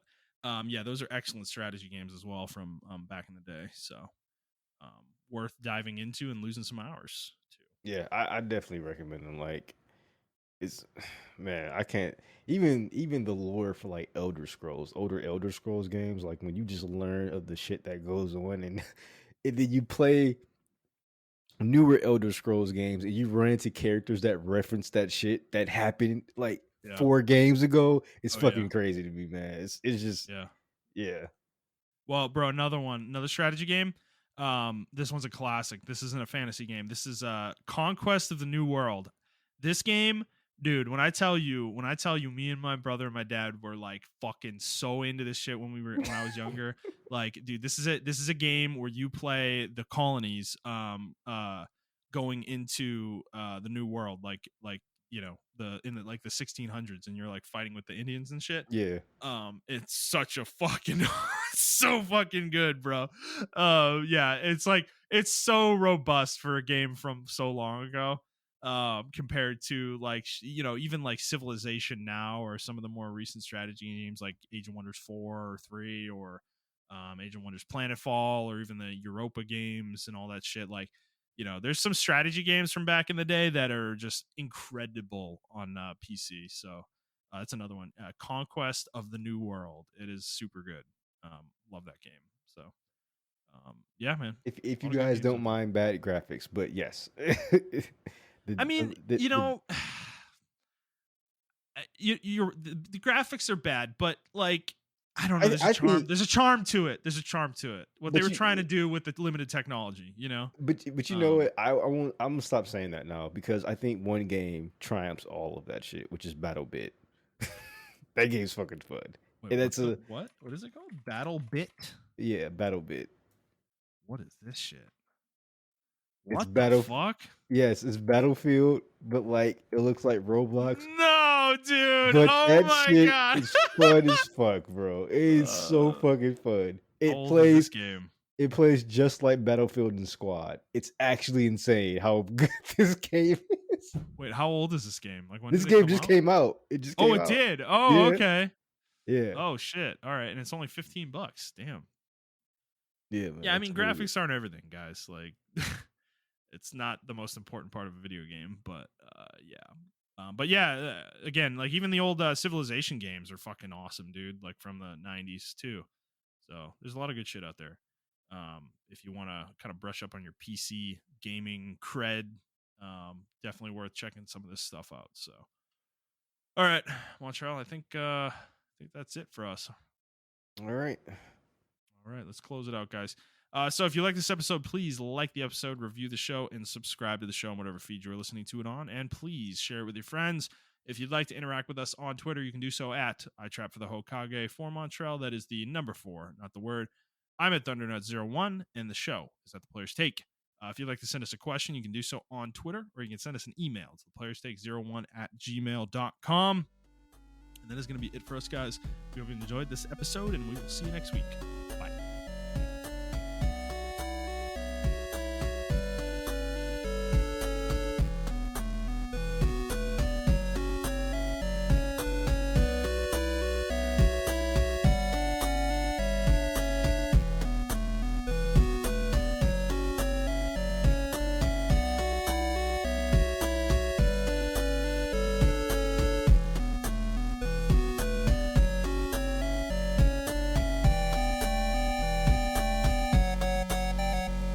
yeah, those are excellent strategy games as well from back in the day. So worth diving into and losing some hours to. Yeah, I definitely recommend them. Like it's man, I can't even the lore for like older Elder Scrolls games, like when you just learn of the shit that goes on and and then you play newer Elder Scrolls games and you run into characters that reference that shit that happened like Yeah. 4 games ago, it's Oh yeah. fucking crazy to me, man. It's just Yeah. yeah. Well, bro, another strategy game. This one's a classic. This isn't a fantasy game. This is Conquest of the New World. This game, dude, when I tell you, me and my brother and my dad were like fucking so into this shit when I was younger. Like, dude, this is it. This is a game where you play the colonies going into the New World, like the 1600s, and you're like fighting with the Indians and shit. Yeah. It's such a fucking so fucking good, bro. Yeah, it's so robust for a game from so long ago, compared to like even like Civilization now, or some of the more recent strategy games like Age of Wonders 4 or 3, or Age of Wonders Planetfall, or even the Europa games and all that shit. Like, there's some strategy games from back in the day that are just incredible on PC. So that's another one. Conquest of the New World. It is super good. Love that game. So, yeah, man. If A you lot of good guys games don't out there. mind bad graphics, but yes. I mean, the graphics are bad, but like, I don't know. There's a I charm. think There's a charm to it. There's a charm to it. What they but were trying to do with the limited technology. but you know Um, what? I won't, I'm gonna stop saying that now because I think one game triumphs all of that shit, which is Battle Bit. That game's fucking fun. Wait, And that's a what is it called? Battle Bit. yeah, Battle Bit. What is this shit? It's What the battle fuck? yes, it's Battlefield, but like it looks like Roblox. No, dude. But Oh that my shit god. is fun as fuck, bro. It's so uh, fucking fun. how It old is this plays game? It plays just like Battlefield and Squad. It's actually insane how good this game is. Wait, how old is this game? Like, when This did it game come just out? came out. It just Oh, came it out. did. Oh, Yeah, okay. yeah, Oh shit. All right, and it's only $15. Damn. yeah, man. Yeah, I It's mean, really good. graphics aren't everything, guys. Like, it's not the most important part of a video game, but yeah. But yeah, again, like even the old Civilization games are fucking awesome, dude. Like from the '90s too. So there's a lot of good shit out there. If you want to kind of brush up on your PC gaming cred, definitely worth checking some of this stuff out. So, all right, Montreal, I think that's it for us. All right. All right, let's close it out, guys. So if you like this episode, please like the episode, review the show, and subscribe to the show on whatever feed you're listening to it on. And please share it with your friends. If you'd like to interact with us on Twitter, you can do so at iTrap for the Hokage for Montrell. That is the number 4, not the word. I'm at ThunderNut01, and the show is at The Player's Take. If you'd like to send us a question, you can do so on Twitter, or you can send us an email to theplayerstake01@gmail.com. And that is going to be it for us, guys. We hope you enjoyed this episode, and we will see you next week.